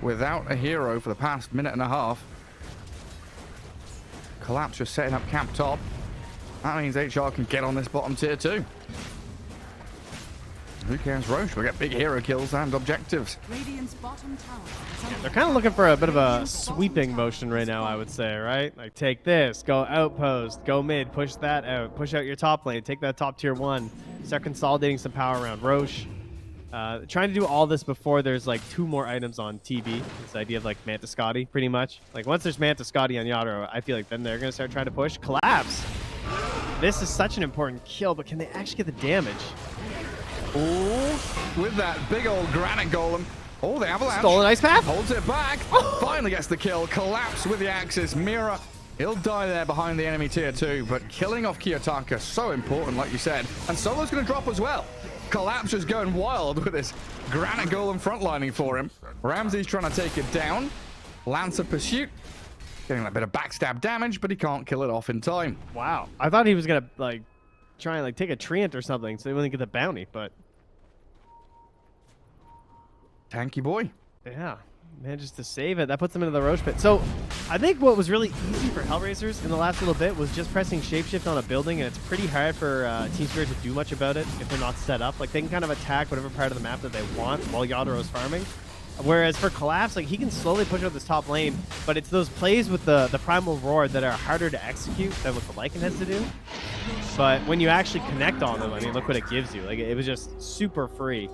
without a hero for the past minute and a half. Collapse just setting up camp top. That means HR can get on this bottom tier too. Who cares, Roche? We'll get big hero kills and objectives. They're kind of looking for a bit of a sweeping motion right now, I would say, right? Like, take this, go outpost, go mid, push that out, push out your top lane, take that top tier 1, start consolidating some power around Roche. Trying to do all this before there's like 2 more items on TB. This idea of like Manta Scotty, pretty much. Like, once there's Manta Scotty on Yatoro, I feel like then they're going to start trying to push. Collapse! This is such an important kill, but can they actually get the damage? Oh, with that big old granite golem. Oh, the avalanche. Stolen ice path. Holds it back. Finally gets the kill. Collapse with the axis. Mira, he'll die there behind the enemy tier 2, but killing off Kiyotaka, so important, like you said. And Solo's going to drop as well. Collapse is going wild with this granite golem frontlining for him. Ramsey's trying to take it down. Lancer pursuit. Getting that bit of backstab damage, but he can't kill it off in time. Wow. I thought he was going to like try and like take a treant or something so he wouldn't get the bounty, but tanky boy. Yeah, manages to save it. That puts him into the Roche pit. So I think what was really easy for Hellraisers in the last little bit was just pressing Shapeshift on a building, and it's pretty hard for Team Spirit to do much about it if they're not set up. Like, they can kind of attack whatever part of the map that they want while Yataro's farming. Whereas for Collapse, like, he can slowly push out this top lane, but it's those plays with the Primal Roar that are harder to execute than what the Lycan has to do. But when you actually connect on them, I mean, look what it gives you. Like, it was just super free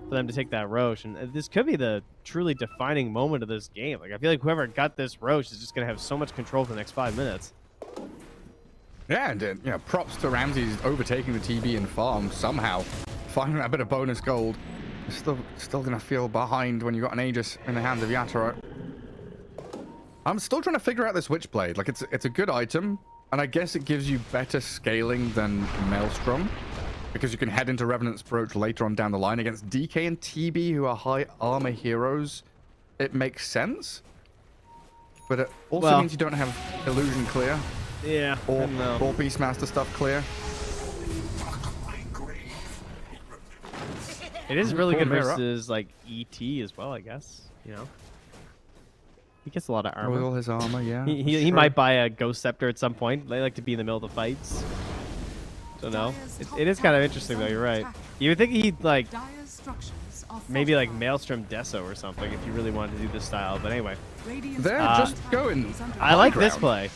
for them to take that Roche, and this could be the truly defining moment of this game. Like, I feel like whoever got this Roche is just going to have so much control for the next 5 minutes. Yeah, and you know, props to Ramsey's overtaking the TB and farm somehow, finding that bit of bonus gold. Still gonna feel behind when you got an Aegis in the hands of Yatoro. I'm still trying to figure out this Witchblade. Like, it's a good item, and I guess it gives you better scaling than Maelstrom, because you can head into Revenant's Brooch later on down the line against DK and TB, who are high armor heroes. It makes sense, but it also means you don't have Illusion clear. Yeah, or Beastmaster stuff clear. It is really good versus like ET as well, I guess. You know, he gets a lot of armor. With all his armor, yeah. He might buy a Ghost Scepter at some point. They like to be in the middle of the fights. Don't know. It is kind of interesting though. You're right. You would think he'd like maybe like Maelstrom Deso or something if you really wanted to do this style. But anyway, they're just going. I like this play.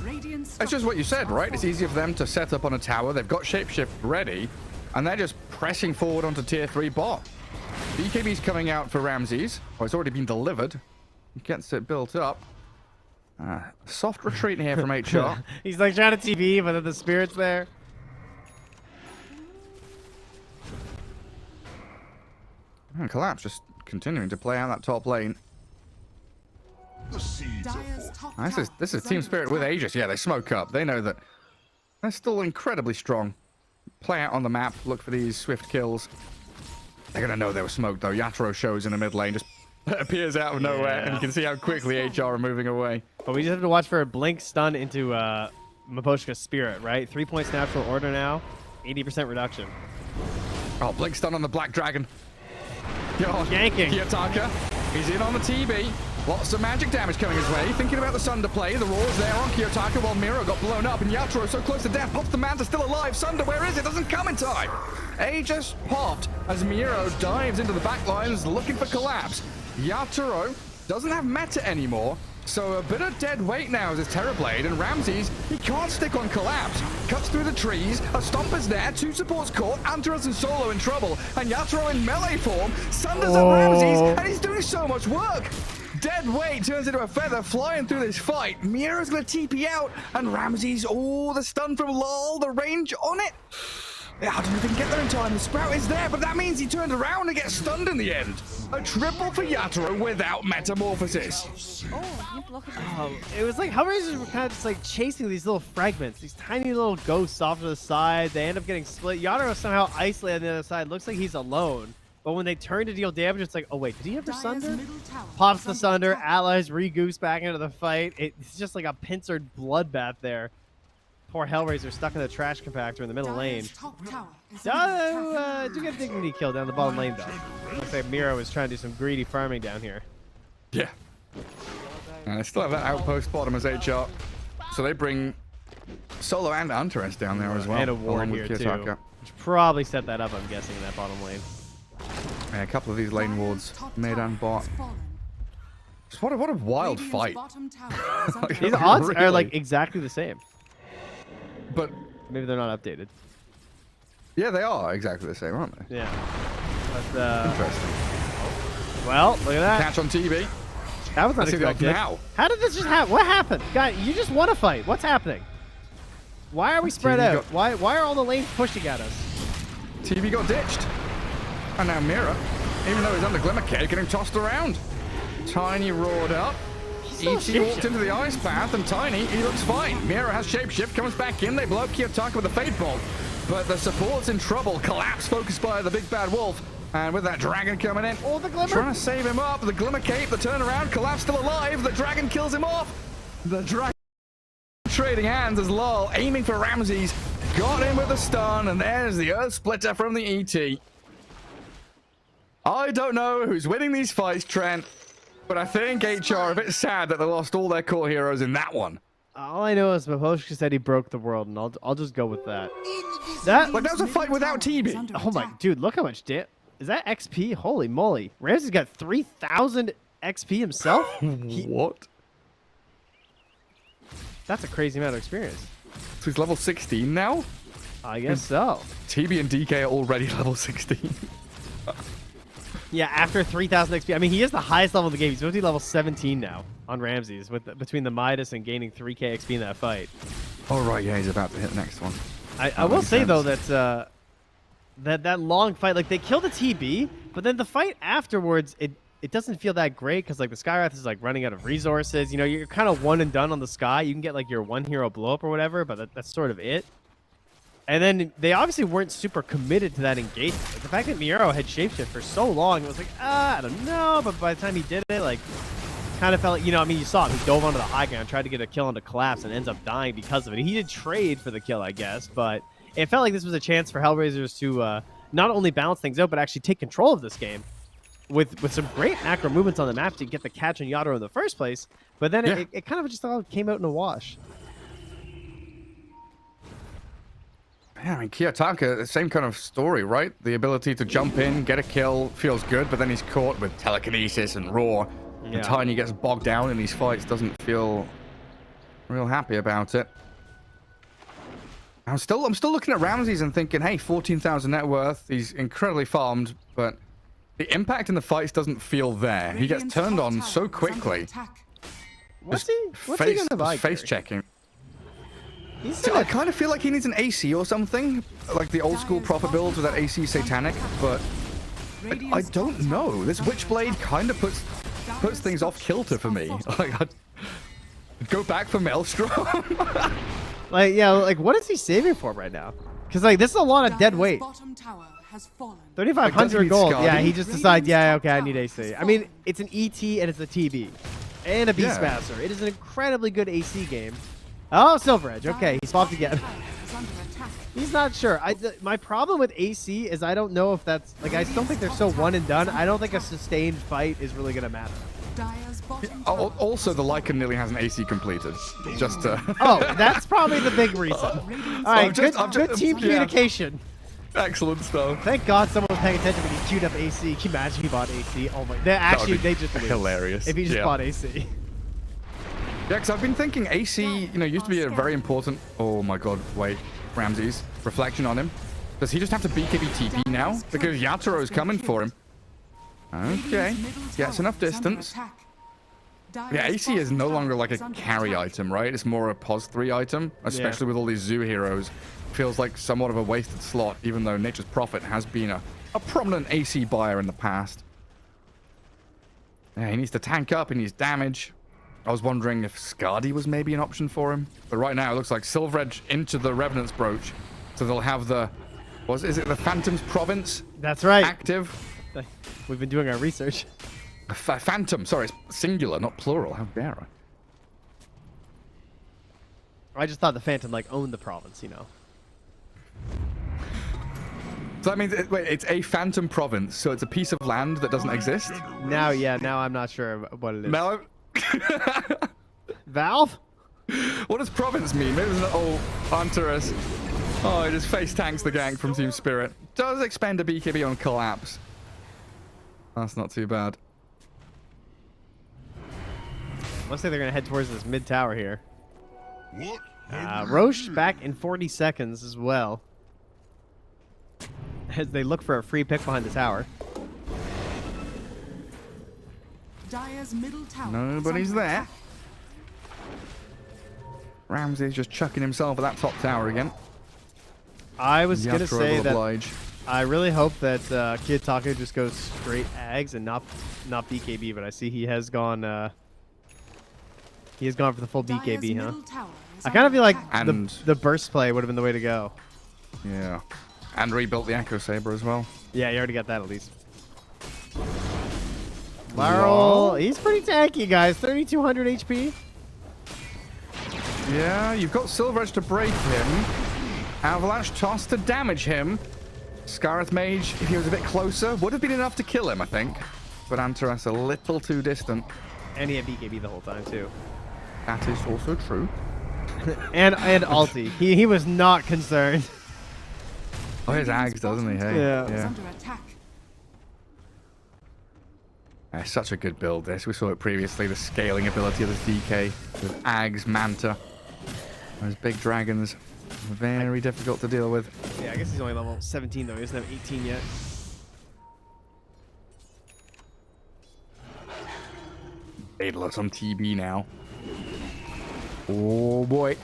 It's just what you said, right? It's easier for them to set up on a tower. They've got Shapeshift ready, and they're just pressing forward onto tier 3 bot. BKB's coming out for Ramses. Oh, it's already been delivered. He gets it built up. Soft retreat here from HR. He's like trying to TV, but then the Spirit's there. And Collapse just continuing to play out that top lane. This is Team Spirit with Aegis. Yeah, they smoke up. They know that they're still incredibly strong. Play out on the map, look for these swift kills. They're gonna know they were smoked though. Yatoro shows in the mid lane, just appears out of nowhere, and you can see how quickly HR are moving away. But we just have to watch for a blink stun into Miposhka's Spirit, right? 3 points natural order now, 80% reduction. Oh, blink stun on the Black Dragon. Yanking. Kiyotaka, he's in on the TB. Lots of magic damage coming his way. Thinking about the Sunder play. The Roar's there on Kiyotaka while Miro got blown up. And Yatoro so close to death. Pops the Manta still alive. Sunder, where is it? Doesn't come in time. Aegis popped as Miro dives into the back lines looking for Collapse. Yatoro doesn't have meta anymore. So a bit of dead weight now as his Terrorblade. And Ramses, he can't stick on Collapse. Cuts through the trees. A Stomper's there. 2 supports caught. Antares and Solo in trouble. And Yatoro in melee form. Sunder's at Ramses. And he's doing so much work. Dead weight turns into a feather flying through this fight. Miura's gonna TP out, and Ramses, oh, the stun from LOL, the range on it. I don't know if he can get there in time. The Sprout is there, but that means he turned around and gets stunned in the end. A triple for Yatoro without Metamorphosis. It was like Hellraisers were kind of just like chasing these little fragments, these tiny little ghosts off to the side. They end up getting split. Yatoro somehow isolated on the other side. Looks like he's alone. But when they turn to deal damage, it's like, oh wait, did he ever Sunder? Pops the Sunder, allies re-goose back into the fight. It's just like a pincered bloodbath there. Poor Hellraiser stuck in the trash compactor in the middle lane. Do get a dignity kill down the bottom lane though. Looks like Miro is trying to do some greedy farming down here. Yeah. And they still have that outpost bottom as HR. So they bring Solo and Huntress down there as well. And a ward along here, with too. Kiyotaka. Which probably set that up, I'm guessing, in that bottom lane. Yeah, a couple of these lane wards, mid and bot. Just what a wild fight. These odds Really? are, like, exactly the same. But maybe they're not updated. yeah, they are exactly the same, aren't they? Yeah. But, Interesting. well, look at that. Catch on TV. That was Let's see the odds unexpected. now. How did this just happen? What happened? Guy, you just won a fight. What's happening? Why are we spread TV out? Why are all the lanes pushing at us? TV got ditched. And now Mira, even though he's under Glimmer Cave, getting tossed around. Tiny roared up. He's so E.T. walked shapeshift. into the ice path, and Tiny, he looks fine. Mira has shapeshift, comes back in. They blow up Kiyotaka with a Fate Bolt. But the support's in trouble. Collapse focused by the big bad wolf. And with that dragon coming in, Oh, the Glimmer. trying to save him up. The Glimmer Cape, the turnaround, Collapse still alive. The dragon kills him off. The dragon trading hands as Lol aiming for Ramses. Got him with a stun, and there's the Earth Splitter from the ET. I don't know who's winning these fights, Trent, but I think HR are a bit sad that they lost all their core heroes in that one. All I know is Maposhka said he broke the world, and I'll just go with that. Like, that was a fight without TB. Oh my, dude, look how much is that XP? Holy moly. Ramsey's got 3,000 XP himself? What? That's a crazy amount of experience. So he's level 16 now? I guess so. TB and DK are already level 16. Yeah, after 3,000 XP. I mean, he is the highest level of the game. He's supposed to be level 17 now on Ramses between the Midas and gaining 3k XP in that fight. Oh, right, yeah, he's about to hit the next one. I will say, though, that that long fight, like, they killed the TB, but then the fight afterwards, it doesn't feel that great because, like, the Skywrath is, like, running out of resources. You know, you're kind of one and done on the Sky. You can get, like, your one hero blow up or whatever, but that's sort of it. And then they obviously weren't super committed to that engagement. Like, the fact that Miero had shapeshift for so long, it was like, I don't know. But by the time he did it, like, kind of felt like, you know, I mean, you saw him. He dove onto the high ground, tried to get a kill onto Collapse, and ends up dying because of it. He did trade for the kill, I guess, but it felt like this was a chance for Hellraisers to not only balance things out, but actually take control of this game with some great macro movements on the map to get the catch on Yadro in the first place. But then it kind of just all came out in a wash. Yeah, I mean, Kiyotaka, the same kind of story, right? The ability to jump in, get a kill, feels good, but then he's caught with telekinesis and roar. Yeah. And Tiny gets bogged down in these fights, doesn't feel real happy about it. I'm still looking at Ramses and thinking, hey, 14,000 net worth, he's incredibly farmed, but the impact in the fights doesn't feel there. He gets turned on so quickly. What's he gonna buy? Face checking. He's I kind of feel like he needs an AC or something, like the old school proper builds with that AC Satanic, but I don't know. This Witchblade kind of puts things off kilter for me. Like, I'd go back for Maelstrom. Like, yeah, like, what is he saving for right now? Because, like, this is a lot of dead weight. 3,500 gold. Scotty? Yeah, he just decides, yeah, okay, I need AC. I mean, it's an ET and it's a TB. And a Beastmaster. It is an incredibly good AC game. Oh, Silver Edge. Okay, he's popped again. He's not sure. My problem with AC is I don't know if that's... Like, I still think they're so one and done. I don't think a sustained fight is really going to matter. Also, the Lycan nearly has an AC completed. Just to... Oh, that's probably the big reason. All right, good team communication. Excellent stuff. Thank God someone was paying attention when he queued up AC. Can you imagine he bought AC? Oh my... They just lose hilarious. if he just bought AC. Yeah, because I've been thinking AC, you know, used to be a very important... Oh my god, wait. Ramses. Reflection on him. Does he just have to BKB TP now? Because Yatoro is coming for him. Okay. Gets enough distance. Yeah, AC is no longer like a carry item, right? It's more a pos 3 item, especially with all these zoo heroes. Feels like somewhat of a wasted slot, even though Nature's Prophet has been a prominent AC buyer in the past. Yeah, he needs to tank up, he needs damage. I was wondering if Skadi was maybe an option for him. But right now, it looks like Silver Edge into the Revenant's Brooch. So they'll have the... Is it the Phantom's Province? That's right. Active. We've been doing our research. Phantom. Sorry, it's singular, not plural. How dare I? I just thought the Phantom, like, owned the province, you know. So that means, wait, it's a phantom province, so it's a piece of land that doesn't exist? Now, yeah, now I'm not sure what it is. Now, Valve? what does province mean? Maybe there's an old Hunterus. Oh, he just face tanks the gang from Team Spirit. Does expend a BKB on collapse. That's not too bad. Looks like they're gonna head towards this mid tower here. Roche back in 40 seconds as well, as they look for a free pick behind the tower. Dire's middle tower. Nobody's there. Ramsey's just chucking himself at that top tower again. I was gonna Yatra say will that oblige. I really hope that Kid Taco just goes straight Ags and not BKB, but I see he has gone for the full BKB, huh? I kind of feel like the burst play would have been the way to go. Yeah. And rebuilt the Echo Saber as well. Yeah, you already got that at least. Laurel, he's pretty tanky, guys. 3,200 HP. Yeah, you've got Silver Edge to break him. Avalanche Toss to damage him. Scarith Mage, if he was a bit closer, would have been enough to kill him, I think. But Antaras a little too distant. And he had BKB the whole time, too. That is also true. and ulti. He was not concerned. Oh, he has Ags, doesn't he? Hey. Yeah. Under attack. Such a good build, this. We saw it previously, the scaling ability of the DK with Ags, Manta. Those big dragons. Very difficult to deal with. Yeah, I guess he's only level 17, though. He doesn't have 18 yet. Daedalus on TB now. Oh, boy.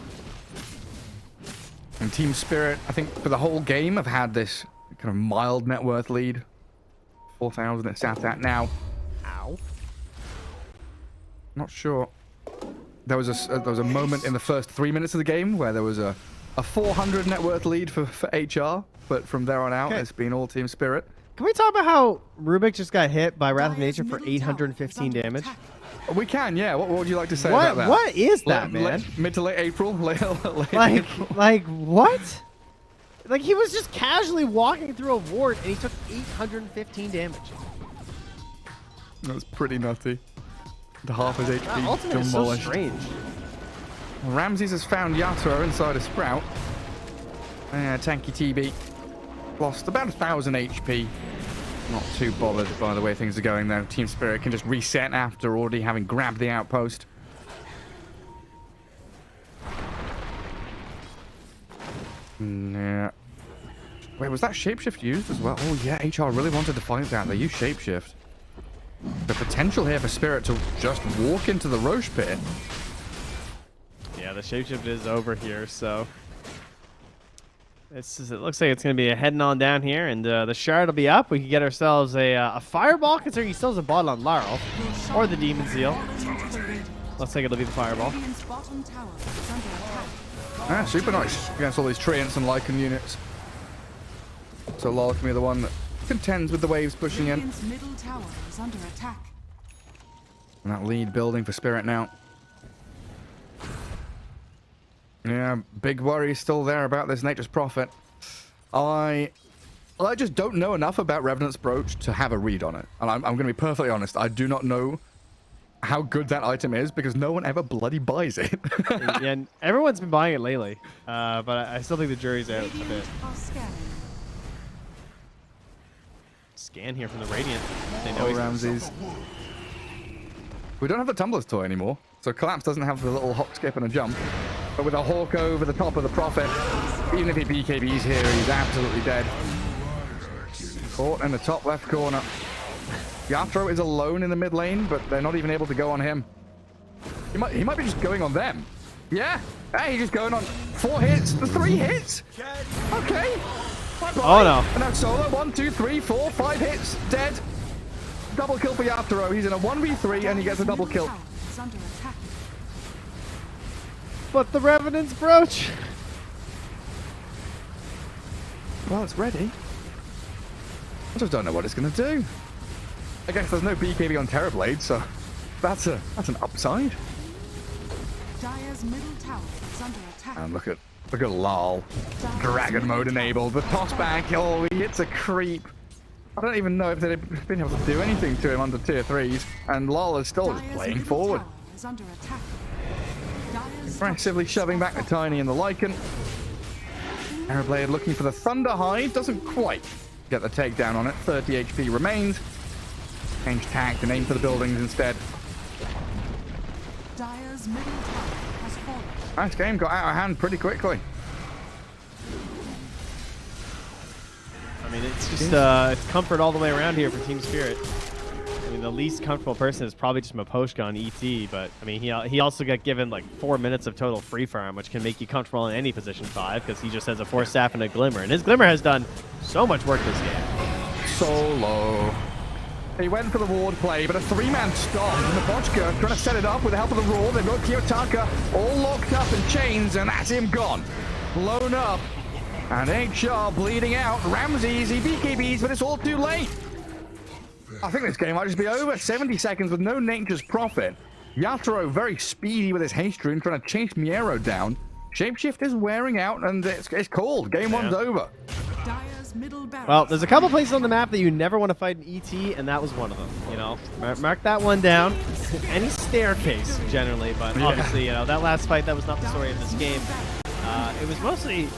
And Team Spirit, I think, for the whole game, have had this kind of mild net worth lead. 4,000 it's sat at now. Ow. Not sure. There was a moment in the first 3 minutes of the game where there was a 400 net worth lead for HR, but from there on out, it's been all Team Spirit. Can we talk about how Rubik just got hit by Wrath of Nature for 815 damage? We can, yeah. What would you like to say about that? What is that, man? Mid to late April? Late April. Like, what? Like, he was just casually walking through a ward, and he took 815 damage. That's pretty nutty. The half his HP Ultimate is so demolished. strange. Ramses has found Yatra inside a Sprout. Tanky TB. Lost about 1,000 HP. Not too bothered by the way things are going, though. Team Spirit can just reset after already having grabbed the outpost. Yeah. Wait, was that Shapeshift used as well? Oh, yeah, HR really wanted to fight that. They used Shapeshift. The potential here for Spirit to just walk into the Roche pit. Yeah, the shapeshift is over here, so it looks like it's going to be a heading on down here, and the shard will be up. We can get ourselves a fireball, considering he still has a bottle on Laurel, or the Demon Seal. Looks like it'll be the fireball. Super nice against all these Treants and Lycan units. So Lol can be the one that contends with the waves pushing in. Middle tower is under attack. And that lead building for Spirit now. Yeah, big worry still there about this Nature's Prophet. I just don't know enough about Revenant's Brooch to have a read on it. And I'm going to be perfectly honest. I do not know how good that item is because no one ever bloody buys it. Yeah, and everyone's been buying it lately. But I still think the jury's out a bit. Scan here from the Radiant. They know Ramses. We don't have the Tumbler's Toy anymore. So Collapse doesn't have the little hop, skip, and a jump. But with a Hawk over the top of the Prophet, even if he BKBs here, he's absolutely dead. Caught in the top left corner. Yatra is alone in the mid lane, but they're not even able to go on him. He might be just going on them. Yeah. Hey, he's just going on 4 hits. 3 hits. Okay. Bye-bye. Oh, no. And now solo. 1, 2, 3, 4, 5 hits. Dead. Double kill for Yatra. He's in a 1v3 and he gets a double kill. But the Revenant's Brooch. Well, it's ready. I just don't know what it's going to do. I guess there's no BKB on Terrorblade, so that's an upside. Dire's middle tower is under attack. And look at Look at lol. Dragon mode enabled. The toss back. Oh, he hits a creep. I don't even know if they've been able to do anything to him under tier 3s. And lol is still just playing forward. Is under attack. Dire's Aggressively shoving back the Tiny and the Lycan. Aeroblade looking for the Thunder Hive. Doesn't quite get the takedown on it. 30 HP remains. Change tact and aim for the buildings instead. Dire's middle tower has fallen. This game got out of hand pretty quickly. I mean, it's just it's comfort all the way around here for Team Spirit. I mean, the least comfortable person is probably just Maposhka on ET, but I mean, he also got given like 4 minutes of total free farm, which can make you comfortable in any position 5 because he just has a Force Staff and a Glimmer, and his Glimmer has done so much work this game. So low. He went for the ward play, but a 3-man stop. Mapochka trying to set it up with the help of the Roar. They've got Kiyotaka all locked up in chains, and that's him gone. Blown up. And HR bleeding out. Ramses, he BKBs, but it's all too late. I think this game might just be over. 70 seconds with no Nature's Prophet. Yatoro very speedy with his haste rune, trying to chase Miero down. Shapeshift is wearing out, and it's called. Game one's over. Dire's middle barracks. Well, there's a couple places on the map that you never want to fight in ET, and that was one of them. You know, mark that one down. Any staircase, generally, but obviously, you know, that last fight, that was not the story of this game. It was mostly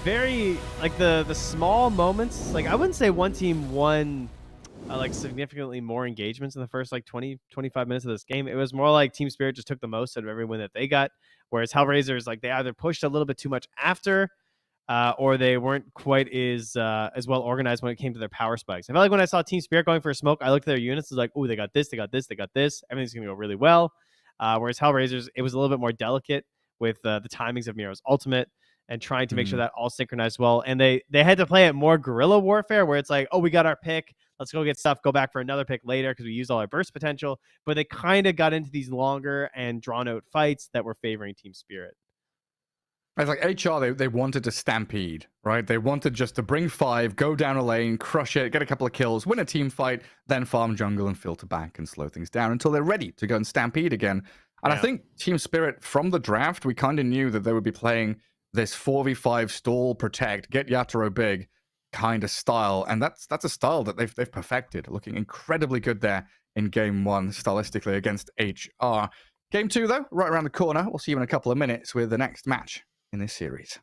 very, like, the small moments. Like, I wouldn't say one team won, like, significantly more engagements in the first, like, 20, 25 minutes of this game. It was more like Team Spirit just took the most out of every win that they got, whereas Hellraisers, like, they either pushed a little bit too much after, or they weren't quite as well organized when it came to their power spikes. I felt like when I saw Team Spirit going for a smoke, I looked at their units, I was like, oh, they got this, they got this, they got this. Everything's going to go really well. Whereas Hellraisers, it was a little bit more delicate with the timings of Miro's ultimate and trying to make sure that all synchronized well. And they had to play it more guerrilla warfare, where it's like, oh, we got our pick. Let's go get stuff, go back for another pick later because we used all our burst potential. But they kind of got into these longer and drawn-out fights that were favoring Team Spirit. It's like HR, they wanted to stampede, right? They wanted just to bring 5, go down a lane, crush it, get a couple of kills, win a team fight, then farm jungle and filter back and slow things down until they're ready to go and stampede again. And I think Team Spirit, from the draft, we kind of knew that they would be playing this 4v5 stall, protect, get Yatoro big kind of style. And that's a style that they've perfected, looking incredibly good there in game 1 stylistically against HR. Game 2, though, right around the corner. We'll see you in a couple of minutes with the next match in this series.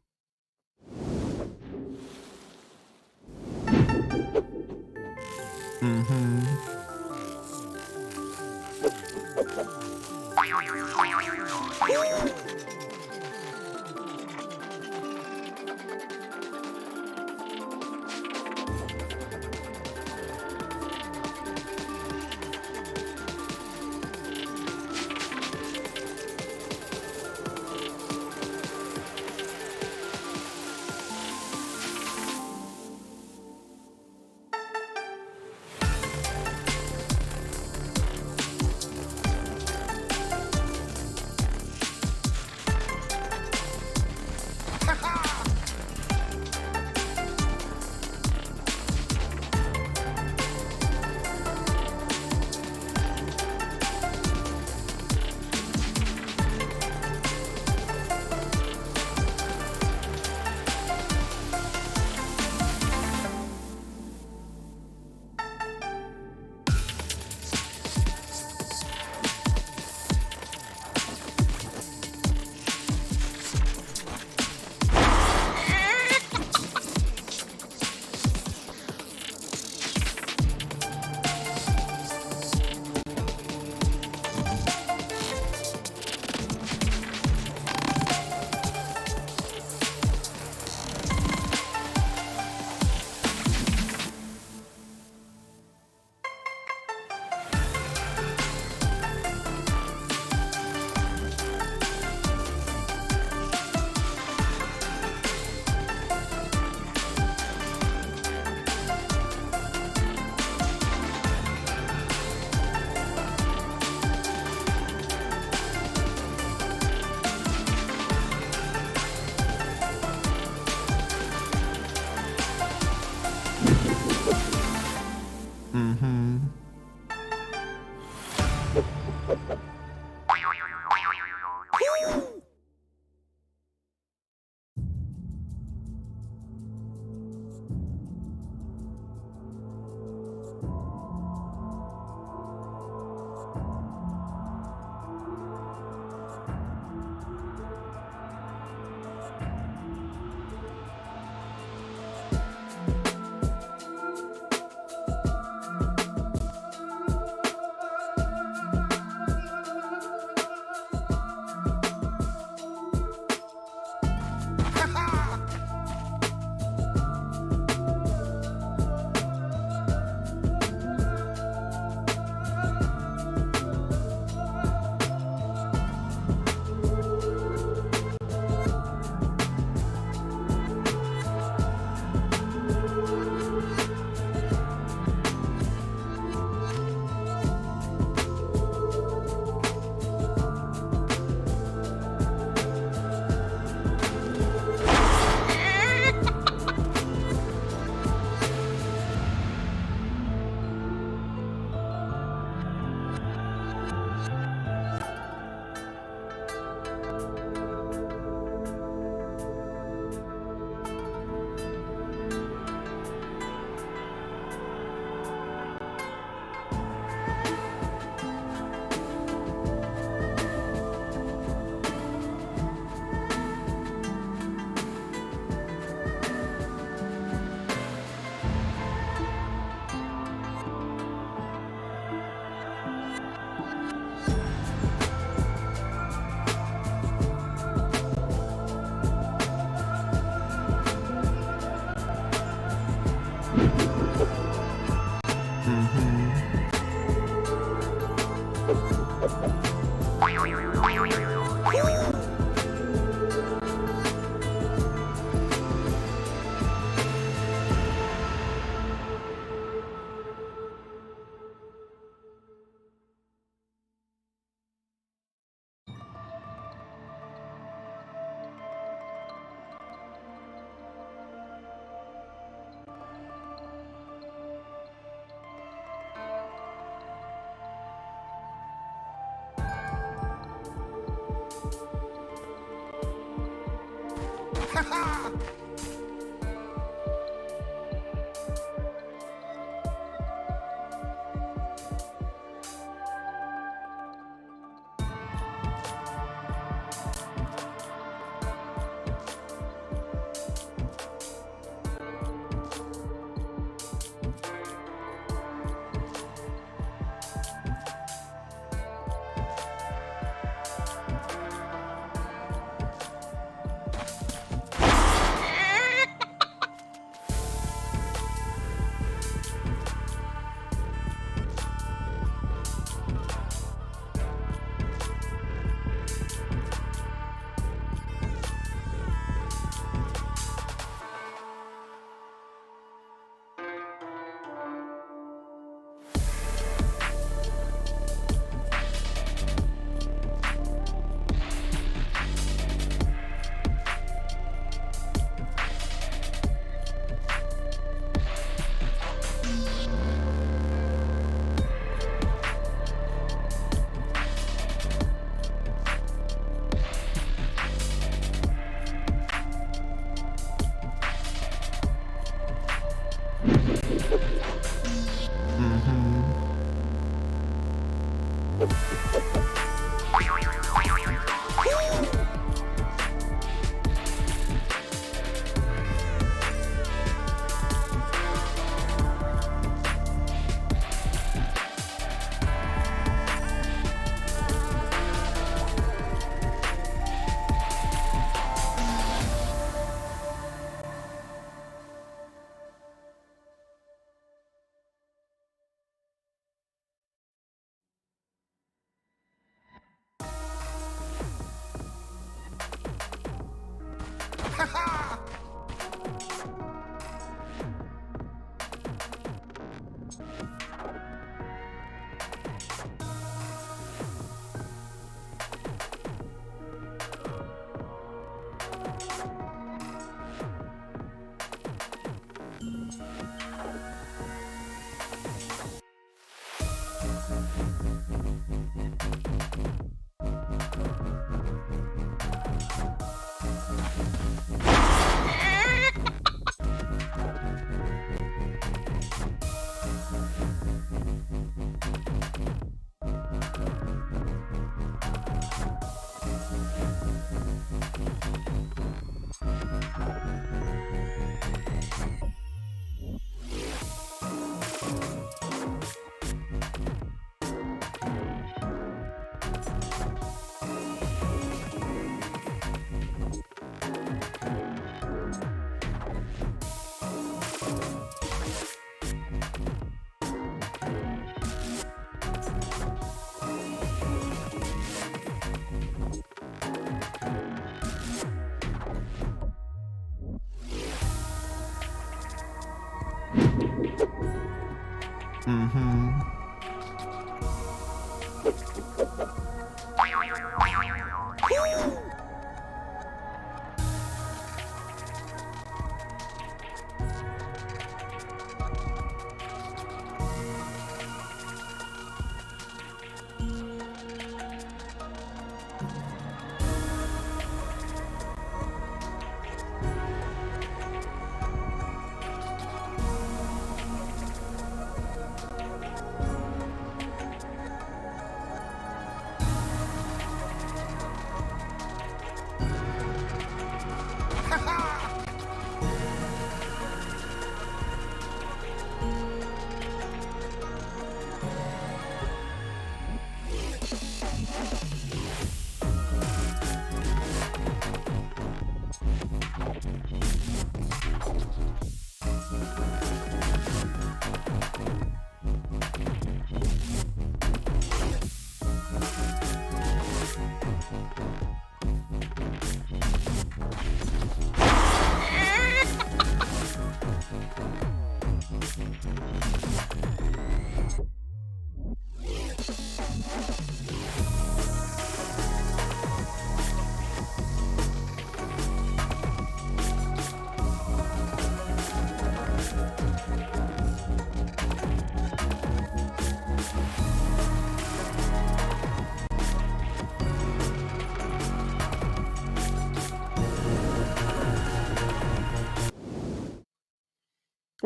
Mm-hmm.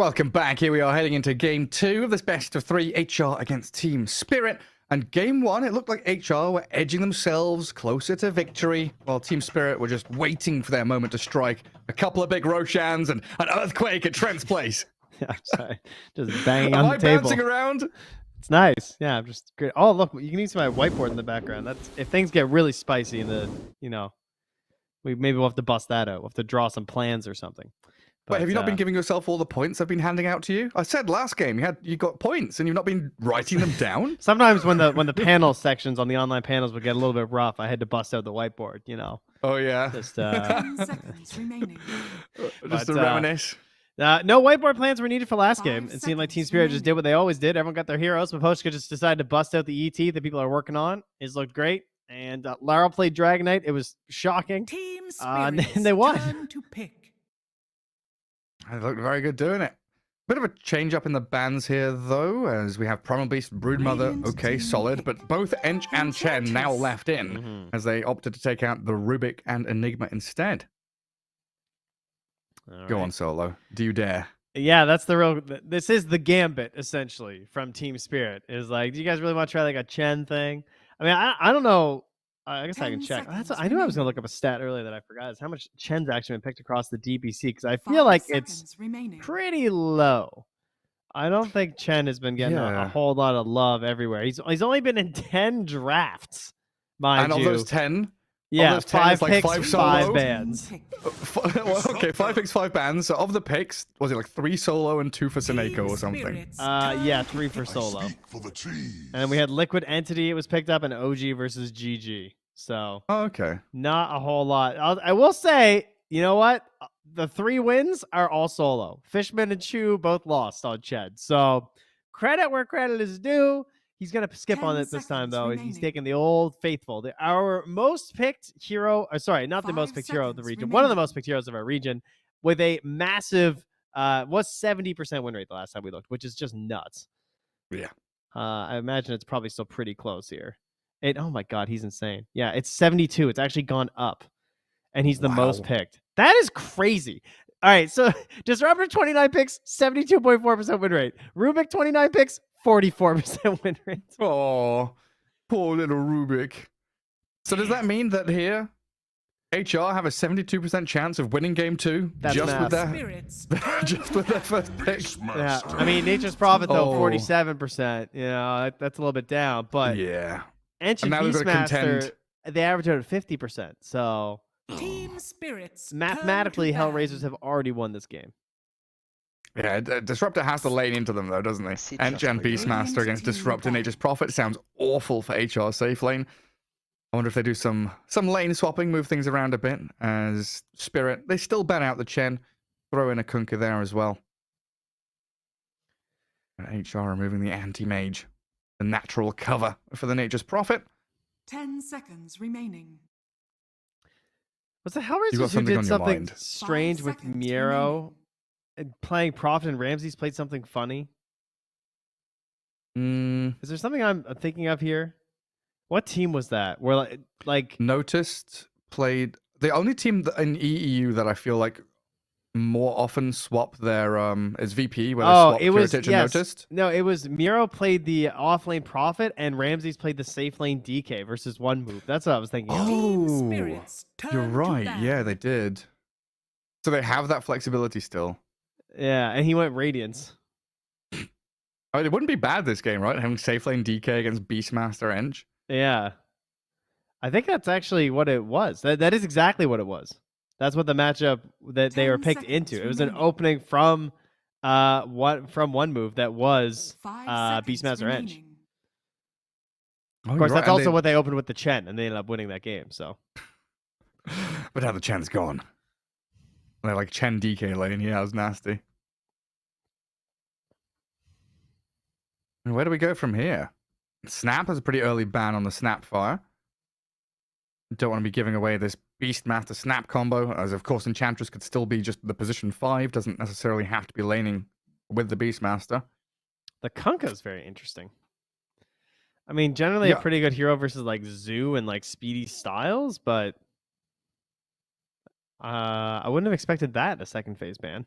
Welcome back. Here we are heading into game 2 of this best of 3 HR against Team Spirit. And game 1, it looked like HR were edging themselves closer to victory, while Team Spirit were just waiting for their moment to strike. A couple of big Roshans and an earthquake at Trent's place. Yeah, sorry. Just banging Am on I the table. bouncing around? It's nice. Yeah, I'm just great. Oh, look, you can use my whiteboard in the background. That's if things get really spicy in the, maybe we'll have to bust that out. We'll have to draw some plans or something. But have you not been giving yourself all the points I've been handing out to you? I said last game you got points and you've not been writing them down. Sometimes when the panel sections on the online panels would get a little bit rough, I had to bust out the whiteboard. Oh yeah. Just 10 seconds remaining. Just to reminisce. No whiteboard plans were needed for last game. 5 It seemed like Team seconds Spirit just remaining. did what they always did. Everyone got their heroes. Mapochka just decided to bust out the ET that people are working on. It looked great. And Lara played Dragon Knight. It was shocking. Team And Spirit's they won. turn to pick. They looked very good doing it. Bit of a change up in the bans here, though, as we have Primal Beast, Broodmother, Radiant okay, team solid, pick. but both Ench and Chen now Enchantress. left in, as they opted to take out the Rubik and Enigma instead. All Go right. on, Solo. Do you dare? Yeah, that's the real. This is the gambit essentially from Team Spirit. Is like, do you guys really want to try like a Chen thing? I mean, I don't know. I guess I can 10 check. seconds I knew I was gonna remaining. look up a stat earlier that I forgot. Is how much Chen's actually been picked across the DPC because I 5 feel like it's seconds remaining. pretty low. I don't think Chen has been getting a Yeah. whole lot of love everywhere. He's only been in 10 drafts, mind And of you. those 10, Yeah, those 10, 5 it's like picks, 5 5 solo. bans. Pick. well, okay, 5 picks, 5 bans. So of the picks, was it like 3 solo and 2 for Seneko or something? Spirit's Yeah, turn 3 to for pick. solo. For the team. And then we had Liquid Entity. It was picked up, and OG versus GG. So Oh, okay. not a whole lot. I will say, you know what? The 3 wins are all solo. Fishman and Chu both lost on Ched. So credit where credit is due. He's going to skip 10 on it this time, seconds though. He's remaining. taking the old faithful. Our most picked hero, sorry, not the 5 most picked hero of the seconds region. One of the remaining. most picked heroes of our region with a massive, was 70% win rate the last time we looked, which is just nuts. Yeah. I imagine it's probably still pretty close here. Oh my God, he's insane. Yeah, it's 72. It's actually gone up. And he's the most Wow. picked. That is crazy. All right, so Disruptor 29 picks, 72.4% win rate. Rubik 29 picks, 44% win rate. Oh, poor little Rubik. So does that mean that here, HR have a 72% chance of winning game 2 That's just math. with their Spirits just with their first pick? Yeah, I mean, Nature's Prophet, though, Oh. 47%. That's a little bit down. But Yeah. Ancient now we've got to Beastmaster, contend. they average out at 50%. So Team Spirits mathematically, turn to Hellraisers ban. have already won this game. Yeah, Disruptor has to lane into them, though, doesn't he? See, Ench and just Beastmaster against Disruptor. Nature's Prophet sounds awful for HR safe lane. I wonder if they do some lane swapping, move things around a bit, as Spirit, they still ban out the Chen, throw in a Kunkka there as well. And HR removing the anti-mage, the natural cover for the Nature's Prophet. 10 seconds remaining. Was the You Hellraisers got who something did on your something mind. strange 5 with seconds Miro remaining. and playing Prophet and Ramses played something funny? Mm, Is there something I'm thinking of here? What team was that? Where like noticed, played... The only team in EEU that I feel like more often swap their is VP, where they swap it was Kiritich and yes. Noticed. No, it was Miro played the off lane Prophet and Ramses played the safe lane DK versus one move. That's what I was thinking. Of. Team Oh, Spirits turn you're to right. ban. Yeah, they did. So they have that flexibility still. Yeah, and he went Radiance. I mean, it wouldn't be bad this game, right? Having safe lane DK against Beastmaster Ench. Yeah. I think that's actually what it was. That is exactly what it was. That's what the matchup that they 10 were picked seconds into. It was an remaining. opening from one move that was 5 seconds Beastmaster Ench. remaining. Oh, Of course, you're right, that's and also what they opened with the Chen, and they ended up winning that game. So But now the Chen's gone. They're like Chen DK lane. Yeah, it was nasty. And where do we go from here? Snap has a pretty early ban on the Snapfire. Don't want to be giving away this Beastmaster Snap combo, as of course Enchantress could still be just the position 5, doesn't necessarily have to be laning with the Beastmaster. the Kunkka is very interesting. I mean, generally Yeah. a pretty good hero versus like Zoo and like Speedy Styles, but I wouldn't have expected that in a second phase ban.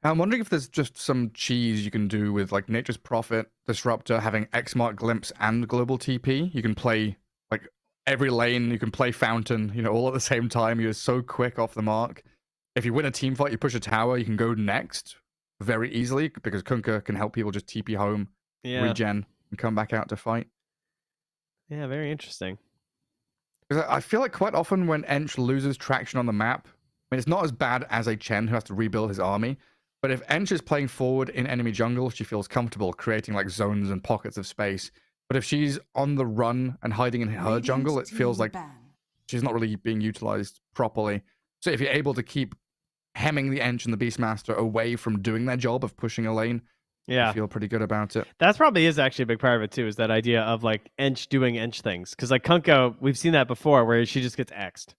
I'm wondering if there's just some cheese you can do with like Nature's Prophet, Disruptor, having X Mark Glimpse and Global TP. You can play like every lane, you can play Fountain, all at the same time. You're so quick off the mark. If you win a team fight, you push a tower, you can go next very easily because Kunkka can help people just TP home, regen, and come back out to fight. Yeah, very interesting. Because I feel like quite often when Ench loses traction on the map, I mean, it's not as bad as a Chen who has to rebuild his army. But if Ench is playing forward in enemy jungle, she feels comfortable creating like zones and pockets of space. But if she's on the run and hiding in her jungle, it feels like she's not really being utilized properly. So if you're able to keep hemming the Ench and the Beastmaster away from doing their job of pushing a lane, I feel pretty good about it. That's probably is actually a big part of it too, is that idea of like Ench doing Ench things. Because like Kunkka, we've seen that before where she just gets X'd.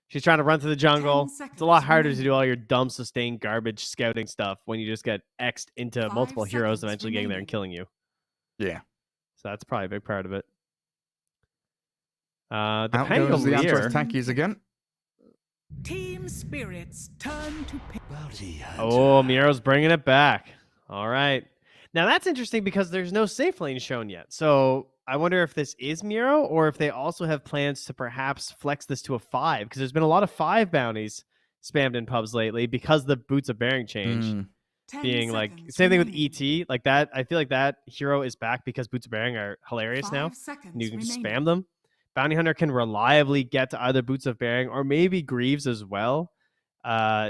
She's trying to run through the jungle. It's a lot harder to do all your dumb sustained garbage scouting stuff when you just get X'd into multiple heroes eventually getting there and killing you. Yeah. So that's probably a big part of it. The Out goes the Antros Tankies again. Team Spirit's turn to pick. Oh, Miro's bringing it back. All right. Now that's interesting because there's no safe lane shown yet. So I wonder if this is Miro or if they also have plans to perhaps flex this to a 5, because there's been a lot of 5 bounties spammed in pubs lately because the Boots of Bearing change. Being like, same thing with ET, like that. I feel like that hero is back because Boots of Bearing are hilarious now. And you can just spam them. Bounty Hunter can reliably get to either Boots of Bearing or maybe Greaves as well,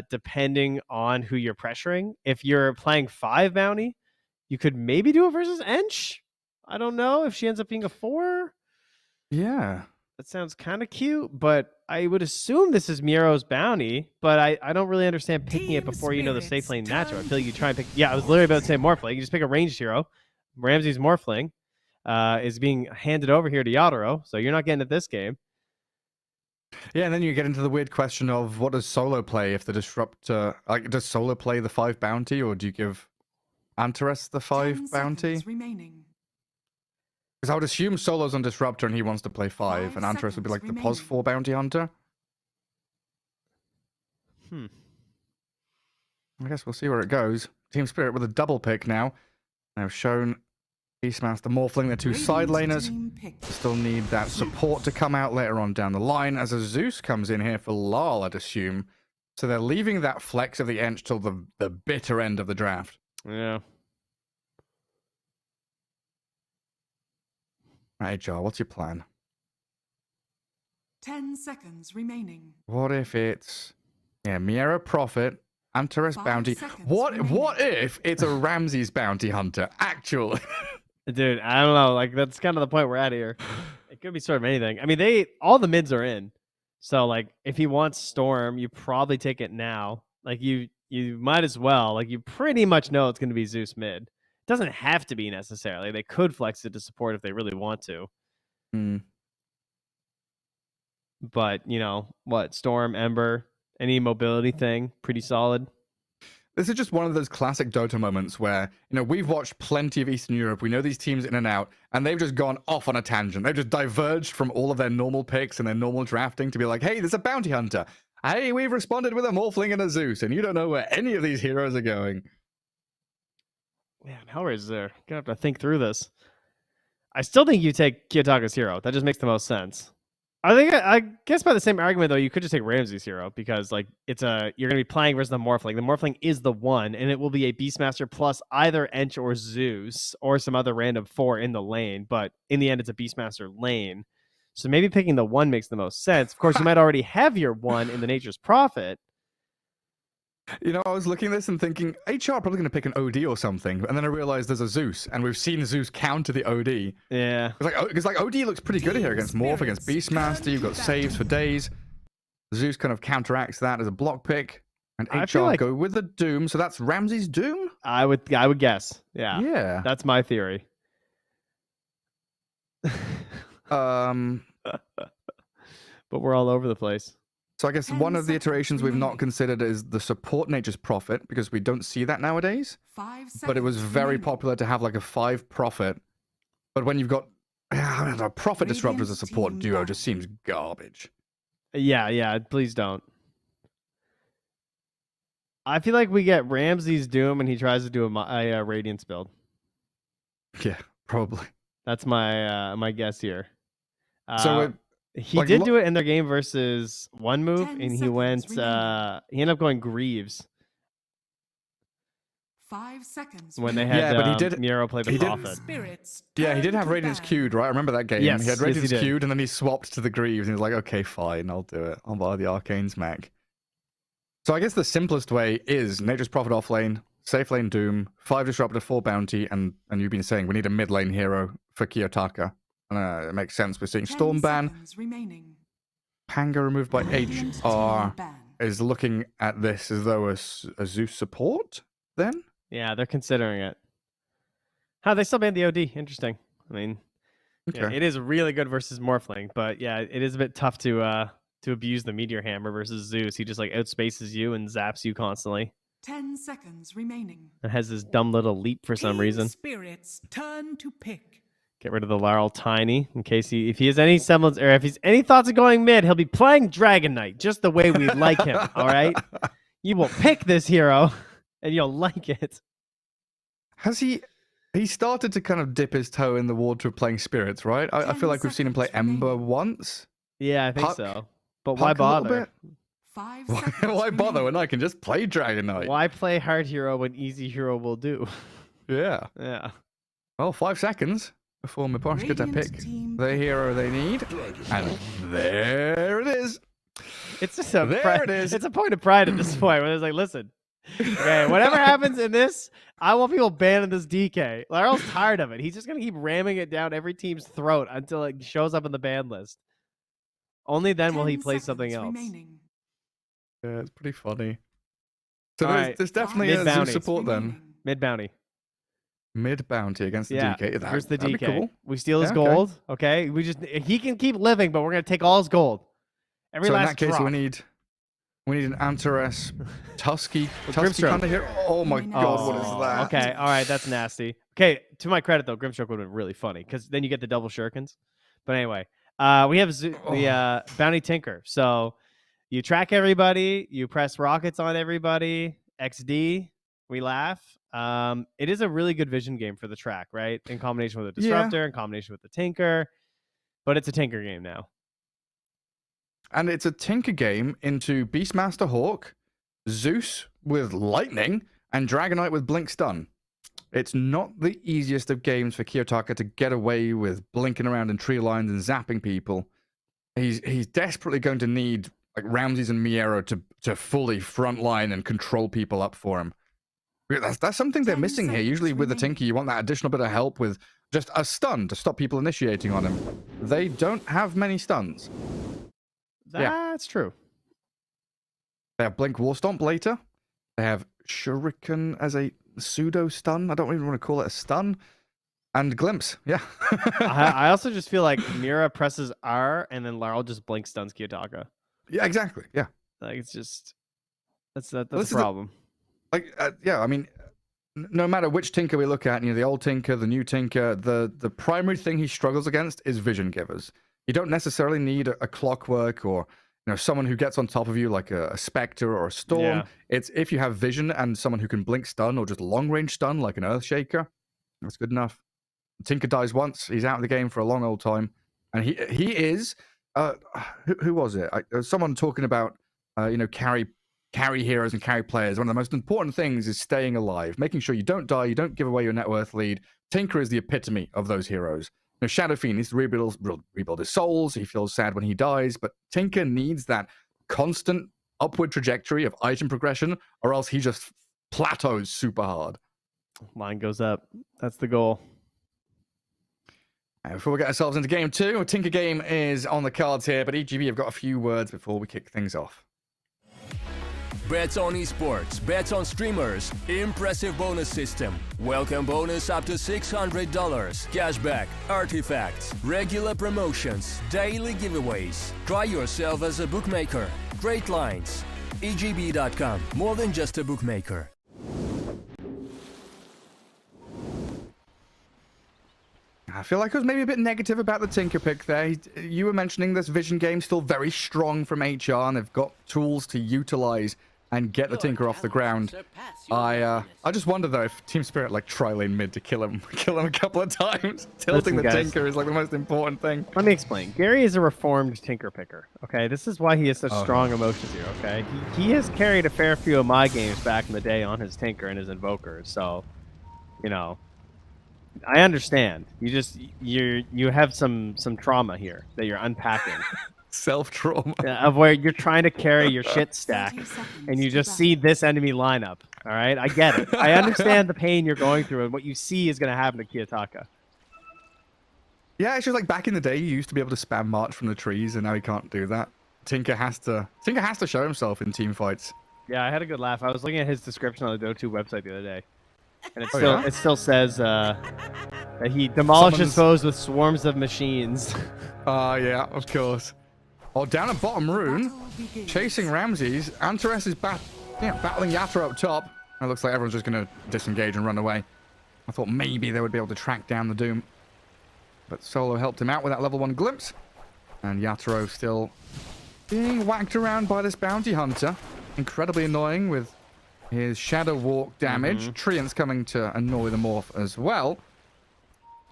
depending on who you're pressuring. If you're playing 5 bounty, you could maybe do it versus Ench. I don't know if she ends up being a 4. Yeah. That sounds kind of cute, but I would assume this is Miro's bounty, but I don't really understand picking it before you know the safe lane matchup. I feel like you try and pick... Yeah, I was literally about to say Morphling. You just pick a ranged hero. Ramsey's Morphling is being handed over here to Yatoro, so you're not getting it this game. Yeah, and then you get into the weird question of what does Solo play if the Disruptor... Like, does Solo play the 5 bounty, or do you give Antares the 5 bounty? Because I would assume Solo's on Disruptor and he wants to play 5, and Antares would be like the pos 4 bounty hunter. I guess we'll see where it goes. Team Spirit with a double pick now. They've shown Beastmaster Morphling, the 2 side laners. Still need that support to come out later on down the line as a Zeus comes in here for Lal, I'd assume. So they're leaving that flex of the Ench till the bitter end of the draft. Yeah. Right, Jar, what's your plan? 10 seconds remaining. What if it's Miera Prophet, Antares Bounty? What if it's a Ramses Bounty Hunter? Actually. Dude, I don't know. Like, that's kind of the point we're at here. It could be sort of anything. I mean, all the mids are in. So, like, if he wants Storm, you probably take it now. Like, you might as well. Like, you pretty much know it's going to be Zeus mid. Doesn't have to be necessarily. They could flex it to support if they really want to. But, Storm, Ember, any mobility thing, pretty solid. This is just one of those classic Dota moments where, we've watched plenty of Eastern Europe. We know these teams in and out, and they've just gone off on a tangent. They've just diverged from all of their normal picks and their normal drafting to be like, hey, there's a bounty hunter. Hey, we've responded with a Morphling and a Zeus, and you don't know where any of these heroes are going. Man, Hellraiser's there. Gonna have to think through this. I still think you take Kiyotaka's hero. That just makes the most sense. I guess by the same argument though, you could just take Ramsey's hero because like you're gonna be playing versus the Morphling. The Morphling is the 1, and it will be a Beastmaster plus either Ench or Zeus or some other random 4 in the lane. But in the end, it's a Beastmaster lane. So maybe picking the 1 makes the most sense. Of course, you might already have your 1 in the Nature's Prophet. I was looking at this and thinking, HR are probably going to pick an OD or something, and then I realized there's a Zeus, and we've seen Zeus counter the OD. Yeah. Because OD looks pretty good here against Morph, against Beastmaster. You've got saves for days. Zeus kind of counteracts that as a block pick, and HR go with the Doom. So that's Ramsey's Doom? I would guess. Yeah. Yeah. That's my theory. But we're all over the place. So I guess one of the iterations we've not considered is the support Nature's Prophet, because we don't see that nowadays. But it was very popular to have like a 5 Prophet. But when you've got a Prophet Disruptor as a support duo, just seems garbage. Yeah, please don't. I feel like we get Ramsey's Doom and he tries to do a Radiance build. Yeah, probably. That's my guess here. So he like, did do it in their game versus one move, 10 and he seconds went. remaining. He ended up going Greaves 5 seconds. when they remaining. had Yeah, but he did- Miro play the he did- Prophet. Spirits. Yeah, he did turn have to Radiance ban. queued, right? I remember that game. Yes, he had yes, he Radiance did. queued, and then he swapped to the Greaves, and he was like, okay, fine, I'll do it. I'll buy the Arcane's mech. So I guess the simplest way is Nature's Prophet off lane, safe lane Doom, 5 Disruptor, 4 Bounty, and you've been saying we need a mid lane hero for Kiyotaka. It makes sense. We're seeing 10 Stormban. seconds remaining. Panga removed by Radiant HR team ban. is looking at this as though a Zeus support, then? Yeah, they're considering it. How they still banned the OD? Interesting. I mean, yeah, Okay. it is really good versus Morphling, but yeah, it is a bit tough to abuse the Meteor Hammer versus Zeus. He just like outspaces you and zaps you constantly, 10 seconds remaining. and has this dumb little leap for some Team reason. Spirits turn to pick. Get rid of the Laurel Tiny in case if he has any semblance or if he's any thoughts of going mid, he'll be playing Dragon Knight just the way we like him. All right, you will pick this hero and you'll like it. Has he started to kind of dip his toe in the water of playing spirits, right? I 10 feel like we've seen him play seconds Ember remaining. once. Yeah, I think Puck- so. But why Puck a little bother? bit. 5 Why, seconds why bother remaining. when I can just play Dragon Knight? Why play hard hero when easy hero will do? Yeah. Yeah. Well, 5 seconds before Miposh gets to Radiant pick team the hero they need. And there it is. It's just a There it is. It's a point of pride at this point where it's like, listen, okay, whatever happens in this, I want people banning this DK. Laurel's tired of it. He's just gonna keep ramming it down every team's throat until it shows up in the ban list. Only then will he 10 play something seconds else. remaining. Yeah, it's pretty funny. So All there's, right. there's definitely Mid a bounty. Zeus support then. Remaining. Mid bounty. Mid bounty against the Yeah. DK. Here's the That'd DK. be cool. We steal his Yeah, okay. gold. Okay. He can keep living, but we're gonna take all his gold. Every So in last that case, drop. we need an Antares Tusky Grimstroke. kind of hero. Oh my god, what is Oh, that? Okay, all right, that's nasty. Okay, to my credit though, Grimstroke would have been really funny because then you get the double shurikens. But anyway, we have the Bounty Tinker. So you track everybody, you press rockets on everybody, XD, we laugh. It is a really good vision game for the track, right? In combination with a Disruptor, in combination with the Tinker. But it's a Tinker game now. And it's a Tinker game into Beastmaster Hawk, Zeus with Lightning, and Dragonite with Blink Stun. It's not the easiest of games for Kiyotaka to get away with blinking around in tree lines and zapping people. He's desperately going to need like Ramses and Miero to fully frontline and control people up for him. That's something they're 10 missing here. seconds Usually with the remaining. Tinker, you want that additional bit of help with just a stun to stop people initiating on him. They don't have many stuns. Yeah. That's true. They have Blink Warstomp later. They have Shuriken as a pseudo stun. I don't even want to call it a stun. And Glimpse, yeah. I also just feel like Mira presses R and then Laurel just blink stuns Kiyotaka. Yeah, exactly. Yeah. Like it's just that's the This is the- problem. Yeah, I mean, no matter which Tinker we look at, the old Tinker, the new Tinker, the primary thing he struggles against is vision givers. You don't necessarily need a Clockwork or someone who gets on top of you like a Spectre or a Storm. Yeah. It's if you have vision and someone who can blink stun or just long range stun like an Earthshaker, that's good enough. Tinker dies once, he's out of the game for a long old time, and he is who was it? There was someone talking about carry heroes and carry players. One of the most important things is staying alive, making sure you don't die, you don't give away your net worth lead. Tinker is the epitome of those heroes. Shadow Fiend needs to rebuild his souls. He feels sad when he dies, but Tinker needs that constant upward trajectory of item progression, or else he just plateaus super hard. Line goes up. That's the goal. And before we get ourselves into game 2, a Tinker game is on the cards here, but EGB have got a few words before we kick things off. Bets on esports, bets on streamers, impressive bonus system. Welcome bonus up to $600, cashback, artifacts, regular promotions, daily giveaways. Try yourself as a bookmaker. Great lines. EGB.com, more than just a bookmaker. I feel like I was maybe a bit negative about the Tinker pick there. You were mentioning this vision game still very strong from HR, and they've got tools to utilize and get the Tinker off the ground. I just wonder though if Team Spirit like try lane mid to kill him a couple of times. Tilting the guys. Tinker is like the most important thing. Let me explain. Gary is a reformed Tinker picker. Okay, this is why he has such strong emotions here. Okay, he has carried a fair few of my games back in the day on his Tinker and his Invokers. So, you know, I understand. You have some trauma here that you're unpacking. Self-trauma. Of where you're trying to carry your shit stack and you just see this enemy lineup. All right, I get it. I understand the pain you're going through and what you see is going to happen to Kiyotaka. Yeah, it's just like back in the day, you used to be able to spam march from the trees, and now he can't do that. Tinker has to show himself in team fights. Yeah, I had a good laugh. I was looking at his description on the Dota website the other day, and it still says that he demolishes foes with swarms of machines. Yeah, of course. Oh, down at bottom rune, chasing Ramses. Antares is battling Yatra up top. It looks like everyone's just going to disengage and run away. I thought maybe they would be able to track down the Doom. But Solo helped him out with that level 1 glimpse. And Yatoro still being whacked around by this bounty hunter. Incredibly annoying with his shadow walk damage. Treant's coming to annoy the morph as well.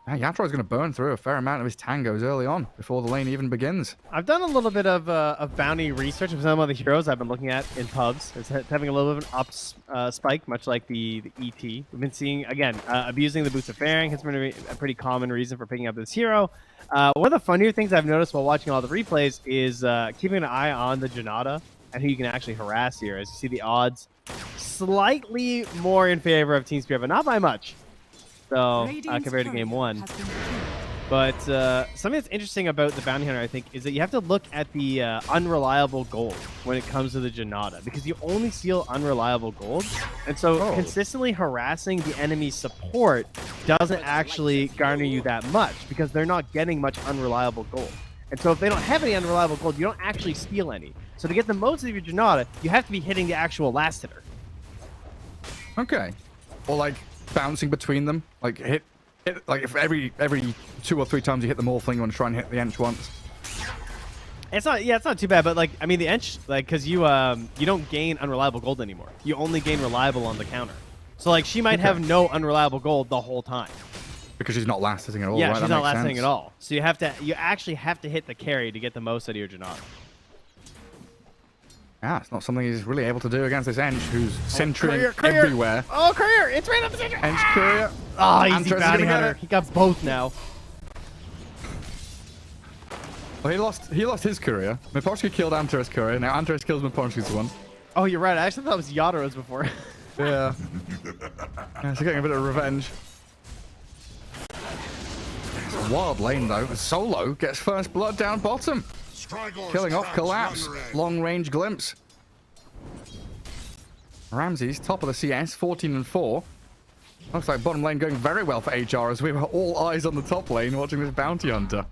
Yatoro's going to burn through a fair amount of his tangos early on before the lane even begins. I've done a little bit of bounty research of some of the heroes I've been looking at in pubs. It's having a little bit of an up spike, much like the ET. We've been seeing, again, abusing the boots of fairing has been a pretty common reason for picking up this hero. One of the funnier things I've noticed while watching all the replays is keeping an eye on the Janata and who you can actually harass here. As you see the odds slightly more in favor of Team Spirit, but not by much. So compared to game 1. But something that's interesting about the bounty hunter, I think, is that you have to look at the unreliable gold when it comes to the Janata, because you only steal unreliable gold, and so consistently harassing the enemy support doesn't actually garner you that much because they're not getting much unreliable gold. And so if they don't have any unreliable gold, you don't actually steal any. So to get the most of your Janata, you have to be hitting the actual last hitter. Okay. Or like bouncing between them, like hit like if every 2 or 3 times you hit the morphling, you want to try and hit the Ench once. It's not too bad, but like I mean the Ench, like because you don't gain unreliable gold anymore. You only gain reliable on the counter. So like she might have no unreliable gold the whole time. Because she's not last hitting at all. Yeah, right? she's not last hitting at all. So you actually have to hit the carry to get the most out of your Janata. Yeah, it's not something he's really able to do against this Ench, who's centering everywhere. Oh, courier! It's right up the center. Ench courier. Oh, easy bounty hunter. He got both now. Well, he lost his courier. Miporsky killed Antares' courier. Now Antares kills Miporsky's one. Oh, you're right. I actually thought it was Yadaro's before. Yeah. So getting a bit of revenge. It's a wild lane though. Solo gets first blood down bottom. Killing off Collapse. Long range glimpse. Ramses, top of the CS, 14-4. Looks like bottom lane going very well for HR as we were all eyes on the top lane watching this bounty hunter.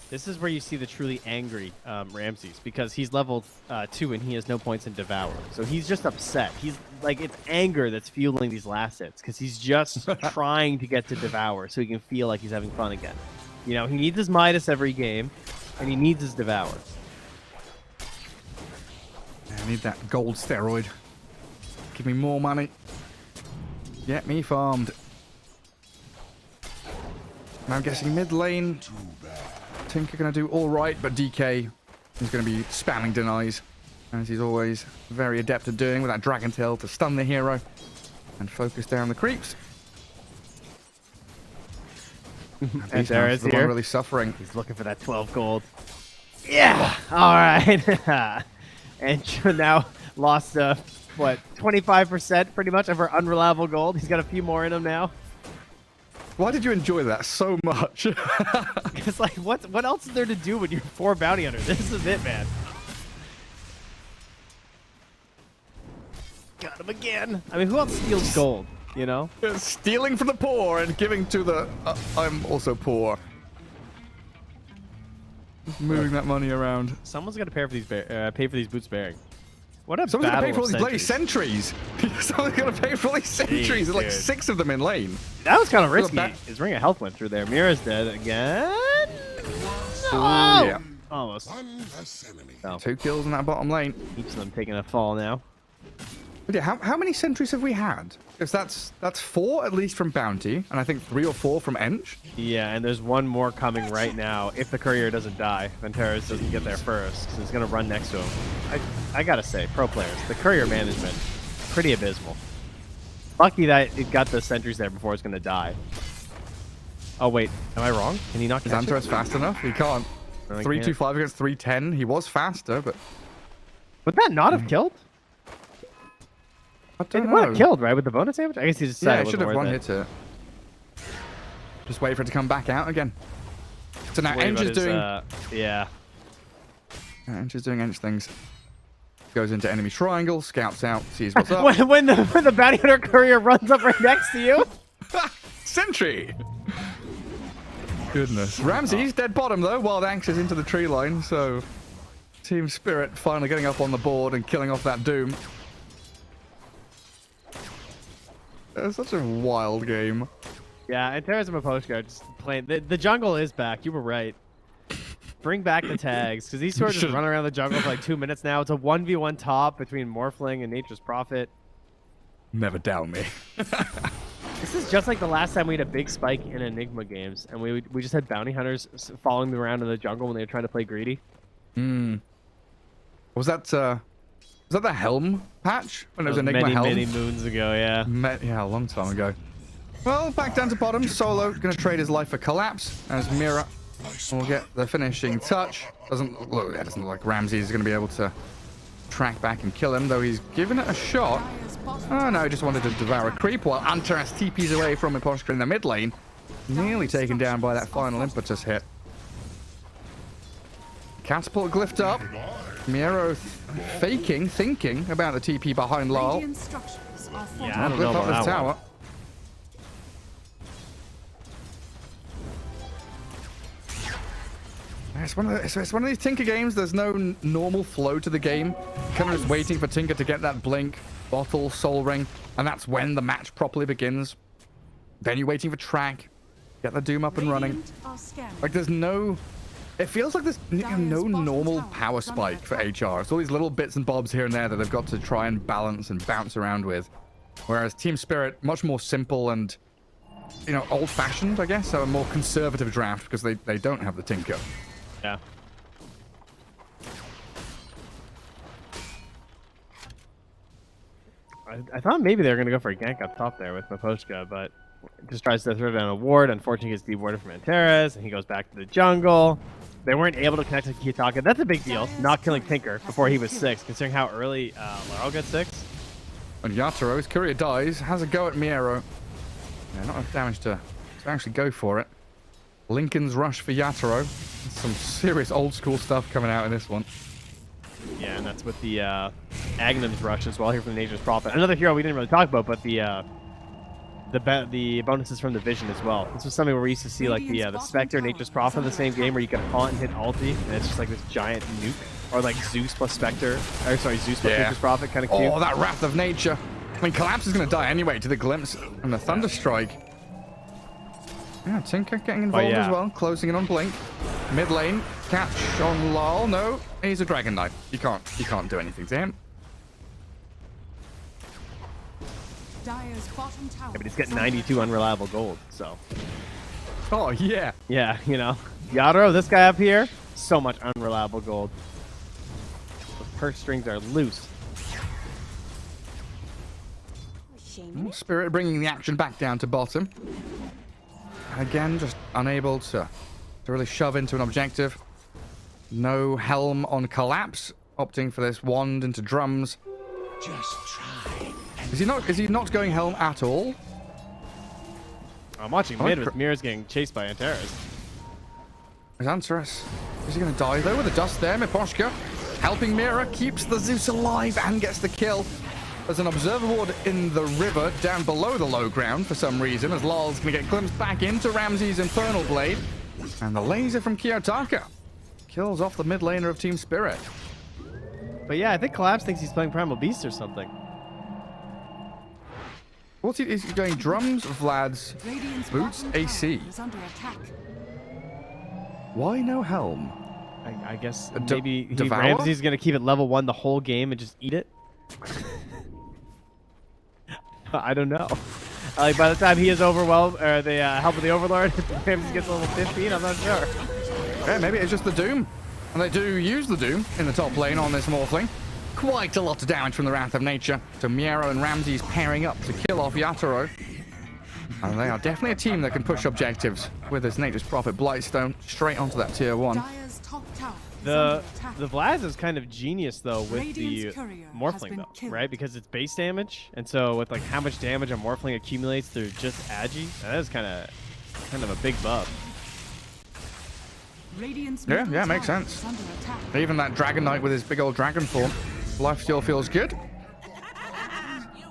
This is where you see the truly angry Ramses, because he's level 2 and he has no points in Devour. So he's just upset. He's like, it's anger that's fueling these last hits, because he's just trying to get to Devour so he can feel like he's having fun again. You know, he needs his Midas every game, and he needs his Devour. I need that gold steroid. Give me more money. Get me farmed. Now I'm guessing mid lane. Tinker gonna do all right, but DK is gonna be spamming denies, as he's always very adept at doing with that Dragon Tail to stun the hero and focus down the creeps. And there is here. Really suffering. He's looking for that 12 gold. Yeah. All right. And now lost what 25% pretty much of her unreliable gold. He's got a few more in him now. Why did you enjoy that so much? It's like, what else is there to do when you're 4 bounty hunters? This is it, man. Got him again. I mean, who else steals gold, you know? Stealing from the poor and giving to the I'm also poor. Moving that money around. Someone's got to pay for these boots bearing. What a Someone's got to pay battle for all of these bloody sentries. Someone's got to pay for all these sentries. There's like 6 of them in lane. That was kind of risky. His ring of health went through there. Mira's dead again. Oh, yeah. Almost. Oh. 2 kills in that bottom lane. Each of them taking a fall now. But yeah, how many sentries have we had? Because that's 4 at least from Bounty, and I think 3 or 4 from Ench. Yeah, and there's one more coming right now if the courier doesn't die. Venteras doesn't get there first, because he's going to run next to him. I got to say, pro players, the courier management, pretty abysmal. Lucky that it got the sentries there before it's going to die. Oh, wait. Am I wrong? Can he not catch Is Antares it? fast enough? He can't. No, he 325 against 310. He was faster, but... Would that not have killed? I It don't would know. have killed, right, with the bonus damage? I guess he Yeah, decided it should have one one-hit it. Just wait for it to come back out again. So now Ench is doing... yeah. Ench is doing Ench things. Goes into enemy triangle, scouts out, sees what's up. when the bounty hunter courier runs up right next to you. Sentry! Goodness. Ramsey's dead bottom, though. Wild Axe is into the tree line, so... Team Spirit finally getting up on the board and killing off that Doom. It's such a wild game. Yeah, and Terra's and Maposhka are just playing. The jungle is back. You were right. Bring back the tags, because these two are just running around the jungle for like 2 minutes now. It's a 1v1 top between Morphling and Nature's Prophet. Never doubt me. This is just like the last time we had a big spike in Enigma games, and we just had bounty hunters following them around in the jungle when they were trying to play greedy. Was that the Helm patch? When it was Enigma many, Helm? many moons ago, yeah. Yeah, a long time ago. Well, back down to bottom. Solo going to trade his life for Collapse as Mira will get the finishing touch. Doesn't look like Ramsey is going to be able to track back and kill him, though he's given it a shot. Oh no, he just wanted to devour a creep while Antares TPs away from Miposhka in the mid lane. Nearly taken down by that final impetus hit. Catapult glyphed up. Miro thinking about the TP behind Lal. Radiant structures are fortified. Yeah, I don't know Glyph up about the that tower. one. It's one of these Tinker games. There's no normal flow to the game. Kind of just waiting for Tinker to get that blink, bottle, soul ring, and that's when the match properly begins. Then you're waiting for track, get the Doom up and running. Radiant are scanning. Like there's no... It feels like there's no normal power spike for HR. It's all these little bits and bobs here and there that they've got to try and balance and bounce around with. Whereas Team Spirit, much more simple and, you know, old-fashioned, I guess. So a more conservative draft because they don't have the Tinker. Yeah. I thought maybe they were going to go for a gank up top there with Maposhka, but just tries to throw down a ward. Unfortunately, gets dewarded from Antares, and he goes back to the jungle. They weren't able to connect to Kitaka. That's a big deal, not killing Tinker before he was 6, considering how early Laurel got 6. And Yatoro, his courier dies, has a go at Miero. Yeah, not enough damage to actually go for it. Lincoln's rush for Yatoro. Some serious old school stuff coming out in this one. Yeah, and that's with the Agnum's rush as well here from the Nature's Prophet. Another hero we didn't really talk about, but the bonuses from the Vision as well. This was something where we used to see like the Spectre, Nature's Prophet in the same game where you could haunt and hit ulti, and it's just like this giant nuke. Or like Zeus plus Spectre, or sorry, Zeus plus Nature's Prophet, kind of cute. Oh, that Wrath of Nature. I mean, Collapse is going to die anyway to the Glimpse and the Thunder Strike. Yeah, Tinker getting involved as well, closing in on Blink. Mid lane, catch on Lal. No, he's a Dragon Knight. You can't do anything to him. Dire's bottom tower. Yeah, but he's getting 92 unreliable gold, so. Oh, yeah. Yeah, you know. Yadro, this guy up here, so much unreliable gold. The purse strings are loose. Spirit bringing the action back down to bottom. Again, just unable to really shove into an objective. No Helm on Collapse. Opting for this wand into drums. Just try. Is he not going Helm at all? I'm watching mid with Mirrors getting chased by Antares. Is Antares. Is he going to die though with the dust there? Miposhka helping Mira, keeps the Zeus alive and gets the kill. There's an observer ward in the river down below the low ground for some reason, as Lal's going to get glimpsed back into Ramsey's Infernal Blade. And the laser from Kiyotaka kills off the mid laner of Team Spirit. But yeah, I think Collapse thinks he's playing Primal Beast or something. What's he? Is he going drums, Vlad's Radiant's boots, bottom AC? tower is under attack. Why no Helm? I guess De- maybe Devour? Ramsey's going to keep it level 1 the whole game and just eat it. I don't know. Like by the time he is overwhelmed, or the help of the Overlord, Ramses gets a level 15. I'm not sure. Yeah, maybe it's just the Doom. And they do use the Doom in the top lane on this Morphling. Quite a lot of damage from the Wrath of Nature. So Miero and Ramses pairing up to kill off Yatoro. And they are definitely a team that can push objectives with this Nature's Prophet Blightstone straight onto that tier 1. Dire's top tower is The under attack. Vlad is kind of genius though with Radiant's the courier has Morphling been though, killed. right? Because it's base damage, and so with like how much damage a Morphling accumulates through just Agi, that is kind of a big buff. Radiant's Yeah, middle yeah, makes tower sense. is under attack. Even that Dragon Knight with his big old dragon form. Life still feels good.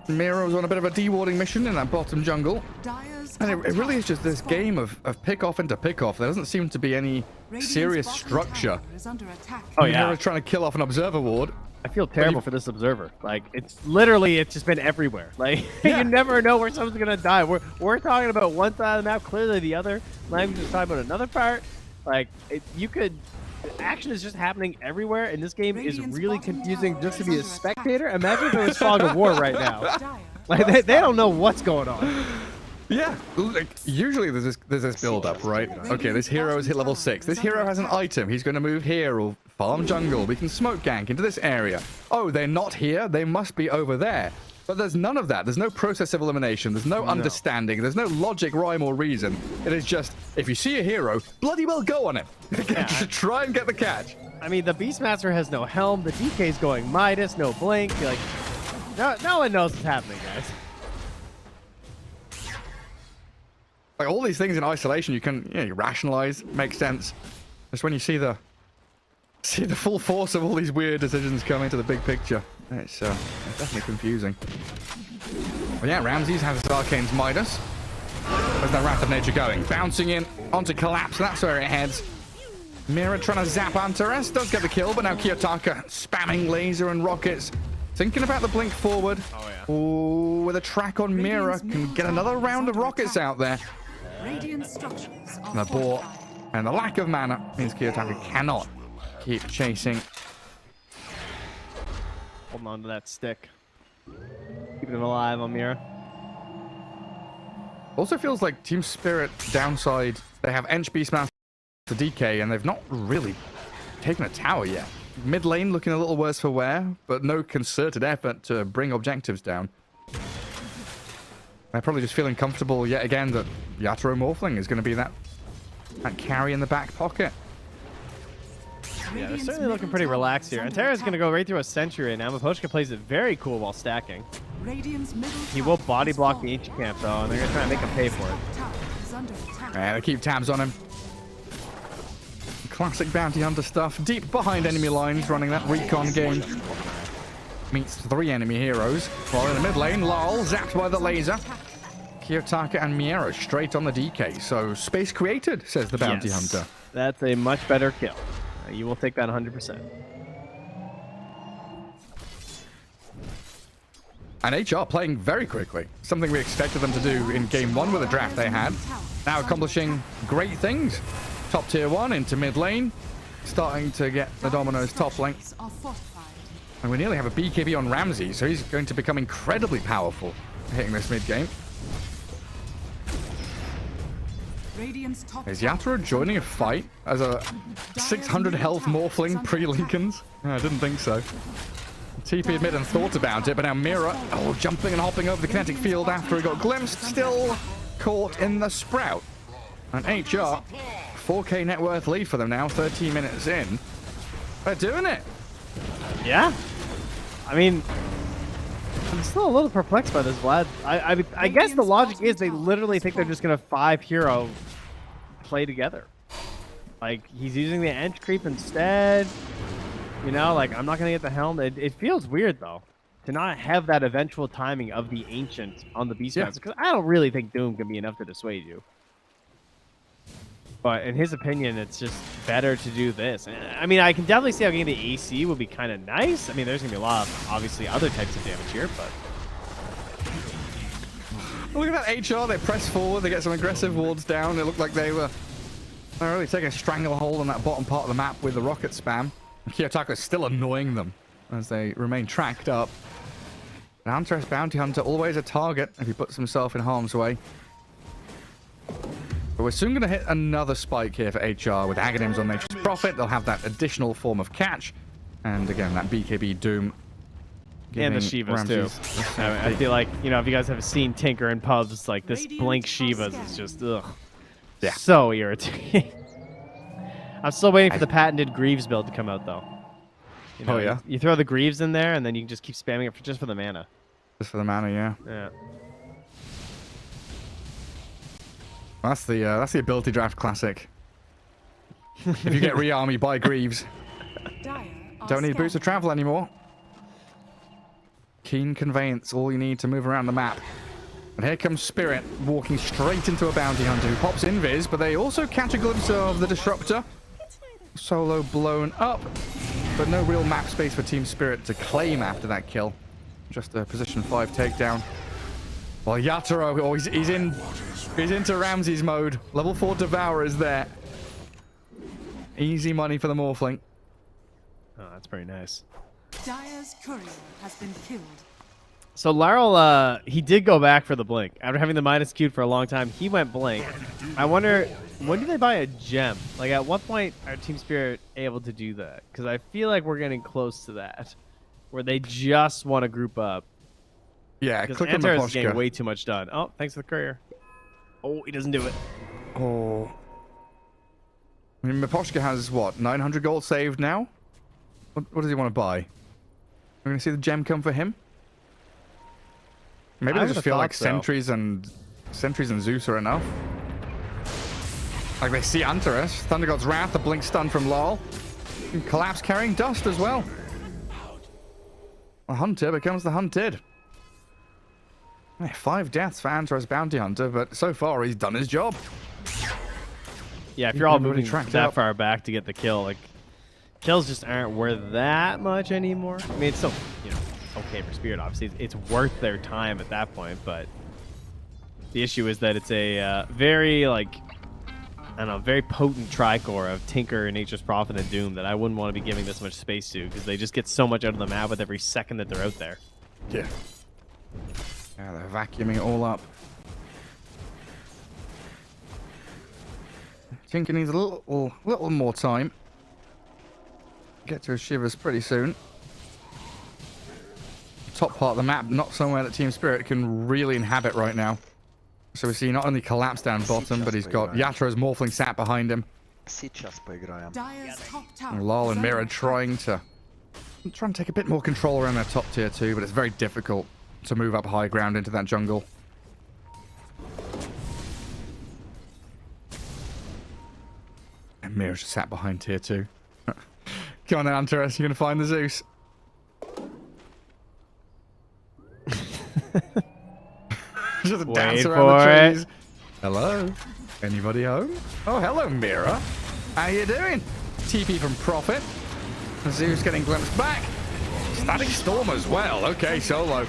Miro's on a bit of a dewarding mission in that bottom jungle. Dire's And top it really tower is just this has fallen. game of pick off into pick off. There doesn't seem to be any Radiant's serious bottom structure. tower is under attack. Oh, yeah. Miro's trying to kill off an observer ward. I feel terrible for this observer. Like it's just been everywhere. Like Yeah. you never know where someone's gonna die. We're talking about one side of the map, clearly the other. Not even just talking about another part. Like action is just happening everywhere, and this game is Radiant's really bottom confusing tower just to is be a under attack. spectator. Imagine if there was fog of war right now. Dire Like they don't know what's going on. Yeah, like, usually there's this build up, right? Okay, this hero has hit level 6. This hero has an item. He's going to move here or farm jungle. We can smoke gank into this area. Oh, they're not here. They must be over there. But there's none of that. There's no process of elimination. There's no understanding. There's no logic, rhyme, or reason. It is just, if you see a hero, bloody well go on him. Just try and get the catch. I mean, the Beastmaster has no helm. The DK's going Midas, no blink. Like, no one knows what's happening, guys. Like all these things in isolation, you can you rationalize, makes sense. Just when you see the full force of all these weird decisions come into the big picture, it's definitely confusing. But yeah, Ramses has his Arcane's Midas. Where's that Wrath of Nature going? Bouncing in onto Collapse. That's where it heads. Mira trying to zap Antares. Does get the kill, but now Kiyotaka spamming laser and rockets. Thinking about the blink forward. Oh, yeah. Ooh, with a track on Mira. Can get another round of rockets out there. Radiant structures are And the bore fortified. and the lack of mana means Kiyotaka cannot keep chasing. Holding on to that stick. Keeping him alive on Mira. Also feels like Team Spirit downside. They have Ench Beastmaster to DK, and they've not really taken a tower yet. Mid lane looking a little worse for wear, but no concerted effort to bring objectives down. They're probably just feeling comfortable yet again that Yatoro Morphling is going to be that carry in the back pocket. Yeah, they're Radiant's certainly looking middle pretty tower relaxed is here. under Antera's going to attack. go right through a sentry right now. Mapochka plays it very cool while stacking. Radiant's middle He tower will body is block the fallen. ancient camp though, and they're going to try and make him pay for it. Tower is under attack. And they keep tabs on him. Classic bounty hunter stuff. Deep behind enemy lines, running that recon game. Meets 3 enemy heroes. While in the mid lane, Lal zapped by the laser. Kiyotaka and Miero straight on the DK. So space created, says the bounty Yes. hunter. That's a much better kill. You will take that 100%. And HR playing very quickly. Something we expected them to do in game 1 with the draft they had. Now accomplishing great things. Top tier 1 into mid lane. Starting to get the dominoes top lane. Structures are fortified. And we nearly have a BKB on Ramsey, so he's going to become incredibly powerful hitting this mid game. Radiant's top Is tower Yatoro is joining a under fight as a 600 health Morphling pre-Lincolns? I didn't think so. TP admit and thought about it, but now Mira, jumping and hopping over the kinetic field after he got glimpsed, still caught in the sprout. And HR, 4k net worth lead for them now, 13 minutes in. They're doing it. Yeah. I mean, I'm still a little perplexed by this, Vlad. I guess the logic is they literally think they're just going to 5 hero play together. Like, he's using the Ench creep instead. You know, like, I'm not going to get the helm. It feels weird, though, to not have that eventual timing of the Ancient on the Beastmaster. Because I don't really think Doom can be enough to dissuade you. But in his opinion, it's just better to do this. I mean, I can definitely see how getting the AC would be kind of nice. I mean, there's going to be a lot of, obviously, other types of damage here, but... Look at that HR, they press forward, they get some aggressive wards down. It looked like they were really taking a stranglehold on that bottom part of the map with the rocket spam. Kiyotaka is still annoying them as they remain tracked up. Hunter Bounty Hunter, always a target if he puts himself in harm's way. But we're soon going to hit another spike here for HR with Aghanims on Nature's Prophet. They'll have that additional form of catch. And again, that BKB Doom. And the Shivas, too. I feel like, you know, if you guys have seen Tinker in pubs, like this Blink Shivas is just, ugh. Yeah. So irritating. I'm still waiting for the patented Greaves build to come out, though. You know, oh, yeah? You throw the Greaves in there, and then you can just keep spamming it just for the mana. Just for the mana, yeah. Yeah. That's the ability draft classic. If you get re-army, buy Greaves. Don't need boots of travel anymore. Keen Conveyance, all you need to move around the map. And here comes Spirit, walking straight into a Bounty Hunter who pops invis, but they also catch a glimpse of the Disruptor. Solo blown up, but no real map space for Team Spirit to claim after that kill. Just a position 5 takedown. Well, Yatoro, oh, he's into Ramses mode. Level 4 Devourer is there. Easy money for the Morphling. Oh, that's pretty nice. Dire's courier has been killed. So Laryl, he did go back for the Blink. After having the minus queued for a long time, he went Blink. I wonder, when do they buy a gem? Like, at what point are Team Spirit able to do that? Because I feel like we're getting close to that, where they just want to group up. Yeah, Because click on Antares is getting Miposhka. way too much done. Oh, thanks for the courier. Oh, he doesn't do it. Oh. I mean, Miposhka has, what, 900 gold saved now? What does he want to buy? We're going to see the gem come for him? Maybe I they just would've feel like thought so. Sentries and Zeus are enough. Like they see Antares. Thunder God's Wrath, the blink stun from Lol. And Collapse carrying dust as well. The Hunter becomes the hunted. 5 deaths for Antares Bounty Hunter, but so far he's done his job. Yeah, if you're all moving tracked that up. far back to get the kill, like, kills just aren't worth that much anymore. I mean, it's still, you know, okay for Spirit, obviously. It's worth their time at that point, but the issue is that it's a very, like, I don't know, very potent tricore of Tinker, Nature's Prophet, and Doom that I wouldn't want to be giving this much space to, because they just get so much out of the map with every second that they're out there. Yeah. Yeah, they're vacuuming it all up. Tinker needs a little more time. Get to his Shivers pretty soon. Top part of the map, not somewhere that Team Spirit can really inhabit right now. So we see not only Collapse down bottom, but he's got Yatoro's Morphling sat behind him. Dire's top tower. And Lol and is Mira under trying to take a bit more control around their top tier 2, but it's very difficult to move up high ground into that jungle. And Mira's just sat behind tier 2. Come on then, Antares, you're going to find the Zeus. Just dance Wait around the for it. trees. Hello? Anybody home? Oh, hello, Mira. How you doing? TP from Prophet. Zeus getting glimpsed back. Static Storm as well. Okay, Solo.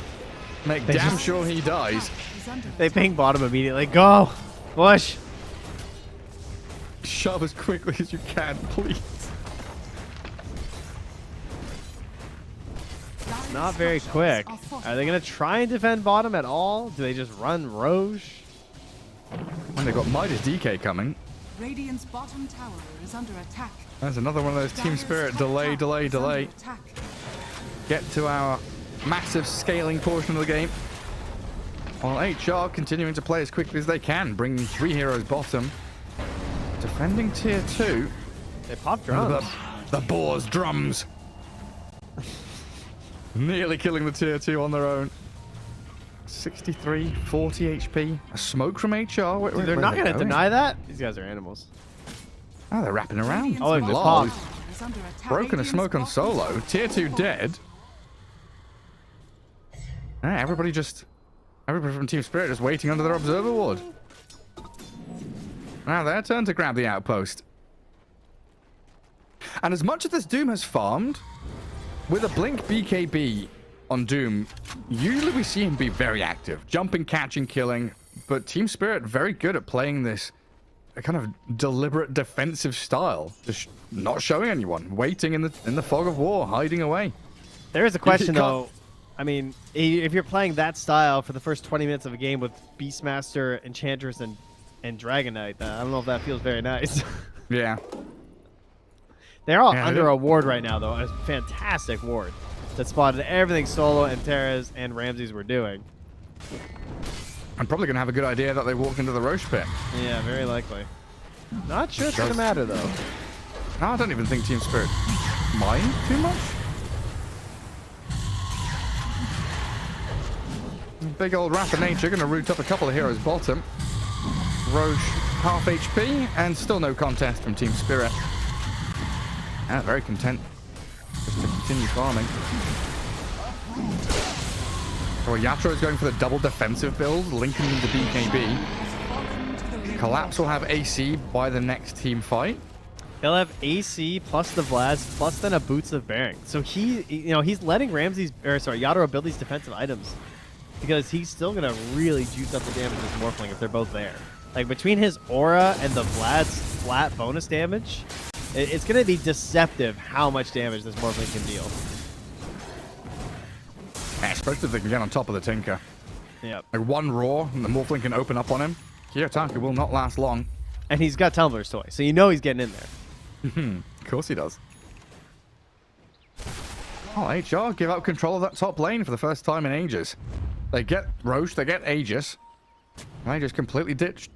Make damn sure he dies. is under They ping bottom immediately. Go! Push! Shove as quickly as you can, please. Dire's Not very structures quick. are fortified. Are they going to try and defend bottom at all? Do they just run Roche? And they've got Midas DK coming. Radiant's bottom tower is under attack. That's another one of those Team Dire's Spirit top delay, tower delay, is under delay. attack. Get to our massive scaling portion of the game. While HR continuing to play as quickly as they can, bringing 3 heroes bottom. Defending tier 2. They pop drums. The Boars drums. Nearly killing the tier 2 on their own. 63, 40 HP. A smoke from HR. Where They're are not they going to going? deny that? These guys are animals. Oh, they're wrapping around. Radiant's Oh, they bottom popped. tower is under attack. Broken a Radiant's smoke on bottom Solo. tower Tier is 2 under dead. Everybody from Team Spirit just waiting under their observer ward. Now their turn to grab the outpost. And as much as this Doom has farmed, with a Blink BKB on Doom, usually we see him be very active. Jumping, catching, killing. But Team Spirit very good at playing this kind of deliberate defensive style. Just not showing anyone. Waiting in the fog of war, hiding away. There is a question, You can't- though. I mean, if you're playing that style for the first 20 minutes of a game with Beastmaster, Enchantress, and Dragon Knight, I don't know if that feels very nice. Yeah. They're all under a ward right now, though. A fantastic ward that spotted everything Solo and Terra's and Ramses were doing. I'm probably going to have a good idea that they walked into the Roche pit. Yeah, very likely. Not sure it's going to matter, though. No, I don't even think Team Spirit mind too much. Big old Wrath of Nature going to root up a couple of heroes bottom. Roche half HP and still no contest from Team Spirit. Yeah, very content just to continue farming. Oh, Yatro is going for the double defensive build, linking the BKB. Collapse will have AC by the next team fight. He'll have AC plus the Vlads plus then a Boots of Bearing. So he's letting Yatoro build these defensive items because he's still gonna really juice up the damage with Morphling if they're both there. Like between his aura and the Vlad's flat bonus damage, it's gonna be deceptive how much damage this Morphling can deal. Yeah, especially if they can get on top of the Tinker. Yep. Like one roar and the Morphling can open up on him. Kiyotaka will not last long. And he's got Tumbler's Toy, so you know he's getting in there. Of course he does. Oh, HR give up control of that top lane for the first time in ages. They get Roche, they get Aegis. And they just completely ditch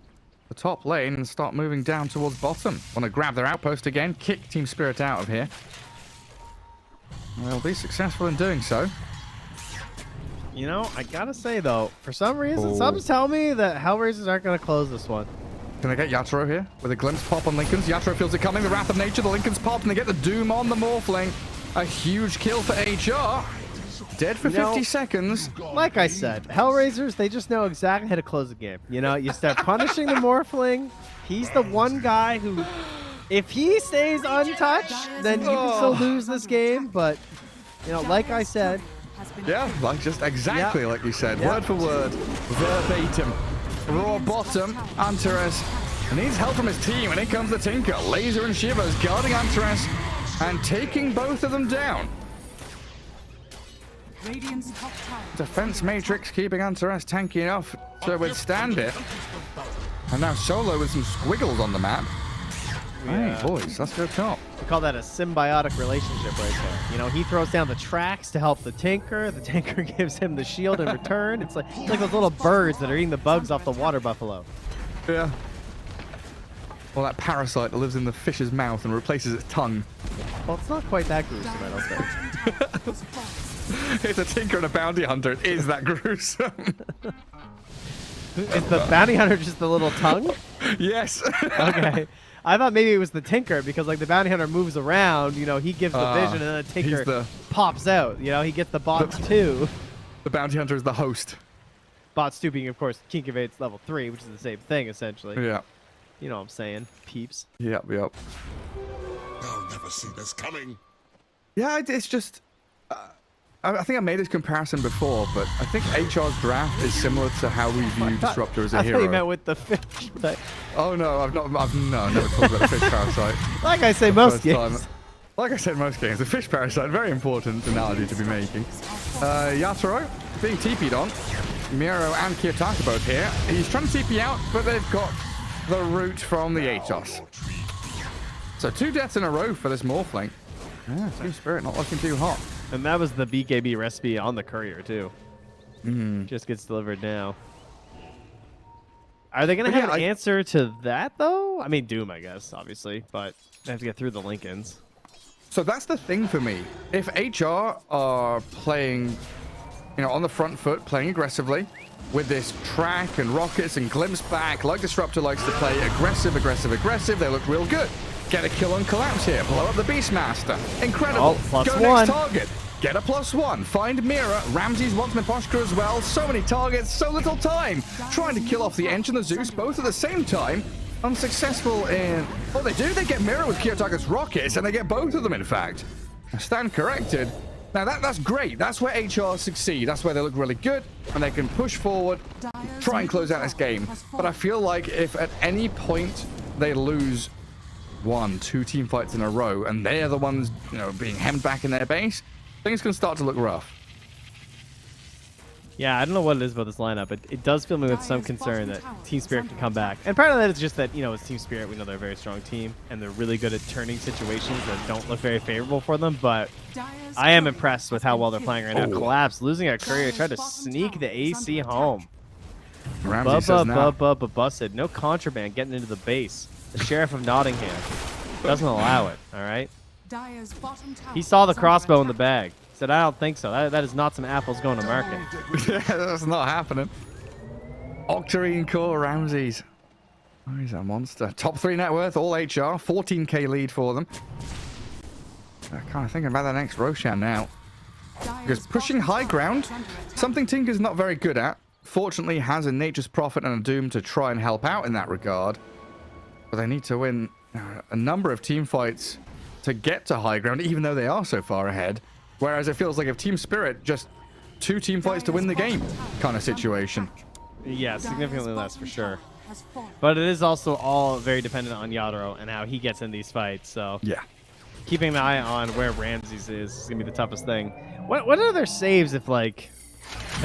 the top lane and start moving down towards bottom. Want to grab their outpost again, kick Team Spirit out of here. And they'll be successful in doing so. You know, I gotta say though, for some reason, some tell me that Hellraisers aren't gonna close this one. Can they get Yatoro here? With a glimpse pop on Lincolns. Yatoro feels it coming. The Wrath of Nature. The Lincolns pop. And they get the Doom on the Morphling. A huge kill for HR. Dead for 50 seconds. Like I said, Hellraisers, they just know exactly how to close the game. You know, you start punishing the Morphling. He's the one guy who, if he stays untouched, then you can still lose this game. But, you know, like I said. Yeah, like just exactly like you said. Word for word. Verbatim. Raw bottom, Antares needs help from his team, and in comes the Tinker. Laser and Shivers guarding Antares and taking both of them down. Radiant's top tower. Defense Matrix keeping Antares tanky enough to withstand it. And now Solo with some squiggles on the map. Hey, boys, let's go top. We call that a symbiotic relationship right there. You know, he throws down the tracks to help the Tinker gives him the shield in return. It's like those little birds that are eating the bugs off the water buffalo. Yeah. Well, that parasite that lives in the fish's mouth and replaces its tongue. Well, it's not quite that gruesome, I don't think. It's a Tinker and a bounty hunter. It is that gruesome. Is the bounty hunter just the little tongue? Yes. Okay. I thought maybe it was the Tinker because, like, the bounty hunter moves around, you know, he gives the vision and then the Tinker pops out. You know, he gets the bots too. The bounty hunter is the host. Bots 2 being, of course, King of Eight's level 3, which is the same thing, essentially. Yeah. You know what I'm saying, peeps. Yep. They'll never see this coming. Yeah, it's just... I think I made this comparison before, but I think HR's draft is similar to how we view Disruptor as a hero. I thought you meant with the fish. But Oh, no, I've never talked about the fish parasite. like I say, most games. Like I said, most games. The fish parasite, very important analogy to be making. Yatoro being TP'd on. Miro and Kiyotaka both here. He's trying to TP out, but they've got the root from the Atos. So 2 deaths in a row for this Morphling. Yeah, Team Spirit not looking too hot. And that was the BKB recipe on the courier, too. Just gets delivered now. Are they going to have an answer to that, though? I mean, Doom, I guess, obviously, but they have to get through the Lincolns. So that's the thing for me. If HR are playing, you know, on the front foot, playing aggressively, with this track and rockets and glimpse back, like Disruptor likes to play aggressive, they look real good. Get a kill on Collapse here. Blow up the Beastmaster. Incredible. Oh, Go +1. next target. Get a +1. Find Mira. Ramses wants Miposhka as well. So many targets, so little time. Trying to kill off the Ench and the Zeus both at the same time. Unsuccessful in... Well, they do. They get Mira with Kiyotaka's rockets, and they get both of them, in fact. I stand corrected. Now, that's great. That's where HR succeed. That's where they look really good, and they can push forward, try and close out this game. But I feel like if at any point they lose 1, 2 team fights in a row, and they're the ones, you know, being hemmed back in their base, things can start to look rough. Yeah, I don't know what it is about this lineup. It does fill me with some concern that Team Spirit can come back. And part of that is just that, you know, it's Team Spirit. We know they're a very strong team, and they're really good at turning situations that don't look very favorable for them. But I am impressed with how well they're playing right now. Collapse, losing a courier, tried to sneak the AC home. Ramsey says now. Busted. No contraband getting into the base. The Sheriff of Nottingham doesn't allow it, all right? He saw the crossbow in the bag. Said, I don't think so. That is not some apples going to market. Yeah, that's not happening. Octarine Core Ramses. Oh, he's a monster. Top 3 net worth, all HR. 14k lead for them. I'm kind of thinking about that next Roshan now. Because pushing high ground, something Tinker's not very good at. Fortunately, has a Nature's Prophet and a Doom to try and help out in that regard. But they need to win a number of team fights to get to high ground, even though they are so far ahead. Whereas it feels like if Team Spirit, just 2 team fights to win the game kind of situation. Yeah, significantly less for sure. But it is also all very dependent on Yadro and how he gets in these fights. So yeah, keeping an eye on where Ramses is going to be the toughest thing. What are their saves if, like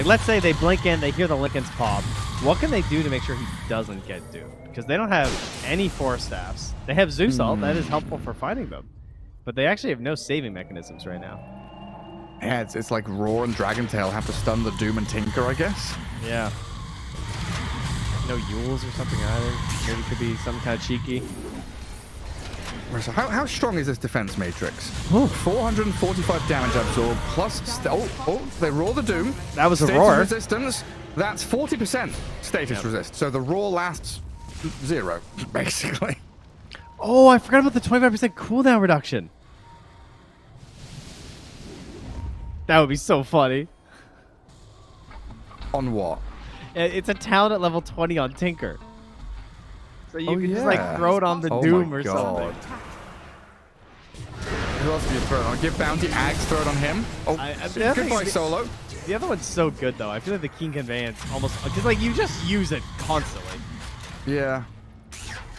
let's say they blink in, they hear the Lincolns pop. What can they do to make sure he doesn't get doomed? Because they don't have any Force Staffs. They have Zeus Ult. That is helpful for fighting them. But they actually have no saving mechanisms right now. Yeah, it's like Roar and Dragon Tail have to stun the Doom and Tinker, I guess. Yeah. No Yules or something either. Maybe it could be some kind of cheeky. So how strong is this defense matrix? 445 damage absorbed plus... they roar the Doom. That was a status roar. resistance. That's 40% status resist. So the roar lasts 0, basically. Oh, I forgot about the 25% cooldown reduction. That would be so funny. On what? It's a talent at level 20 on Tinker. So you can just like throw it on the Doom or something. Who else do you throw it on? Give Bounty Ags, throw it on him. Goodbye, Solo. The other one's so good though. I feel like the Keen Conveyance almost, because like you just use it constantly. Yeah.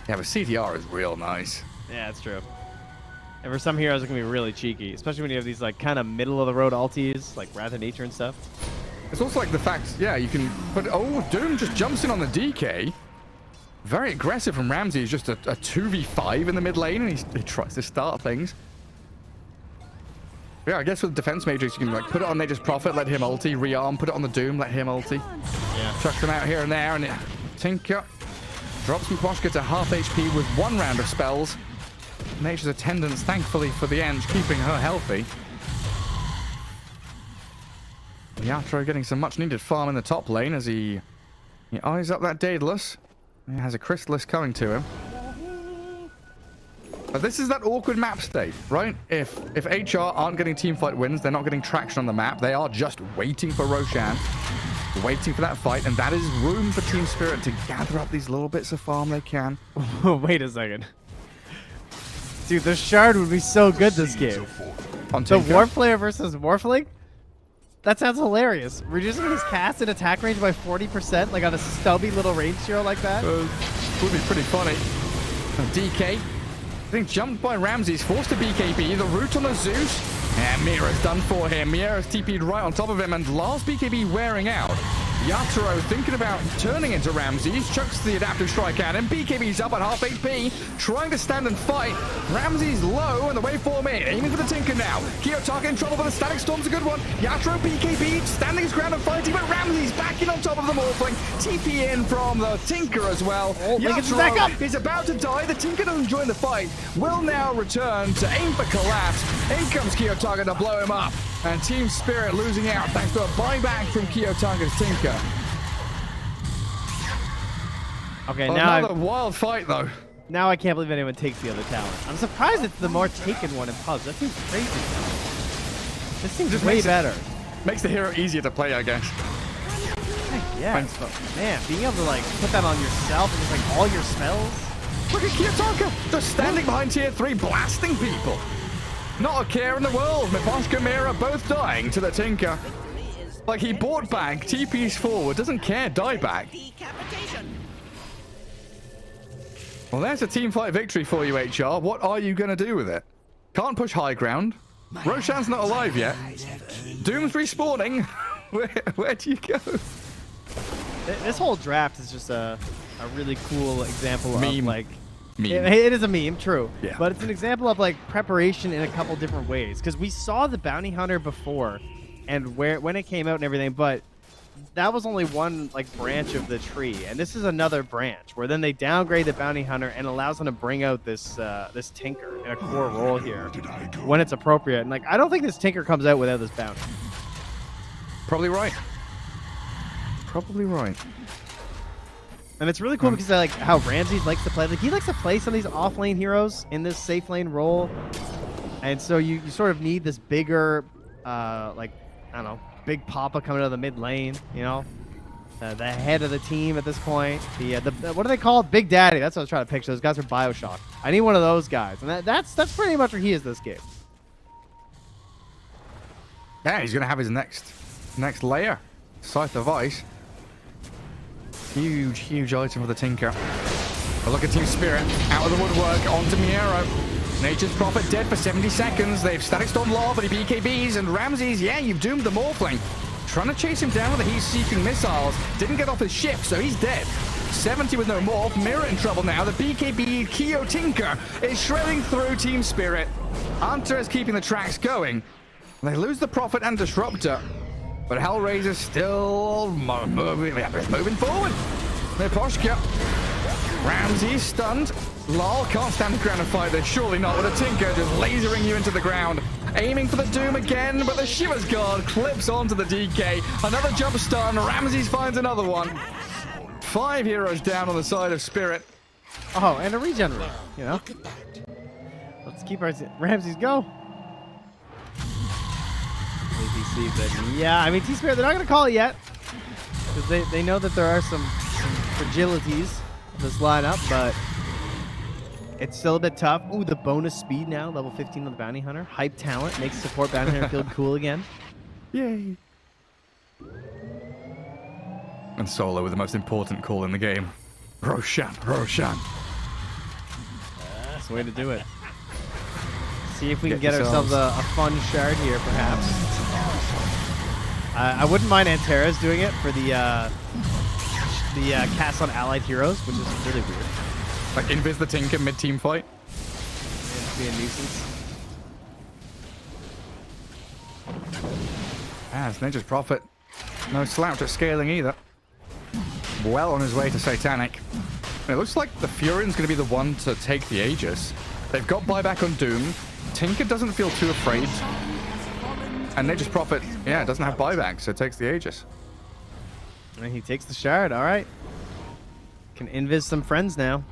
Yeah, but CTR is real nice. Yeah, that's true. And for some heroes, it can be really cheeky, especially when you have these like kind of middle of the road ultis, like Wrath of Nature and stuff. It's also like the fact, yeah, you can put. Oh, Doom just jumps in on the DK. Very aggressive from Ramsey. He's just a 2v5 in the mid lane, and he tries to start things. Yeah, I guess with Defense Matrix, you can like put it on Nature's Prophet, let him ulti, rearm, put it on the Doom, let him ulti. Yeah. Chuck them out here and there, and Tinker drops Mposhka to half HP with 1 round of spells. Nature's Attendants, thankfully for the end, keeping her healthy. Yatro getting some much needed farm in the top lane as he eyes up that Daedalus. He has a Chrysalis coming to him. But this is that awkward map state, right? If HR aren't getting teamfight wins, they're not getting traction on the map. They are just waiting for Roshan, waiting for that fight, and that is room for Team Spirit to gather up these little bits of farm they can. Wait a second. Dude, the Shard would be so good this game. The Warp Player versus Morphling? That sounds hilarious. Reducing his cast and attack range by 40%, like on a stubby little range hero like that? Would be pretty funny. DK, I think jumped by Ramses, forced to BKB, the root on the Zeus, and Mira's done for him. Mira's TP'd right on top of him, and last BKB wearing out. Yatoro thinking about turning into Ramses, chucks the adaptive strike at him. BKB's up at half HP, trying to stand and fight. Ramses low, and the waveform in, aiming for the Tinker now. Kiyotaka in trouble, but the Static Storm's a good one. Yatoro BKB, standing his ground and fighting, but Ramses back in on top of the Morphling. TP in from the Tinker as well. Yatoro is about to die. The Tinker doesn't join the fight. Will now return to aim for Collapse. In comes Kiyotaka to blow him up. And Team Spirit losing out thanks to a buyback from Kiyotaka's Tinker. Okay, Another wild fight, though. Now I can't believe anyone takes the other talent. I'm surprised it's the more taken one in pubs. That seems crazy. This seems just way better. Makes the hero easier to play, I guess. Heck yeah. Man, being able to like put that on yourself and just like all your spells. Look at Kiyotaka, just standing behind tier 3, blasting people. Not a care in the world. Mposhka, Mira both dying to the Tinker. Like he bought back, TP's forward, doesn't care, die back. Well, there's a team fight victory for you, HR. What are you going to do with it? Can't push high ground. Roshan's not alive yet. Doom's respawning. Where do you go? This whole draft is just a really cool example of Meme. like. Meme. It is a meme, true. Yeah. But it's an example of like preparation in a couple different ways. Because we saw the bounty hunter before, and when it came out and everything, but that was only one like branch of the tree, and this is another branch where then they downgrade the bounty hunter and allows them to bring out this this tinker in a core role here when it's appropriate. And like I don't think this tinker comes out without this bounty. Probably right. Probably right. And it's really cool because I like how Ramsey likes to play. Like he likes to play some of these off lane heroes in this safe lane role, and so you sort of need this bigger, like I don't know, big Papa coming out of the mid lane. You know, the head of the team at this point. The what are they called? Big Daddy. That's what I was trying to picture. Those guys are BioShock. I need one of those guys, and that's pretty much what he is this game. Yeah, he's gonna have his next layer. Scythe of Ice. Huge item for the Tinker. But look at Team Spirit out of the woodwork onto Miero. Nature's Prophet dead for 70 seconds. They've Static Storm Law for the BKBs, and Ramses, yeah, you've doomed the Morphling. Trying to chase him down with the heat-seeking missiles. Didn't get off his ship, so he's dead. 70 with no morph. Mirror in trouble now. The BKB Kyo Tinker is shredding through Team Spirit. Hunter is keeping the tracks going. They lose the Prophet and Disruptor. But Hellraiser's still moving forward. Neposhka. Ramsey stunned. Lol can't stand the ground and fight this. Surely not with a Tinker just lasering you into the ground. Aiming for the Doom again, but the Shiver's Guard clips onto the DK. Another jump stun. Ramses finds another one. 5 heroes down on the side of Spirit. Oh, and a regen room, you know? Let's keep our Ramses go. DPC, but yeah, I mean, T-Spirit, they're not going to call it yet. Because they know that there are some fragilities of this lineup, but it's still a bit tough. Ooh, the bonus speed now, level 15 on the Bounty Hunter. Hype talent makes support Bounty Hunter feel cool again. Yay. And Solo with the most important call in the game. Roshan. That's the way to do it. See if we can Get get ourselves a fun shard here, perhaps. I wouldn't mind Antares doing it for the cast on allied heroes, which is really weird. Like invis the Tinker mid-team fight. It'd be a nuisance. It's Nature's Prophet. No slouch at scaling either. Well on his way to Satanic. And it looks like the Furin's going to be the one to take the Aegis. They've got buyback on Doom. Tinker doesn't feel too afraid. And Nature's Prophet, yeah, doesn't have buyback, so takes the Aegis. And he takes the shard, all right. Can invis some friends now.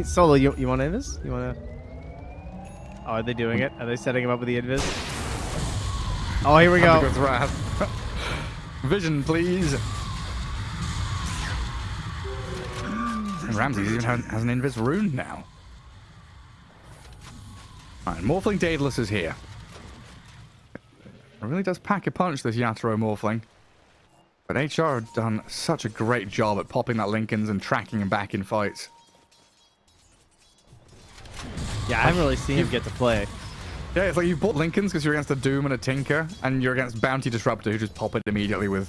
Solo, you want to invis? You want to... Oh, are they doing it? Are they setting him up with the invis? Oh, here we go. With Wrath. Vision, please. And Ramses even has an invis rune now. Alright, Morphling Daedalus is here. It really does pack a punch, this Yatoro Morphling. But HR have done such a great job at popping that Lincolns and tracking him back in fights. Yeah, I haven't really seen him get to play. Yeah, it's like you bought Lincolns because you're against a Doom and a Tinker, and you're against Bounty Disruptor who just pop it immediately with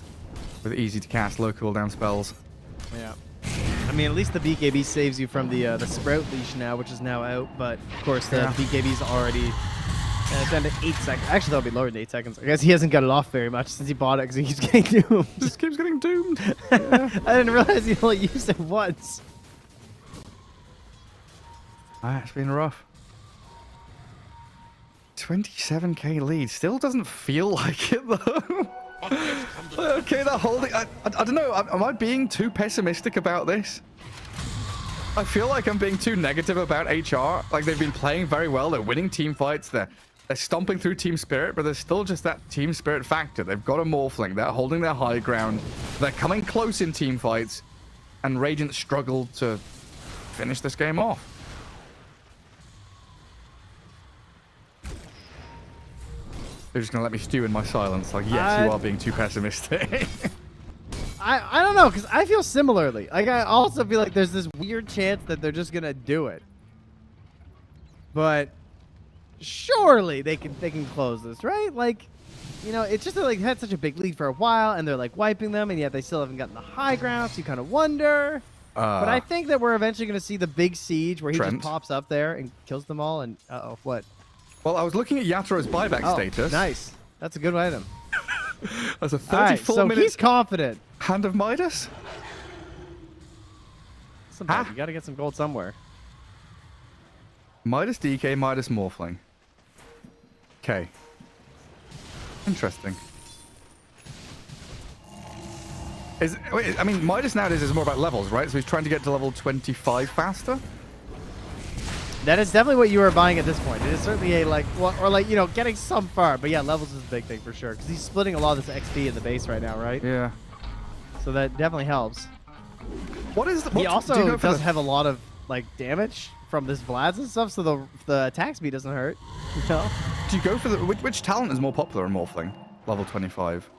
easy to cast low cooldown spells. Yeah. I mean, at least the BKB saves you from the Sprout leash now, which is now out. But of course, the BKB's already down to 8 seconds. Actually, that'll be lower than 8 seconds. I guess he hasn't got it off very much since he bought it because he keeps getting doomed. Just keeps getting doomed. Yeah. I didn't realize he only used it once. It's been rough. 27k lead. Still doesn't feel like it, though. Okay, they're holding... I don't know. Am I being too pessimistic about this? I feel like I'm being too negative about HR. Like, they've been playing very well. They're winning team fights. They're stomping through Team Spirit, but there's still just that Team Spirit factor. They've got a Morphling. They're holding their high ground. They're coming close in team fights. And Radiant struggled to finish this game off. They're just going to let me stew in my silence. Like, yes, you are being too pessimistic. I don't know, because I feel similarly. Like, I also feel like there's this weird chance that they're just going to do it. But surely they can close this, right? Like, you know, it's just like had such a big lead for a while, and they're like wiping them, and yet they still haven't gotten the high ground. So you kind of wonder. But I think that we're eventually going to see the big siege where he Trent. just pops up there and kills them all. And what? Well, I was looking at Yaturo's buyback status. Nice. That's a good item. That's a All right, 34 so minutes he's confident. Hand of Midas. Sometimes you got to get some gold somewhere. Midas DK, Midas Morphling. Okay. Interesting. Wait, I mean, Midas nowadays is more about levels, right? So he's trying to get to level 25 faster? That is definitely what you were buying at this point. It is certainly a, like, well, or like, you know, getting some far. But yeah, levels is a big thing for sure. Because he's splitting a lot of this XP in the base right now, right? Yeah. So that definitely helps. What is the... He also does have a lot of, like, damage from this Vlad's and stuff, so the attack speed doesn't hurt. You know? Do you go for the... Which talent is more popular in Morphling? Level 25.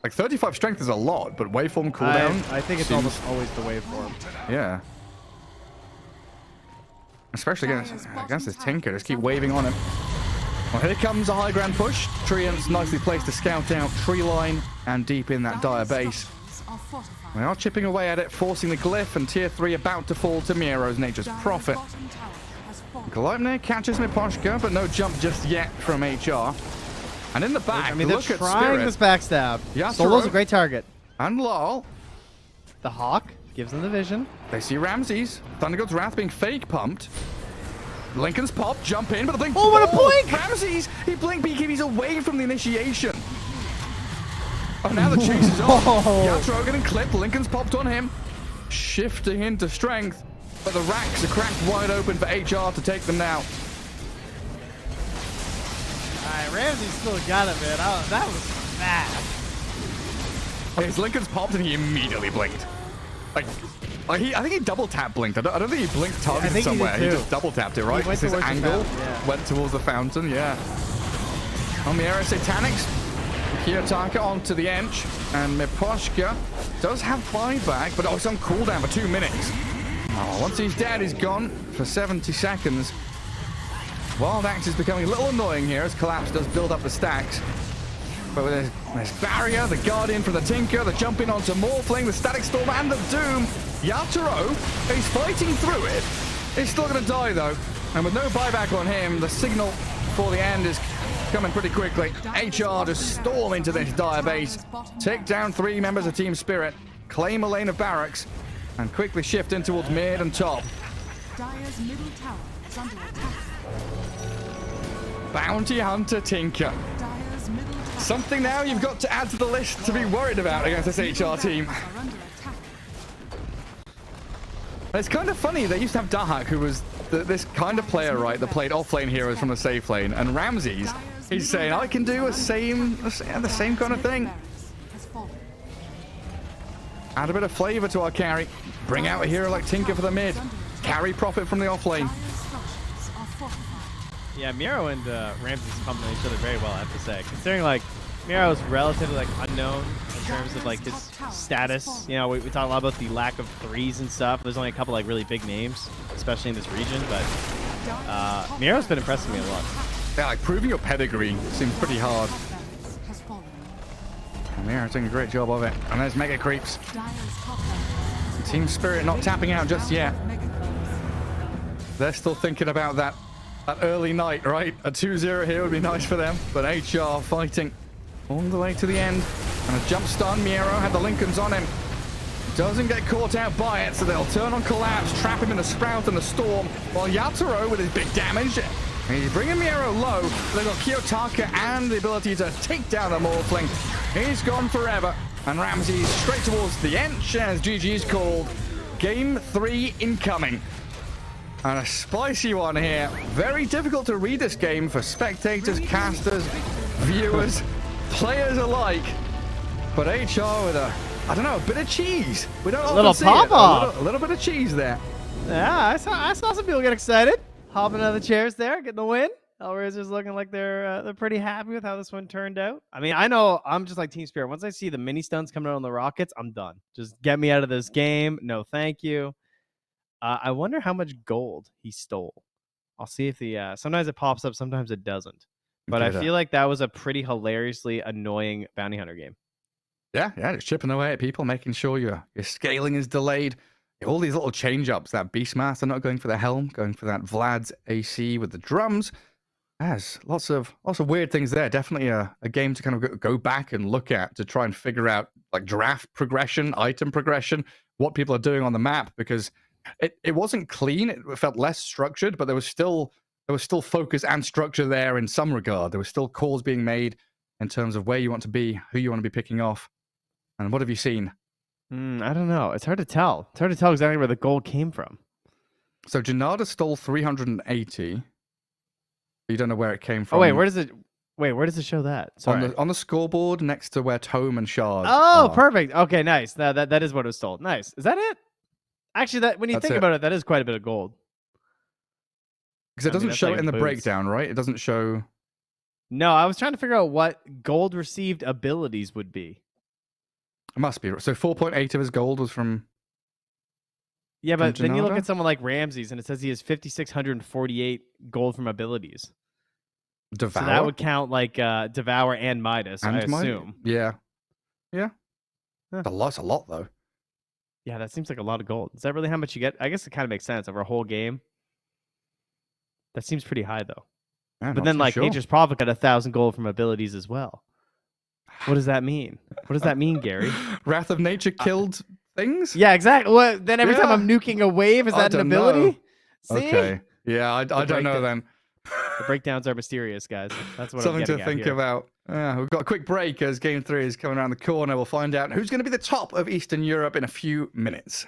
Like, 35 strength is a lot, but waveform cooldown... I think it's seems... almost always the waveform. Yeah. Especially against this Tinker. Just keep waving on him. Well, here comes a high ground push. Treant's nicely placed to scout out tree line and deep in that dire base. They are chipping away at it, forcing the glyph, and tier 3 about to fall to Miro's Nature's Prophet. Gleipnir catches Miposhka, but no jump just yet from HR. And in the back, I mean, they're look at trying Spirit. this backstab. Yatoro. Solo's a great target. And Lol. The Hawk gives them the vision. They see Ramses. Thunder God's Wrath being fake pumped. Lincoln's pop, jump in, but the blink. Oh, what a blink! Ramses! He blink beacon, he's away from the initiation. Oh, now the chase is on. Yatoro getting clipped. Lincoln's popped on him. Shifting into strength. But the racks are cracked wide open for HR to take them now. Alright, Ramsey still got it, man. That was fast. His Lincoln's popped and he immediately blinked. Like I think he double tap blinked. I don't think he blinked targeted somewhere. He just double tapped it, right? He went His towards the angle fountain, yeah. went towards the fountain, yeah. On the Aero Satanics, Kiyotaka onto the Ench, and Miposhka does have buyback, but it's on cooldown for 2 minutes. Oh, once he's dead, he's gone for 70 seconds. Wild Axe is becoming a little annoying here as Collapse does build up the stacks. But with this barrier, the Guardian from the Tinker, the jumping onto Morphling, the Static Storm, and the Doom. Yatoro, he's fighting through it. He's still going to die, though. And with no buyback on him, the signal for the end is coming pretty quickly. HR just storm into this dire base, take down 3 members of Team Spirit, claim a lane of barracks, and quickly shift in towards mid and top. Dire's middle tower is under attack. Bounty Hunter Tinker. Dire's middle tower. Something now you've got to add to the list to be worried about against this HR team. Are under attack. It's kind of funny, they used to have Dahak, who was this kind of player, right, that played off-lane heroes from the safe lane, and Ramses, he's saying, I can do the same kind of thing. Has fallen. Add a bit of flavor to our carry. Bring out a hero like Tinker for the mid. Carry profit from the off-lane. Dire's structures are fortified. Yeah, Miro and Ramses complement each other very well, I have to say. Considering, like, Miro's relatively, like, unknown in terms of, like, his status. You know, we talk a lot about the lack of threes and stuff. There's only a couple, like, really big names, especially in this region, but Miro's been impressing me a lot. Yeah, like, proving your pedigree seems pretty hard. Has fallen. And Miro's doing a great job of it. And there's Mega Creeps. Dire's top tower. Team Spirit not tapping out just yet. Mega They're still thinking about that early night, right? A 2-0 here would be nice for them, but HR fighting all the way to the end. And a jump stun, Miro had the Lincolns on him. Doesn't get caught out by it, so they'll turn on Collapse, trap him in the Sprout and the Storm, while Yatoro with his big damage. He's bringing Miro low. They've got Kiyotaka and the ability to take down the Morphling. He's gone forever. And Ramses straight towards the Ench as GG's called. Game 3 incoming. And a spicy one here. Very difficult to read this game for spectators, casters, viewers, players alike. But HR with I don't know, a bit of cheese. We don't Little often see it. pop-off. A little bit of cheese there. Yeah, I saw some people get excited. Hopping out of the chairs there, getting the win. Hellraiser's looking like they're pretty happy with how this one turned out. I mean, I know I'm just like Team Spirit. Once I see the mini stuns coming out on the Rockets, I'm done. Just get me out of this game. No, thank you. I wonder how much gold he stole I'll see if the sometimes it pops up, sometimes it doesn't. But I Okay, feel like that was a pretty hilariously annoying bounty hunter game. Yeah, just chipping away at people, making sure your scaling is delayed. All these little change-ups, that Beastmaster not going for the helm, going for that Vlad's AC with the drums. There's lots of weird things there. Definitely a game to kind of go back and look at to try and figure out like draft progression, item progression, what people are doing on the map, because it wasn't clean. It felt less structured, but there was still focus and structure there in some regard. There was still calls being made in terms of where you want to be, who you want to be picking off. And what have you seen? I don't know. It's hard to tell. It's hard to tell exactly where the gold came from. So Janada stole 380. You don't know where it came from. Oh wait, where does it show that? Sorry. On the scoreboard next to where Tome and Shard Oh, are. perfect. Okay, nice. That is what was stole. Nice. Is that it? Actually, that when you That's think it. about it, that is quite a bit of gold. Because it doesn't that's show like it in the boots. breakdown, right? It doesn't show. No, I was trying to figure out what gold received abilities would be. It must be. So 4.8 of his gold was from. Yeah, but From then you look Janada? at someone like Ramses, and it says he has 5,648 gold from abilities. Devour. So that would count like Devour and Midas, I assume. Yeah. Huh. It's a lot though. Yeah, that seems like a lot of gold. Is that really how much you get? I guess it kind of makes sense over a whole game. That seems pretty high though. Yeah, But not then too like sure. Nature's Prophet got 1,000 gold from abilities as well. What does that mean? What does that mean, Gary? Wrath of Nature killed things. Yeah, exactly. What? Then every time Yeah. I'm nuking a wave, is I that an don't ability? know. See? Okay. Yeah, I don't know breakdown. then. The breakdowns are mysterious, guys. That's what Something I'm to getting think at here. about. We've got a quick break as Game 3 is coming around the corner. We'll find out who's going to be the top of Eastern Europe in a few minutes.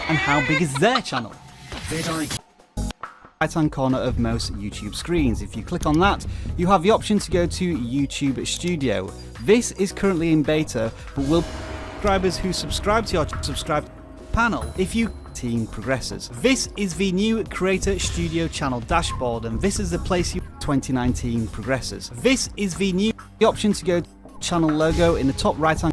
And how big is their channel? Right hand corner of most YouTube screens. If you click on that, you have the option to go to YouTube Studio. This is currently in beta, but will subscribers who subscribe to your subscribe panel if you team progresses. This is the new Creator Studio channel dashboard, and this is the place you 2019 progresses. This is the option to go to channel logo in the top right hand.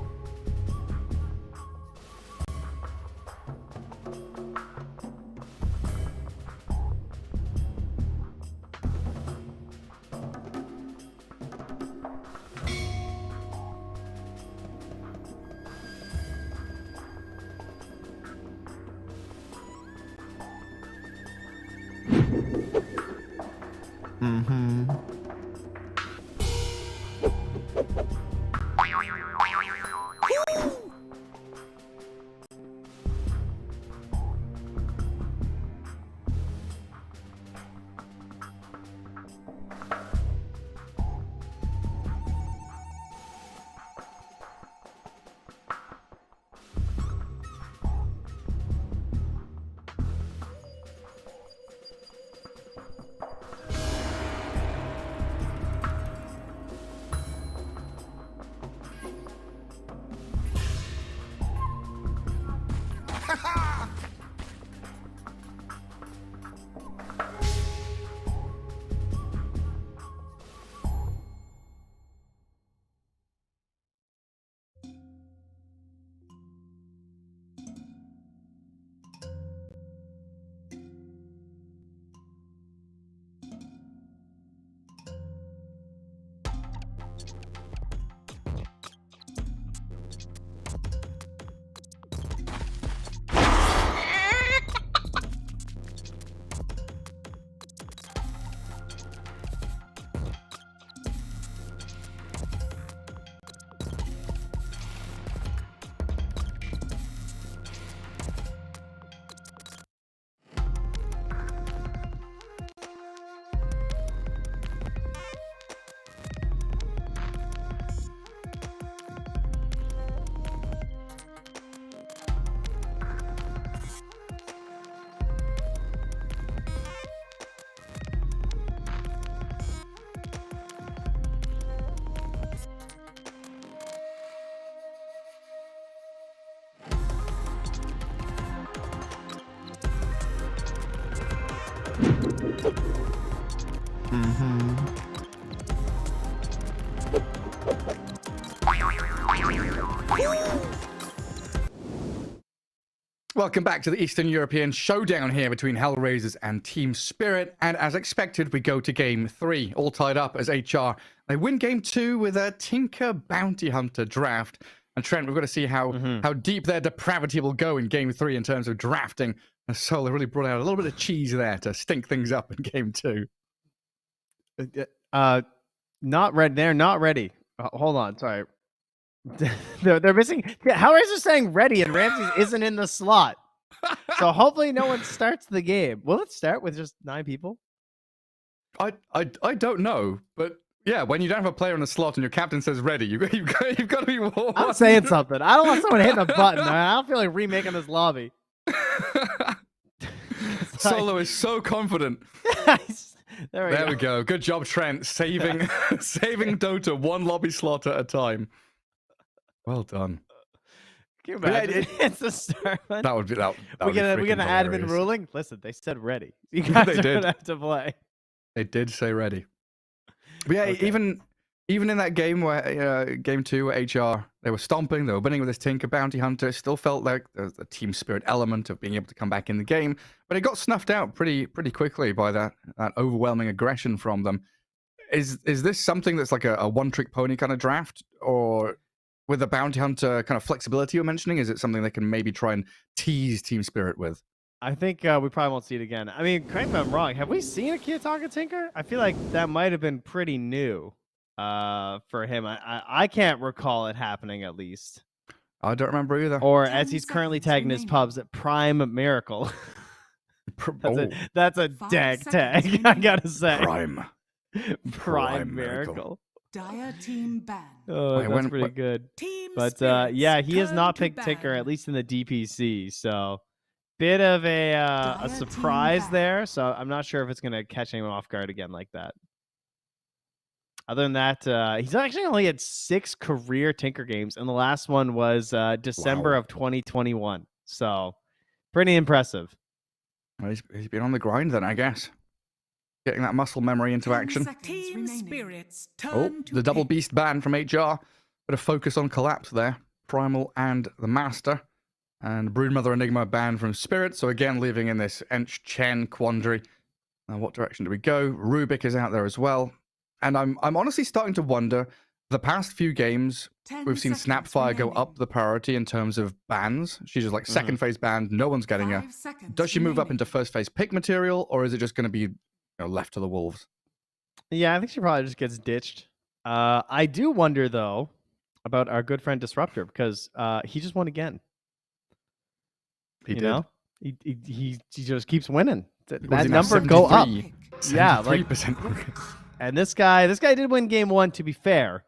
Welcome back to the Eastern European showdown here between Hellraisers and Team Spirit. And as expected, we go to Game 3, all tied up as HR. They win Game 2 with a Tinker Bounty Hunter draft. And Trent, we've got to see how deep their depravity will go in Game 3 in terms of drafting. And so they really brought out a little bit of cheese there to stink things up in Game 2. Not ready. They're not ready. Hold on. Sorry. they're missing. Hellraiser's saying ready, and Ramses isn't in the slot. So hopefully no one starts the game. Will it start with just 9 people? I don't know, but yeah, when you don't have a player in the slot and your captain says ready, you've got to be warned. I'm saying something. I don't want someone hitting a button. I don't feel like remaking this lobby. Solo is so confident. There we go. Good job, Trent. Saving Dota one lobby slot at a time. Well done. Can you imagine? It's the start. That would be that. We're gonna admin ruling. Listen, they said ready. You guys They are did. gonna have to play. They did say ready. But yeah, Okay. even in that game where Game 2 where HR, they were stomping, they were winning with this Tinker Bounty Hunter. It still felt like there's a team spirit element of being able to come back in the game, but it got snuffed out pretty quickly by that overwhelming aggression from them. Is this something that's like a one-trick pony kind of draft, or with the bounty hunter kind of flexibility you're mentioning, is it something they can maybe try and tease Team Spirit with? I think we probably won't see it again. I mean, correct me if I'm wrong. Have we seen a Kiyotaka Tinker? I feel like that might have been pretty new for him. I can't recall it happening, at least. I don't remember either. Or 10 as he's currently seconds tagging his remaining. pubs, Prime Miracle. Oh, That's a 5 tag seconds tag, I remaining. gotta say. Prime. Prime Miracle. Miracle. Dire team ban. Oh, Wait, that's pretty good. Team But Spirits, yeah, he has turn not to picked Tinker, ban. at least in the DPC. So bit of a Dire surprise team there. So I'm not sure if it's gonna catch anyone off guard again like that. Other than that, he's actually only had 6 career Tinker games, and the last one was December Wow. of 2021. So pretty impressive. Well, he's been on the grind then, I guess. Getting that muscle memory into 10 action. seconds Team remaining. Spirits, Oh, turn to the double pick. beast ban from HR. Bit of focus on collapse there. Primal and the Master. And Broodmother Enigma ban from Spirit. So again, leaving in this Ench Chen quandary. Now, what direction do we go? Rubik is out there as well. And I'm honestly starting to wonder. The past few games, 10 we've seen seconds Snapfire go remaining. up the priority in terms of bans. She's just like second phase banned. No one's getting her. 5 seconds Does she move up remaining. into first phase pick material, or is it just going to be left to the wolves? Yeah, I think she probably just gets ditched. I do wonder though about our good friend Disruptor, because he just won again. He You did. know? He just keeps winning. What That is he now, number go up. 73? Yeah, like 73%. and this guy did win game 1, to be fair.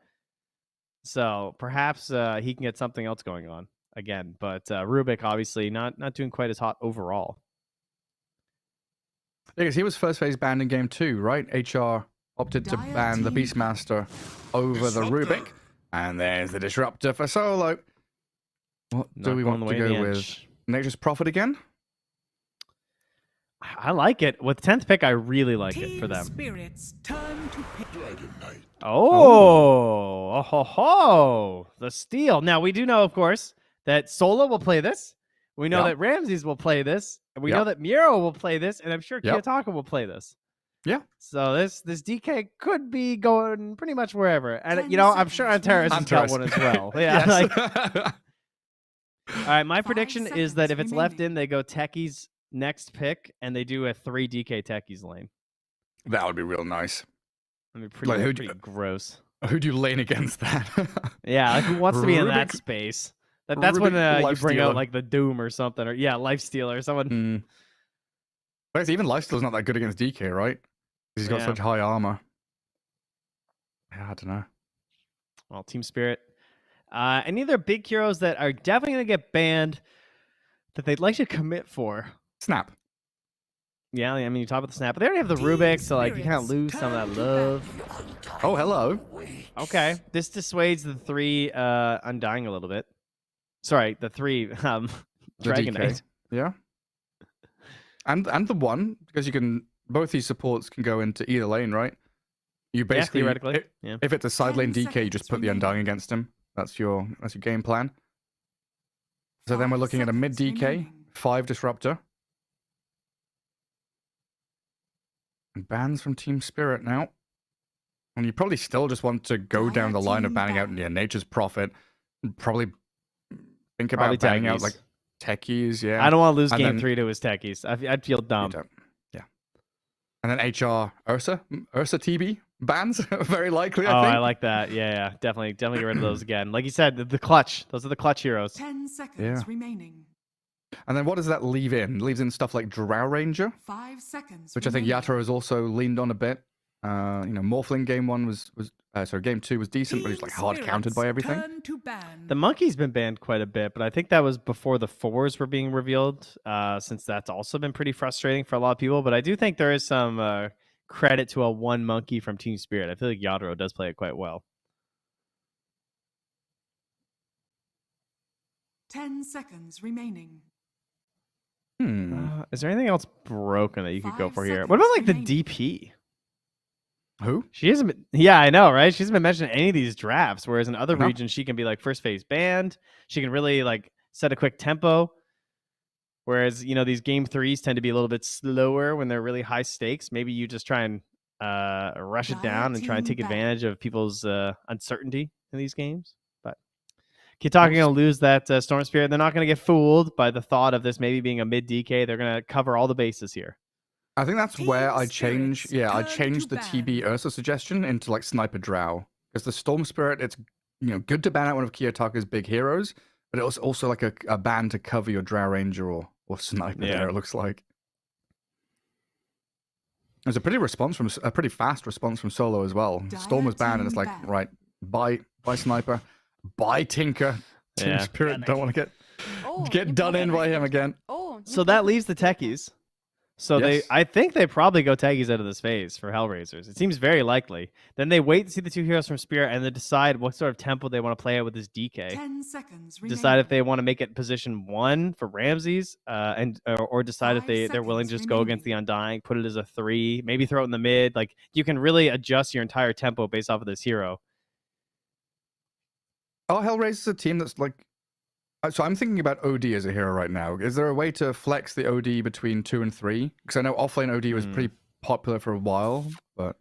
So perhaps he can get something else going on again. But Rubik obviously not doing quite as hot overall. Because he was first phase banned in game 2, right? HR opted to Dire ban the team Beastmaster over the Disruptor. Rubik. And there's the Disruptor for solo. What do Not we going want the to way of go the with? inch. Nature's Prophet again? I like it. With 10th pick, I really like it for Team them. Spirits, turn to pick. Dragon Knight. Oh, ho, ho. The steal. Now, we do know, of course, that Solo will play this. We know Yep. that Ramses will play this. And we know Yep. that Miro will play this. And I'm sure Yep. Kiyotaka will play this. Yeah. So this DK could be going pretty much wherever. And, 10 I'm sure seconds Antares has got one as well. Yeah. Yes. Like, all right, my 5 prediction is that if seconds it's left remaining. in, they go Techies next pick, and they do a 3 DK Techies lane. That would be real nice. That'd be pretty, Like, who'd- pretty gross. Who do you lane against that? Yeah, like who wants to be in that Rubik- space? That's when Rubik you Life bring Stealer. out like the Doom or something, or Life Stealer or someone. Mm. But even Lifesteal's not that good against DK, right? 'Cause he's got Yeah. such high armor. Yeah, I don't know. Well, Team Spirit. Any other big heroes that are definitely gonna get banned that they'd like to commit for? Snap. Yeah, I mean you talk about the snap, but they already have the Team Rubik, so like you kind of Spirits, lose some of turn that to love. Oh, hello. Okay, this dissuades the 3 Undying a little bit. Sorry, the 3 The Dragon DK. Knight. Yeah. And the 1, because you can both these supports can go into either lane, right? You basically theoretically, i- yeah. if it's a side 10 lane DK, you just seconds put the remaining. Undying against him. That's your game plan. So then we're 5 looking at a mid seconds DK, remaining. 5 Disruptor. And bans from Team Spirit now. And you probably still just want to go down the line of Team banning out ban. your Nature's Prophet. And probably think about Probably banning out Techies. like Techies, yeah. I don't want to lose And game then- 3 to his Techies. I'd feel You dumb. don't. Yeah. And then HR Ursa TB bans, very likely, Oh, I think. I like that. Yeah, definitely get rid of those again. Like you said, the clutch. Those are the clutch heroes. 10 seconds Yeah. remaining. And then what does that leave in? Leaves in stuff like Drow Ranger, 5 seconds which I think remaining. Yatoro has also leaned on a bit. Morphling game 1 was game 2 was decent, but he's Team like hard countered by Spirits, everything. turn to ban. The monkey's been banned quite a bit, but I think that was before the 4s were being revealed, since that's also been pretty frustrating for a lot of people. But I do think there is some credit to a 1 monkey from Team Spirit. I feel like Yatoro does play it quite well. 10 seconds remaining. Hmm. Is there anything else broken that you could go 5 for here? What about like the seconds DP? Who? She hasn't been, yeah, I know, right? She hasn't been mentioned in any of these drafts, whereas in other No. regions, she can be like first phase banned. She can really like set a quick tempo. Whereas, these game 3s tend to be a little bit slower when they're really high stakes. Maybe you just try and rush it down and try and Dire take team ban. advantage of people's uncertainty in these games. But Kitaka gonna lose that Storm Spirit. They're not gonna get fooled by the thought of this maybe being a mid DK. They're gonna cover all the bases here. I think that's where I change. Spirits, Yeah, I turn changed to the TB Ursa suggestion into like Sniper Drow, because the Storm Spirit, it's good to ban out one of Kiyotaka's big heroes, but it was also like a ban to cover your Drow Ranger or Sniper. Yeah. There, it looks like. There's a pretty fast response from Solo as well. Storm was banned, and it's like, right, bye Sniper, bye Tinker. Team Yeah. Spirit don't want to get done in by him again. So that leaves the techies. So Yes. I think they probably go techies out of this phase for Hellraisers. It seems very likely. Then they wait to see the two heroes from Spirit and then decide what sort of tempo they want to play out with this DK. 10 seconds remaining. Decide if they want to make it position 1 for Ramses, or decide if 5 they're willing to seconds just go against the Undying, put it as a 3, maybe throw it in the mid. Like you can really adjust your entire tempo based off of this hero. Are Hellraisers a team that's like... So I'm thinking about OD as a hero right now. Is there a way to flex the OD between 2 and 3? Because I know offlane OD was pretty popular for a while, but...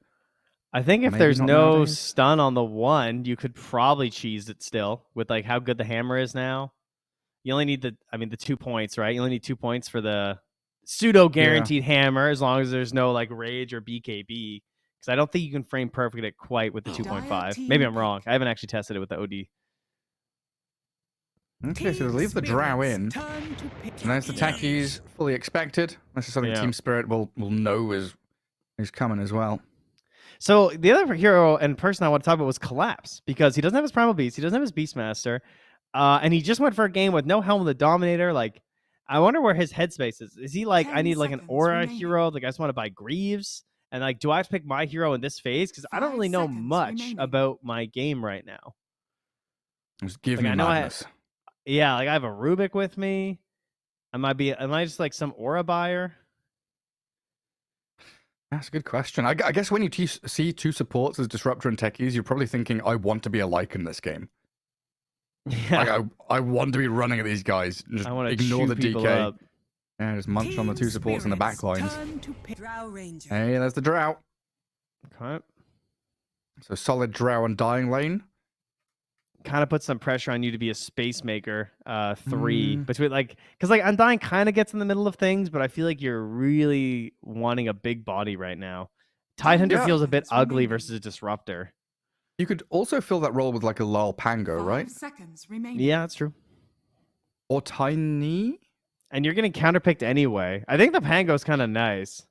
I think if Maybe there's not no nowadays. stun on the 1, you could probably cheese it still with like how good the hammer is now. You only need the 2 points, right? You only need 2 points for the pseudo guaranteed hammer, as long as there's no like rage or BKB. Because I don't think you can frame perfect it quite with the 2.5. Maybe I'm wrong. I haven't actually tested it with the OD. Okay, so they leave the Drow in. Turn to pick. And there's the techies, fully expected. Unless it's something Yeah. Team Spirit will know is coming as well. So the other hero and person I want to talk about was Collapse, because he doesn't have his Primal Beast, he doesn't have his Beastmaster, and he just went for a game with no Helm of the Dominator. Like, I wonder where his headspace is. Is he like, I 10 need like an seconds aura remaining. hero? Like, I just want to buy Greaves? And like, do I have to pick my hero in this phase? Because I don't 5 really know seconds much remaining. about my game right now. Just give Like, me I know madness. Yeah, like I have a Rubik with me. Am I just like some aura buyer? That's a good question. I guess when you see 2 supports as Disruptor and Techies, you're probably thinking, I want to be a Lycan this game. Yeah, Like, I want to be running at these guys. And just I want to ignore the people DK. up. Yeah, just munch on the 2 supports in the back lines. Turn to pick. Drow Ranger. Hey, there's the Drow. Okay. So solid Drow and Dying Lane. Kind of puts some pressure on you to be a space maker 3 between like, because like Undying kind of gets in the middle of things, but I feel like you're really wanting a big body right now. Tidehunter Yeah. feels a bit It's ugly remaining. versus a Disruptor. You could also fill that role with like a Lal Pango, 5 right? seconds remaining. Yeah, that's true. Or Tiny. And you're getting counterpicked anyway. I think the Pango's kind of nice.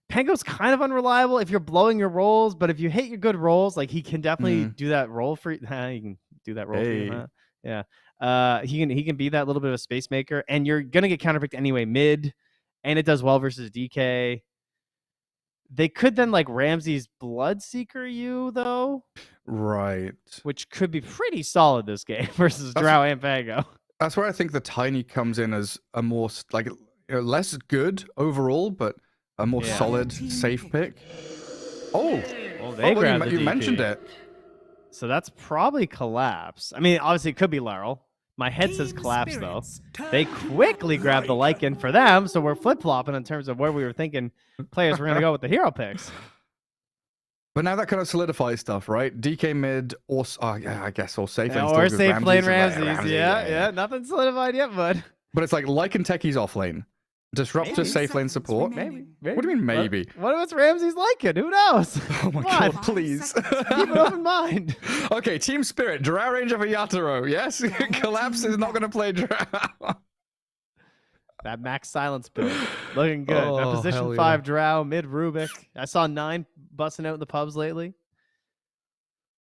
Pango's kind of unreliable if you're blowing your rolls, but if you hit your good rolls, like he can definitely do that roll for you. He can do that roll for you. Hey. Huh? Yeah. He can be that little bit of a space maker, and you're gonna get counterpicked anyway mid, and it does well versus DK. They could then like Ramses Bloodseeker you though, Right. which could be pretty solid this game versus That's- Drow and Pango. That's where I think the Tiny comes in as a more less good overall, but a more Yeah. solid, Team safe pick. pick. Oh, Well, they well, grabbed the you DP. mentioned it. So that's probably Collapse. I mean, obviously it could be Laurel. My head says Team Collapse though. Spirits, turn They to quickly grabbed the Lycan for them, so we're flip flopping in terms of where we were thinking players were gonna go with the hero picks. But now that kind of solidifies stuff, right? DK mid, or yeah, I guess, or safe lane. Or still safe good. lane Ramses, Ramses. Yeah. Nothing solidified yet, bud. But it's like Lycan Techies off lane, Disruptor 10 safe lane seconds support. remaining. What do you mean maybe? What if it's Ramses Lycan? Who knows? Oh my Come on, god, please. keep an open mind. Okay, Team Spirit, Drow Ranger for Yatoro. Yes, Collapse is not going to play Drow. That max silence build. Looking good. Oh, That hell position yeah. 5 Drow, mid Rubik. I saw 9 busting out in the pubs lately.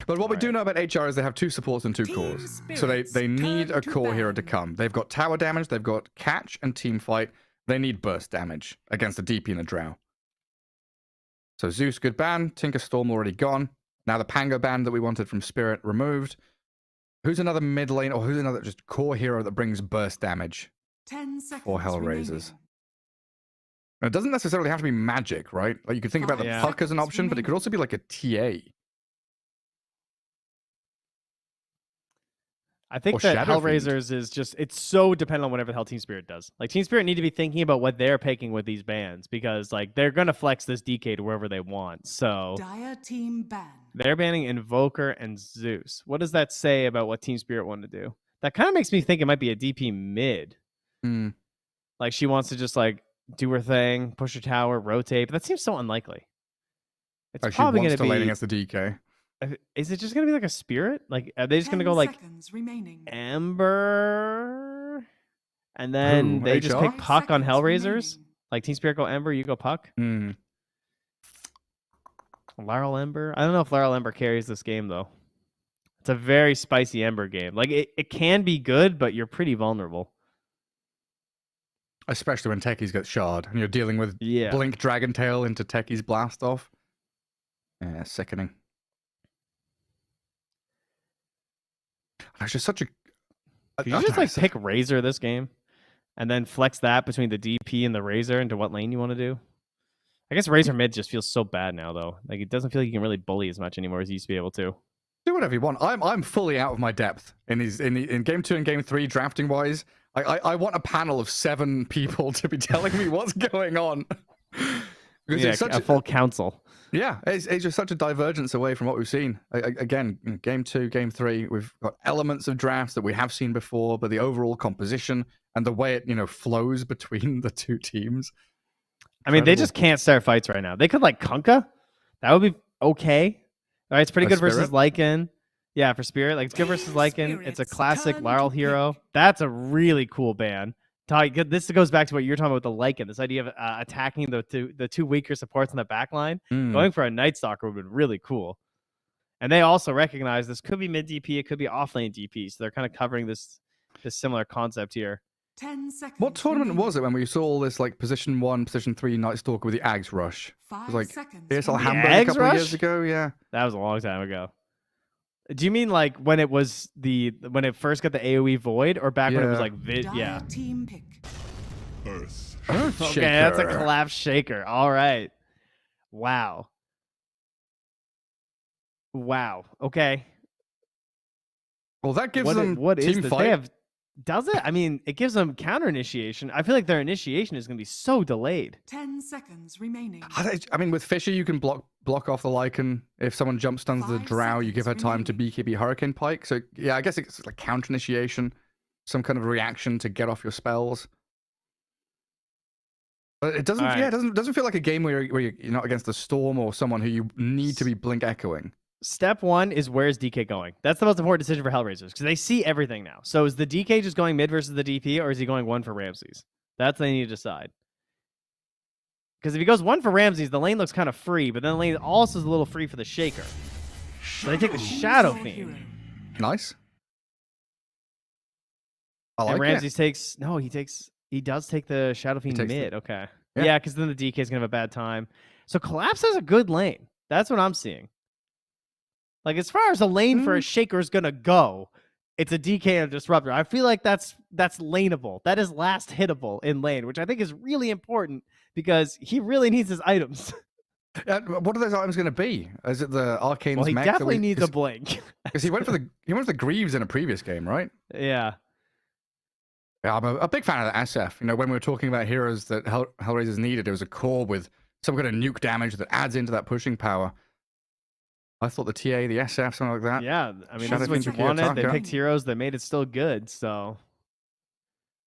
But what we do Alright. know about HR is they have 2 supports and 2 Team cores. So Spirits, they need turn a to core hero to ban. come. They've got tower damage, they've got catch and team fight. They need burst damage against the DP and the Drow. So Zeus, good ban. Tinker Storm already gone. Now the Pango ban that we wanted from Spirit removed. Who's another mid lane or who's another just core hero that brings burst damage 10 seconds for Hellraisers? remaining. And it doesn't necessarily have to be magic, right? Like you could think about the Yeah. puck as an option, but it could also be like a TA. I think Or that Shadow Fiend. Hellraisers is just, it's so dependent on whatever the hell Team Spirit does. Like, Team Spirit need to be thinking about what they're picking with these bans because, like, they're going to flex this DK to wherever they want. So Dire team ban. they're banning Invoker and Zeus. What does that say about what Team Spirit want to do? That kind of makes me think it might be a DP mid. Hmm. Like, she wants to just, like, do her thing, push her tower, rotate. But that seems so unlikely. It's Actually, probably going wants to to lane be... against the DK. Is it just going to be like a Spirit? Like, are they just going to 10 go, like, seconds remaining. Ember? And then Who, they just HR? pick 5 Puck on seconds Hellraisers? remaining. Like, Team Spirit go Ember, you go Puck? Hmm. Laurel Ember? I don't know if Laurel Ember carries this game, though. It's a very spicy Ember game. Like, it can be good, but you're pretty vulnerable. Especially when Techies get shard and you're dealing with Yeah. Blink Dragon Tail into Techies Blast Off. Yeah, sickening. It's just such a... Could you just, like, pick Razor this game? And then flex that between the DP and the Razor into what lane you want to do? I guess Razor mid just feels so bad now, though. Like, it doesn't feel like you can really bully as much anymore as you used to be able to. Do whatever you want. I'm fully out of my depth in game 2 and game 3 drafting wise. I want a panel of 7 people to be telling me what's going on. Because Yeah, it's such a full council. Yeah, it's just such a divergence away from what we've seen. Again, game 2, game 3, we've got elements of drafts that we have seen before, but the overall composition and the way it flows between the two teams. I mean, they Incredible. just can't start fights right now. They could, like, Kunkka. That would be okay. All right, it's pretty A good versus Spirit? Lycan. Yeah, for Spirit. Like, it's good versus Lycan. It's a Spirits, classic turn Laurel to hero. pick. That's a really cool ban. This goes back to what you're talking about with the Lycan. This idea of attacking the two weaker supports in the back line. Mm. Going for a Night Stalker would have been really cool. And they also recognize this could be mid DP, it could be offlane DP. So they're kind of covering this similar concept here. 10 seconds. What tournament remaining. was it when we saw all this like position 1, position 3 Night Stalker with the Ags rush? It 5 was like seconds. ESL remaining. Hamburg a Ags couple of rush? years ago, yeah. That was a long time ago. Do you mean like when it was when it first got the AoE void, or back when it was Yeah. like Dire yeah? team pick. Earth. Okay, that's a collapse shaker. All right. Wow. Wow. Okay. Well, that gives What them what is team this? fight. They have. Does it? I mean, it gives them counter initiation. I feel like their initiation is going to be so delayed. 10 seconds remaining. I mean, with Fisher, you can block off the Lycan. If someone jump stuns the 5 Drow, you give her seconds time to remaining. BKB Hurricane Pike. So yeah, I guess it's like counter initiation, some kind of reaction to get off your spells. But it doesn't. All Yeah, right. it doesn't feel like a game where you're not against the Storm or someone who you need to be blink echoing. Step one is where's DK going? That's the most important decision for Hellraisers because they see everything now. So is the DK just going mid versus the DP, or is he going one for Ramses? That's what they need to decide. Because if he goes one for Ramses, the lane looks kind of free, but then the lane also is a little free for the Shaker. So they take the Shadow Sword Fiend. hero. Nice. I And like Ramses takes he does take the Shadow Fiend takes the- mid. Okay. Yeah. Yeah, because then the DK is gonna have a bad time. So Collapse has a good lane. That's what I'm seeing. Like as far as a lane for a Shaker is gonna go, it's a DK and a Disruptor. I feel like that's laneable. That is last hittable in lane, which I think is really important because he really needs his items. it. What are those items going to be? Is it the Arcane's Well, he mech? definitely needs a blink. Because he went for the Greaves in a previous game, right? Yeah. Yeah, I'm a big fan of the SF. When we were talking about heroes that Hellraisers needed, it was a core with some kind of nuke damage that adds into that pushing power. I thought the TA, the SF, something like that. Yeah. I mean, Shadow this is what Fiend you wanted. They Kiyotaka. picked heroes that made it still good. So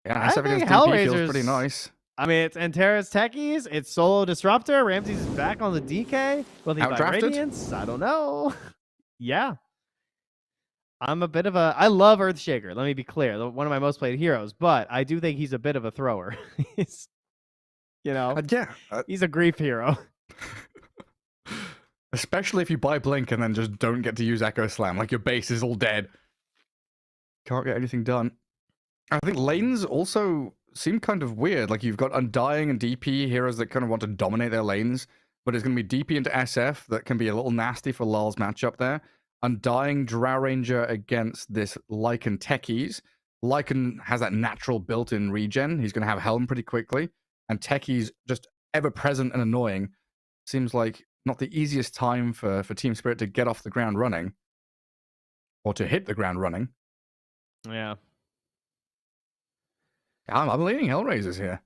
Yeah, I SF think against DP feels Hellraisers- pretty nice. I mean, it's Antares Techies, it's Solo Disruptor, Ramses is back on the DK. Will he buy Outdrafted? Radiance? I don't know. Yeah. I'm a bit of a... I love Earthshaker, let me be clear. One of my most played heroes, but I do think he's a bit of a thrower. He's, Yeah. he's a grief hero. Especially if you buy Blink and then just don't get to use Echo Slam. Like your base is all dead. Can't get anything done. I think lanes also seem kind of weird. Like you've got Undying and DP heroes that kind of want to dominate their lanes, but it's going to be DP into SF that can be a little nasty for Lul's matchup there. Undying Drow Ranger against this Lycan Techies. Lycan has that natural built-in regen. He's going to have Helm pretty quickly. And Techies just ever present and annoying. Seems like not the easiest time for Team Spirit to get off the ground running. Or to hit the ground running. Yeah. I'm leaning Hellraisers here.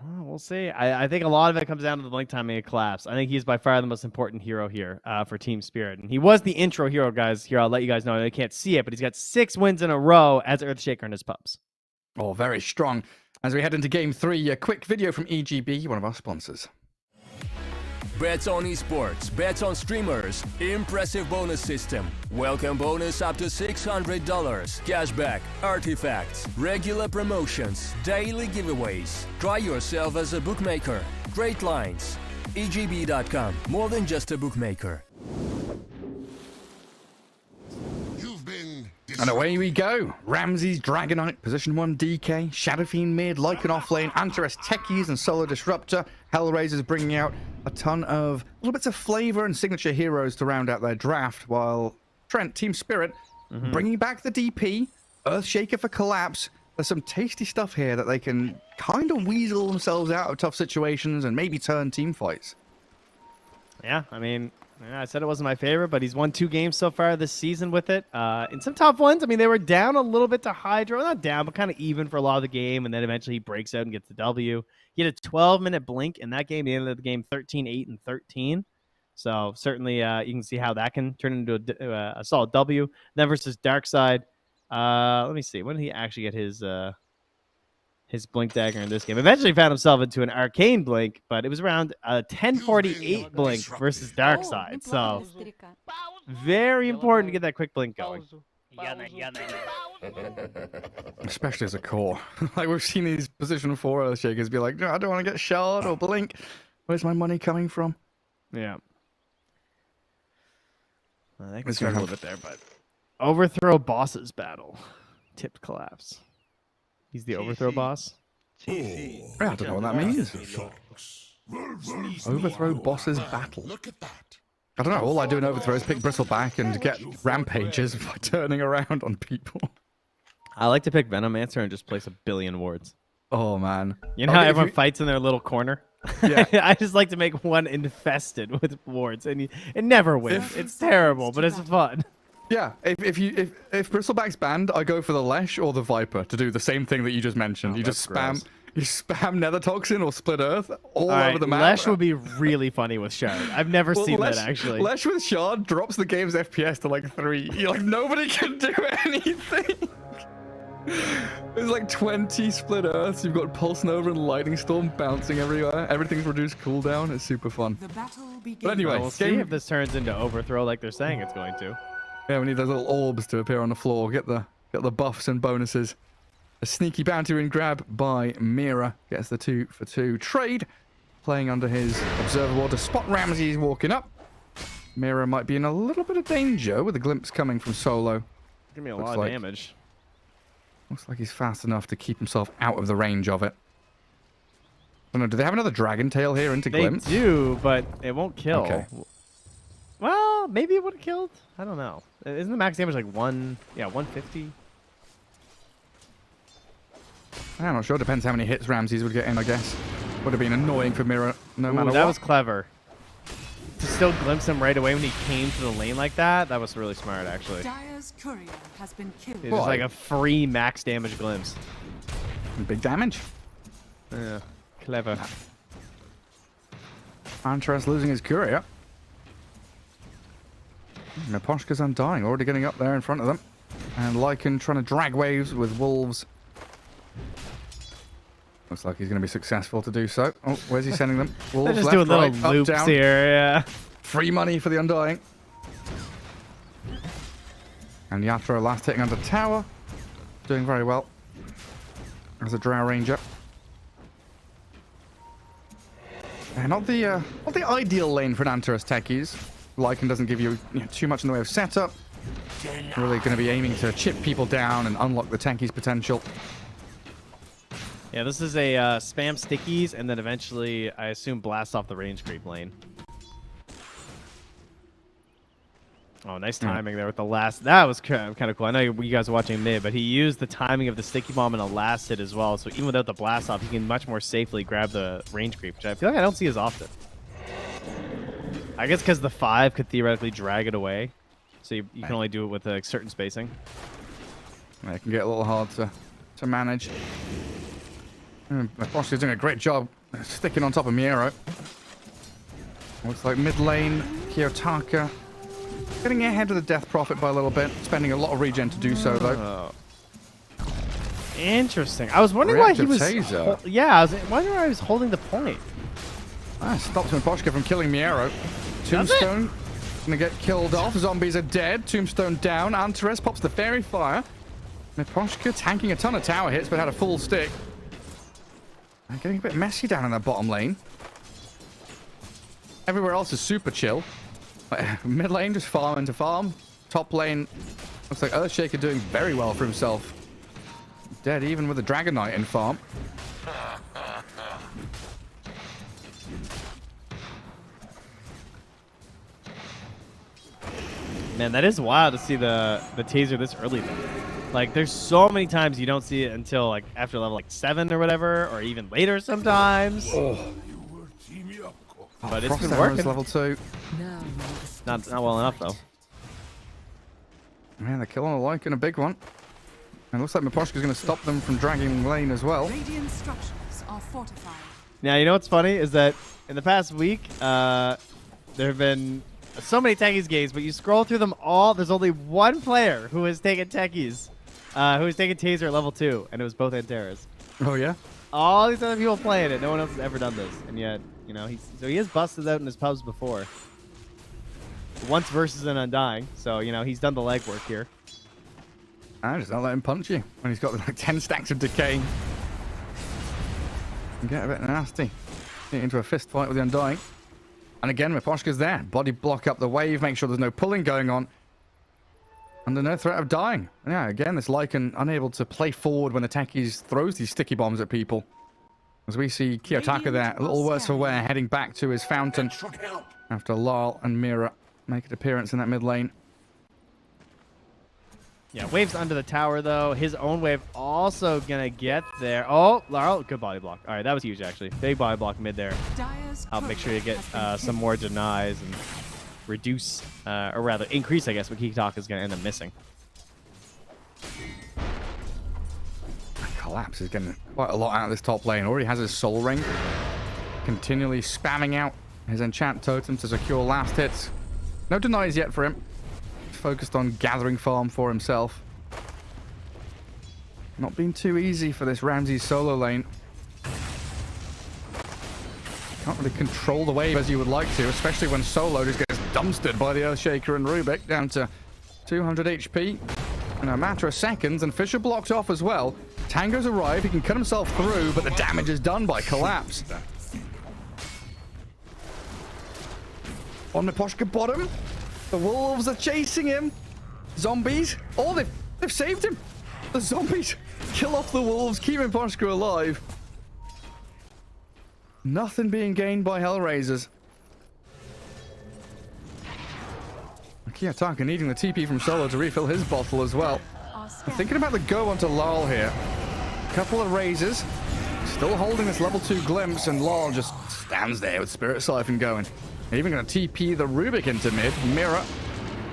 We'll see. I think a lot of it comes down to the blink timing of Collapse. I think he's by far the most important hero here for Team Spirit. And he was the intro hero, guys. Here, I'll let you guys know. I can't see it, but he's got 6 wins in a row as Earthshaker and his pups. Oh, very strong. As we head into Game 3, a quick video from EGB, one of our sponsors. Bets on esports, bets on streamers, impressive bonus system. Welcome bonus up to $600, cashback, artifacts, regular promotions, daily giveaways. Try yourself as a bookmaker. Great lines. EGB.com, more than just a bookmaker. You've been And away we go. Ramses, Dragonite, position 1 DK, Shadowfiend mid, Lycan off lane, Antares Techies, and Solo Disruptor. Hellraisers bringing out a ton of little bits of flavor and signature heroes to round out their draft, while Trent, Team Spirit, bringing back the DP, Earthshaker for Collapse. There's some tasty stuff here that they can kind of weasel themselves out of tough situations and maybe turn team fights. Yeah, I mean, I said it wasn't my favorite, but he's won 2 games so far this season with it. In some tough ones, I mean, they were down a little bit to Hydro. Not down, but kind of even for a lot of the game, and then eventually he breaks out and gets the W. He had a 12-minute blink in that game. He ended the game 13-8 and 13. So certainly you can see how that can turn into a solid W. Then versus Darkside, let me see. When did he actually get his blink dagger in this game? Eventually found himself into an arcane blink, but it was around a 1048 blink versus Darkside. So very important to get that quick blink going. Especially as a core. Like, we've seen these position 4 Earthshakers be like, no, I don't want to get shard or blink. Where's my money coming from? Yeah. Well, they can struggle a little bit there, but overthrow bosses battle. Tipped Collapse. He's the overthrow boss. I don't know what that means. Overthrow bosses battle. Look at that. I don't know. All I do in overthrow is pick Bristleback and get rampages by turning around on people. I like to pick Venomancer and just place a billion wards. Oh, man. You know how everyone fights in their little corner? Yeah. I just like to make one infested with wards, and it never wins. It's terrible, but it's fun. Yeah, if Bristleback's banned, I go for the Lesh or the Viper to do the same thing that you just mentioned. You just spam Nether Toxin or Split Earth all over the map. Lesh would be really funny with Shard. I've never seen Lesh, that actually. Lesh with Shard drops the game's FPS to like 3. Like, nobody can do anything. There's like 20 Split Earths. You've got Pulse Nova and Lightning Storm bouncing everywhere. Everything's reduced cooldown. It's super fun. The battle begins. But anyway, We'll see if this turns into overthrow like they're saying it's going to. Yeah, we need those little orbs to appear on the floor. Get the buffs and bonuses. A sneaky bounty ring grab by Mira gets the 2 for 2 trade. Playing under his observer ward to spot Ramses walking up. Mira might be in a little bit of danger with a glimpse coming from Solo. Give me a lot of damage. Looks like he's fast enough to keep himself out of the range of it. I don't know, do they have another Dragon Tail here into Glimpse? They do, but it won't kill. Okay. Well, maybe it would have killed. I don't know. Isn't the max damage like 150? I'm not sure. Depends how many hits Ramses would get in, I guess. Would have been annoying for Mira no matter what. That was clever. To still glimpse him right away when he came to the lane like that, that was really smart, actually. Dire's courier has been killed. It was like a free max damage glimpse. Big damage. Yeah, clever. Antras losing his courier. Naposhka's undying, already getting up there in front of them. And Lycan trying to drag waves with Wolves. Looks like he's going to be successful to do so. Oh, where's he sending them? Wolves, They're just left, doing little right, up, loops down. here, yeah. Free money for the Undying. And Yatra last hitting under tower. Doing very well. As a Drow Ranger. Not the ideal lane for an Antares Techies. Lycan doesn't give you, too much in the way of setup. Really going to be aiming to chip people down and unlock the Techies' potential. Yeah, this is a spam stickies, and then eventually, I assume, blast off the range creep lane. Oh, nice timing there with the last. That was kind of cool. I know you guys are watching mid, but he used the timing of the sticky bomb in a last hit as well. So even without the blast off, he can much more safely grab the range creep, which I feel like I don't see as often. I guess because the 5 could theoretically drag it away. So you can only do it with a certain spacing. It can get a little hard to manage. Bosch is doing a great job sticking on top of Miero. Looks like mid lane, Kiyotaka getting ahead of the Death Prophet by a little bit, spending a lot of regen to do so, though. Interesting. I was wondering why he was... Taser. Yeah, I was wondering why he was holding the point. Stops Miposhka from killing Miero. Tombstone gonna get killed off. Zombies are dead. Tombstone down. Antares pops the Fairy Fire. Miposhka tanking a ton of tower hits, but had a full stick. Getting a bit messy down in that bottom lane. Everywhere else is super chill. Mid lane just farming to farm. Top lane looks like Earthshaker doing very well for himself. Dead even with the Dragon Knight in farm. Man, that is wild to see the taser this early though. Like, there's so many times you don't see it until like after level like 7 or whatever, or even later sometimes. But it's been working. Level 2. Not well enough though. Man, they're killing a like and a big one. And it looks like Miposhka's going to stop them from dragging lane as well. Radiant structures are fortified. Now, you know what's funny is that in the past week, there have been so many techies games, but you scroll through them all, there's only one player who has taken techies, who has taken taser at level 2, and it was both Antares. Oh, yeah? All these other people playing it, no one else has ever done this, and yet, you know, he has busted out in his pubs before. Once versus an Undying, so, you know, he's done the legwork here. I just don't let him punch you when he's got like 10 stacks of decay. Get a bit nasty. Get into a fist fight with the Undying. And again, Miposhka's there. Body block up the wave, make sure there's no pulling going on. Under no threat of dying. Yeah, again, this Lycan unable to play forward when the techies throws these sticky bombs at people. As we see Kiyotaka there, a little worse for wear, heading back to his fountain after Lal and Mira make an appearance in that mid lane. Yeah, wave's under the tower, though. His own wave also gonna get there. Oh, Laurel, good body block. All right, that was huge, actually. Big body block mid there. I'll make sure you get some more denies and reduce, or rather increase, I guess, what Kiyotaka is gonna end up missing. Collapse is getting quite a lot out of this top lane. Already has his soul ring. Continually spamming out his enchant totem to secure last hits. No denies yet for him. Focused on gathering farm for himself. Not been too easy for this Ramsey solo lane. Can't really control the wave as you would like to, especially when solo just gets dumpstered by the Earthshaker and Rubik down to 200 HP in a matter of seconds, and Fisher blocked off as well. Tango's arrived, he can cut himself through, but the damage is done by Collapse. On Miposhka bottom. The wolves are chasing him. Zombies. Oh, they've saved him. The zombies kill off the wolves, keep Miposhka alive. Nothing being gained by Hellraisers. Kiyotaka needing the TP from Solo to refill his bottle as well. I'm thinking about the go onto Lal here. Couple of raises. Still holding this level 2 glimpse, and Lal just stands there with Spirit Siphon going. Even going to TP the Rubik into mid. Mira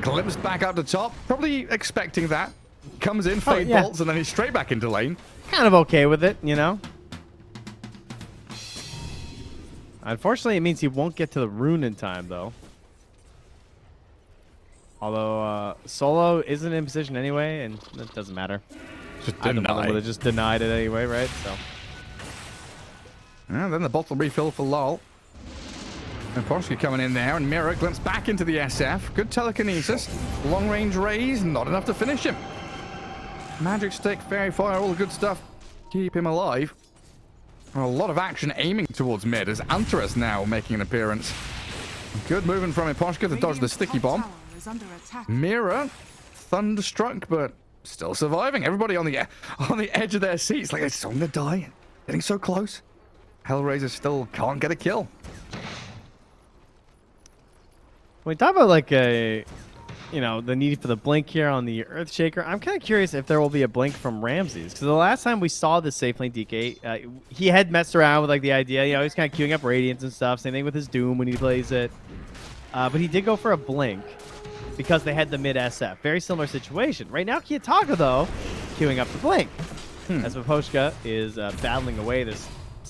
glimpse back up to top. Probably expecting that. Comes in, fade bolts, and then he's straight back into lane. Kind of okay with it, you know? Unfortunately, it means he won't get to the rune in time, though. Although, Solo isn't in position anyway, and it doesn't matter. Just would have just denied it anyway, right? So. And then the bottle refill for Lal. And Miposhka coming in there, and Mira glimpse back into the SF. Good telekinesis. Long range raise, not enough to finish him. Magic stick, fairy fire, all the good stuff. Keep him alive. A lot of action aiming towards mid as Antares now making an appearance. Good movement from Miposhka to dodge the sticky bomb. Mira, thunderstruck, but still surviving. Everybody on the edge of their seats, like it's going to die. Getting so close. Hellraiser still can't get a kill. When we talk about like the need for the blink here on the Earthshaker, I'm kind of curious if there will be a blink from Ramses, because the last time we saw this safe lane DK, he had messed around with like the idea, you know, he's kind of queuing up Radiance and stuff. Same thing with his Doom when he plays it, but he did go for a blink because they had the mid SF. Very similar situation. Right now, Kiyotaka though, queuing up the blink. As Maposhka is battling away this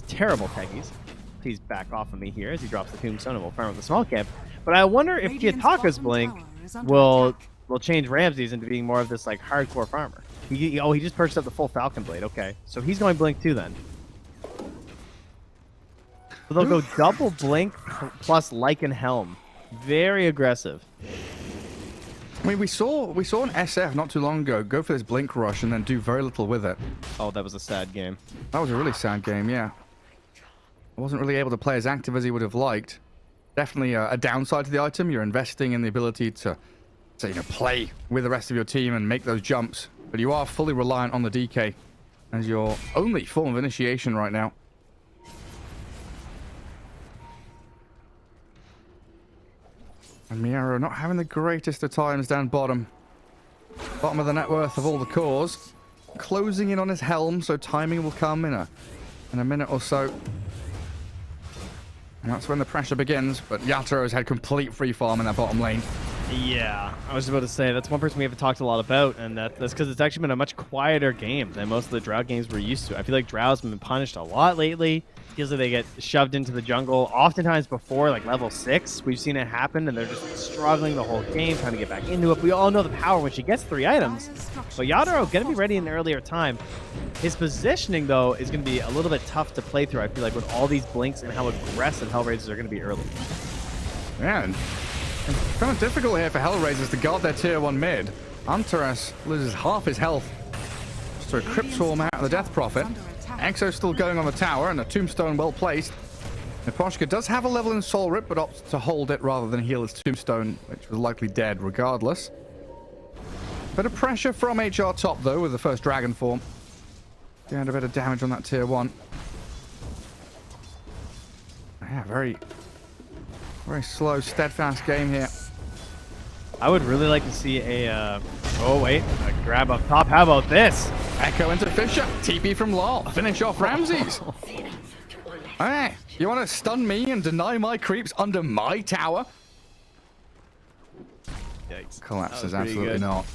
terrible Peggies. Please back off of me here as he drops the tombstone and will farm with the small camp. But I wonder if Radiant's Kiyotaka's bottom blink tower is under will attack. change Ramses into being more of this like hardcore farmer. He just purchased up the full Falcon Blade. Okay, so he's going blink too then. So they'll go double blink plus Lycan Helm. Very aggressive. I mean, we saw an SF not too long ago go for this blink rush and then do very little with it. Oh, that was a sad game. That was a really sad game, yeah. I wasn't really able to play as active as he would have liked. Definitely a downside to the item. You're investing in the ability to play with the rest of your team and make those jumps. But you are fully reliant on the DK as your only form of initiation right now. And Miero not having the greatest of times down bottom. Bottom of the net worth of all the cores. Closing in on his helm, so timing will come in a minute or so. And that's when the pressure begins, but Yataro's had complete free farm in that bottom lane. Yeah, I was about to say, that's one person we haven't talked a lot about, and that's because it's actually been a much quieter game than most of the Drow games we're used to. I feel like Drow's been punished a lot lately. Feels like they get shoved into the jungle. Oftentimes before, like, level 6, we've seen it happen, and they're just struggling the whole game, trying to get back into it. We all know the power when she gets 3 items. But Yatoro going to be ready in an earlier time. His positioning, though, is going to be a little bit tough to play through, I feel like, with all these blinks and how aggressive Hellraisers are going to be early. Yeah, and it's kind of difficult here for Hellraisers to guard their tier 1 mid. Antares loses half his health. Just a Crypt Swarm out of the Death Prophet. Exo still going on the tower, and a Tombstone well placed. Neposhka does have a level in Soul Rip, but opts to hold it rather than heal his Tombstone, which was likely dead regardless. Bit of pressure from HR top, though, with the first Dragon form. Doing a bit of damage on that tier 1. Yeah, very slow, steadfast game here. I would really like to see a grab up top. How about this? Echo into Fisher. TP from Lol. Finish off Ramses. Alright, you want to stun me and deny my creeps under my tower? Yikes. Collapses, That was pretty absolutely good. not.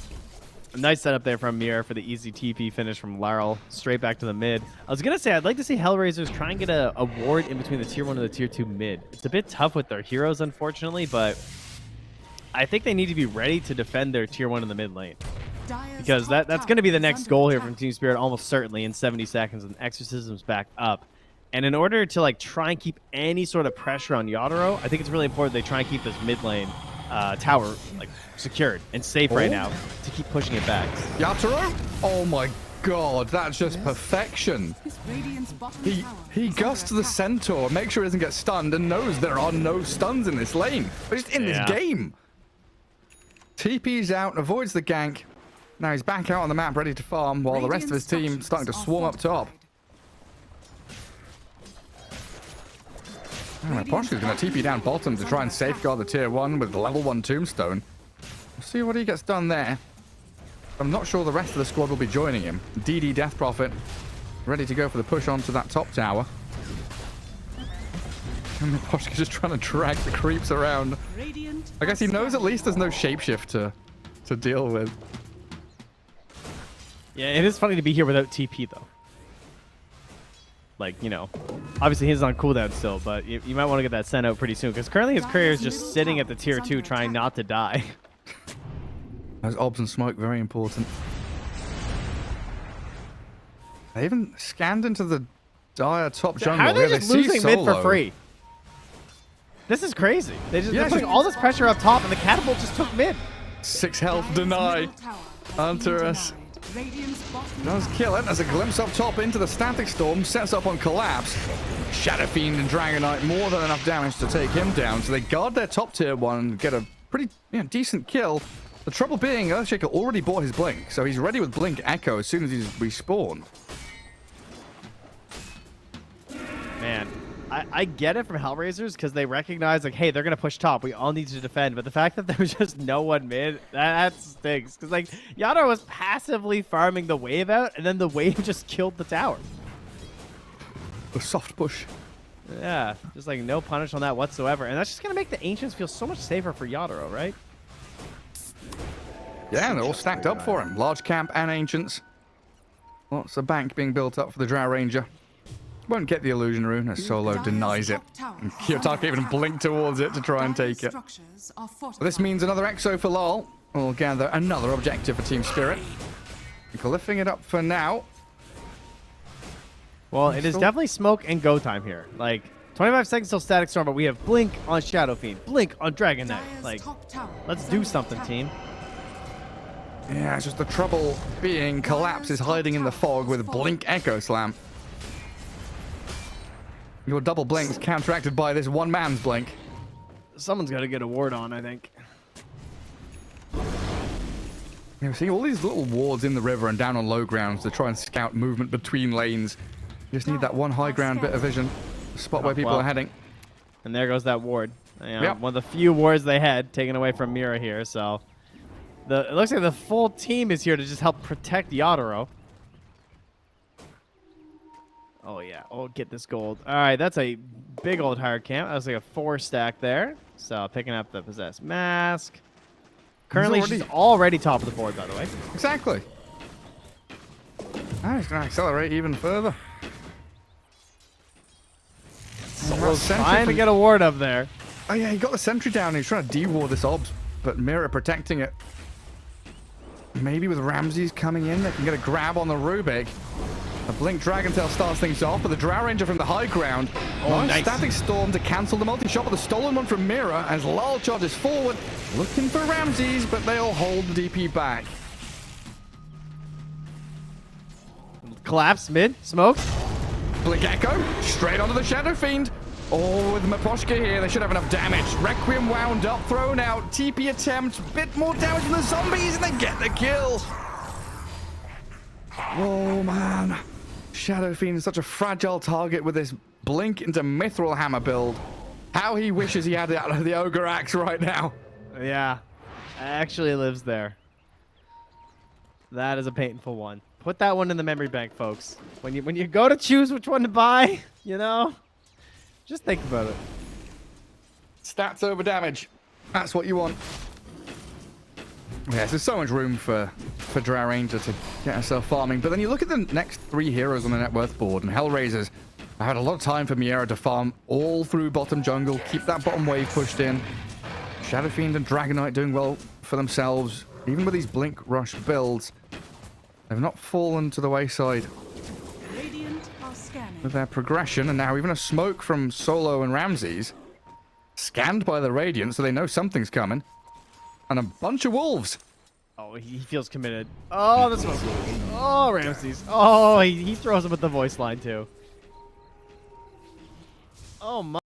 A nice setup there from Mir for the easy TP finish from Laryl. Straight back to the mid. I was going to say, I'd like to see Hellraisers try and get a ward in between the tier 1 and the tier 2 mid. It's a bit tough with their heroes, unfortunately, but I think they need to be ready to defend their tier 1 in the mid lane. Because that's going to be the next goal here from Team Spirit, almost certainly in 70 seconds, and Exorcism's back up. And in order to like try and keep any sort of pressure on Yatoro, I think it's really important they try and keep this mid lane tower like secured and safe right now to keep pushing it back. Yatoro? Oh my god, that's just perfection. He gusts the Centaur, makes sure he doesn't get stunned, and knows there are no stuns in this lane. But just in this game. TP's out, avoids the gank. Now he's back out on the map ready to farm while the rest of his team starting to swarm up top. Poshka's going to TP down bottom to try and safeguard the tier 1 with the level 1 Tombstone. We'll see what he gets done there. I'm not sure the rest of the squad will be joining him. DD Death Prophet ready to go for the push onto that top tower. And Poshka's just trying to drag the creeps around. I guess he knows at least there's no shapeshift to deal with. Yeah, it is funny to be here without TP, though. Like, you know, obviously he's on cooldown still, but you might want to get that sent out pretty soon, because currently his career is just sitting at the tier 2 trying not to die. Those orbs and smoke, very important. They even scanned into the dire top jungle. How are they Yeah, just see losing mid for Solo. free? This is crazy. They're Yeah, putting all this pressure up top, and the catapult just took mid. 6 health, deny. Antares does kill it as a glimpse up top into the Static Storm, sets up on Collapse. Shadow Fiend and Dragonite more than enough damage to take him down, so they guard their top tier 1 and get a pretty decent kill. The trouble being, Earthshaker already bought his Blink, so he's ready with Blink Echo as soon as he's respawned. Man, I get it from Hellraisers because they recognize, like, hey, they're going to push top. We all need to defend. But the fact that there was just no one mid, that stinks. Because, like, Yatoro was passively farming the wave out, and then the wave just killed the tower. A soft push. Yeah, just, like, no punish on that whatsoever. And that's just going to make the Ancients feel so much safer for Yatoro, right? Yeah, and they're all stacked up for him. Large camp and Ancients. Lots of bank being built up for the Drow Ranger. Won't get the illusion rune as Solo denies it. And Kiyotaka even blinked towards it to try and take it. Structures are This fortified. means another Exo for LOL. We'll gather another objective for Team Spirit. Lifting it up for now. Well, it is definitely smoke and go time here. Like, 25 seconds till Static Storm, but we have Blink on Shadow Fiend, Blink on Dragon Knight. Dire's Like, top tower let's is do under something, attack. team. Yeah, it's just the trouble being Collapse is hiding in the fog with Blink Echo Slam. Your double blink's counteracted by this one man's blink. Someone's got to get a ward on, I think. You see all these little wards in the river and down on low grounds to try and scout movement between lanes. You just need that one high ground bit of vision, the spot where people are heading. And there goes that ward. You know, Yep. one of the few wards they had taken away from Mira here. So it looks like the full team is here to just help protect Yatoro. Oh, yeah. Oh, get this gold. All right, that's a big old hard camp. That was like a 4 stack there. So picking up the Possessed Mask. Currently, she's already top of the board, by the way. Exactly. Now he's going to accelerate even further. Solo's trying to get a ward up there. Oh yeah, he got the sentry down. He's trying to de-ward this obs, but Mira protecting it. Maybe with Ramses coming in, they can get a grab on the Rubik. A Blink Dragontail starts things off, but the Drow Ranger from the high ground. Oh, nice. Static Storm to cancel the multi-shot with a stolen one from Mira as Lal charges forward, looking for Ramses, but they'll hold the DP back. Collapse mid, smoke. Blink Echo, straight onto the Shadow Fiend. Oh, with Maposhka here, they should have enough damage. Requiem wound up, thrown out. TP attempt, bit more damage than the zombies, and they get the kill. Oh, man. Shadow Fiend is such a fragile target with this Blink into Mithril Hammer build. How he wishes he had it out of the Ogre Axe right now. Yeah, actually lives there. That is a painful one. Put that one in the memory bank, folks. When you go to choose which one to buy, you know, just think about it. Stats over damage. That's what you want. Yes, there's so much room for Drow Ranger to get herself farming. But then you look at the next 3 heroes on the net worth board, and Hellraisers. I had a lot of time for Miera to farm all through bottom jungle, keep that bottom wave pushed in. Shadow Fiend and Dragon Knight doing well for themselves. Even with these Blink Rush builds, they've not fallen to the wayside Radiant are scanning. with their progression. And now even a smoke from Solo and Ramses. Scanned by the Radiant, so they know something's coming. And a bunch of wolves. Oh, he feels committed. Oh, the smoke. Oh, Ramses. Oh, he throws him with the voice line, too. Oh, my.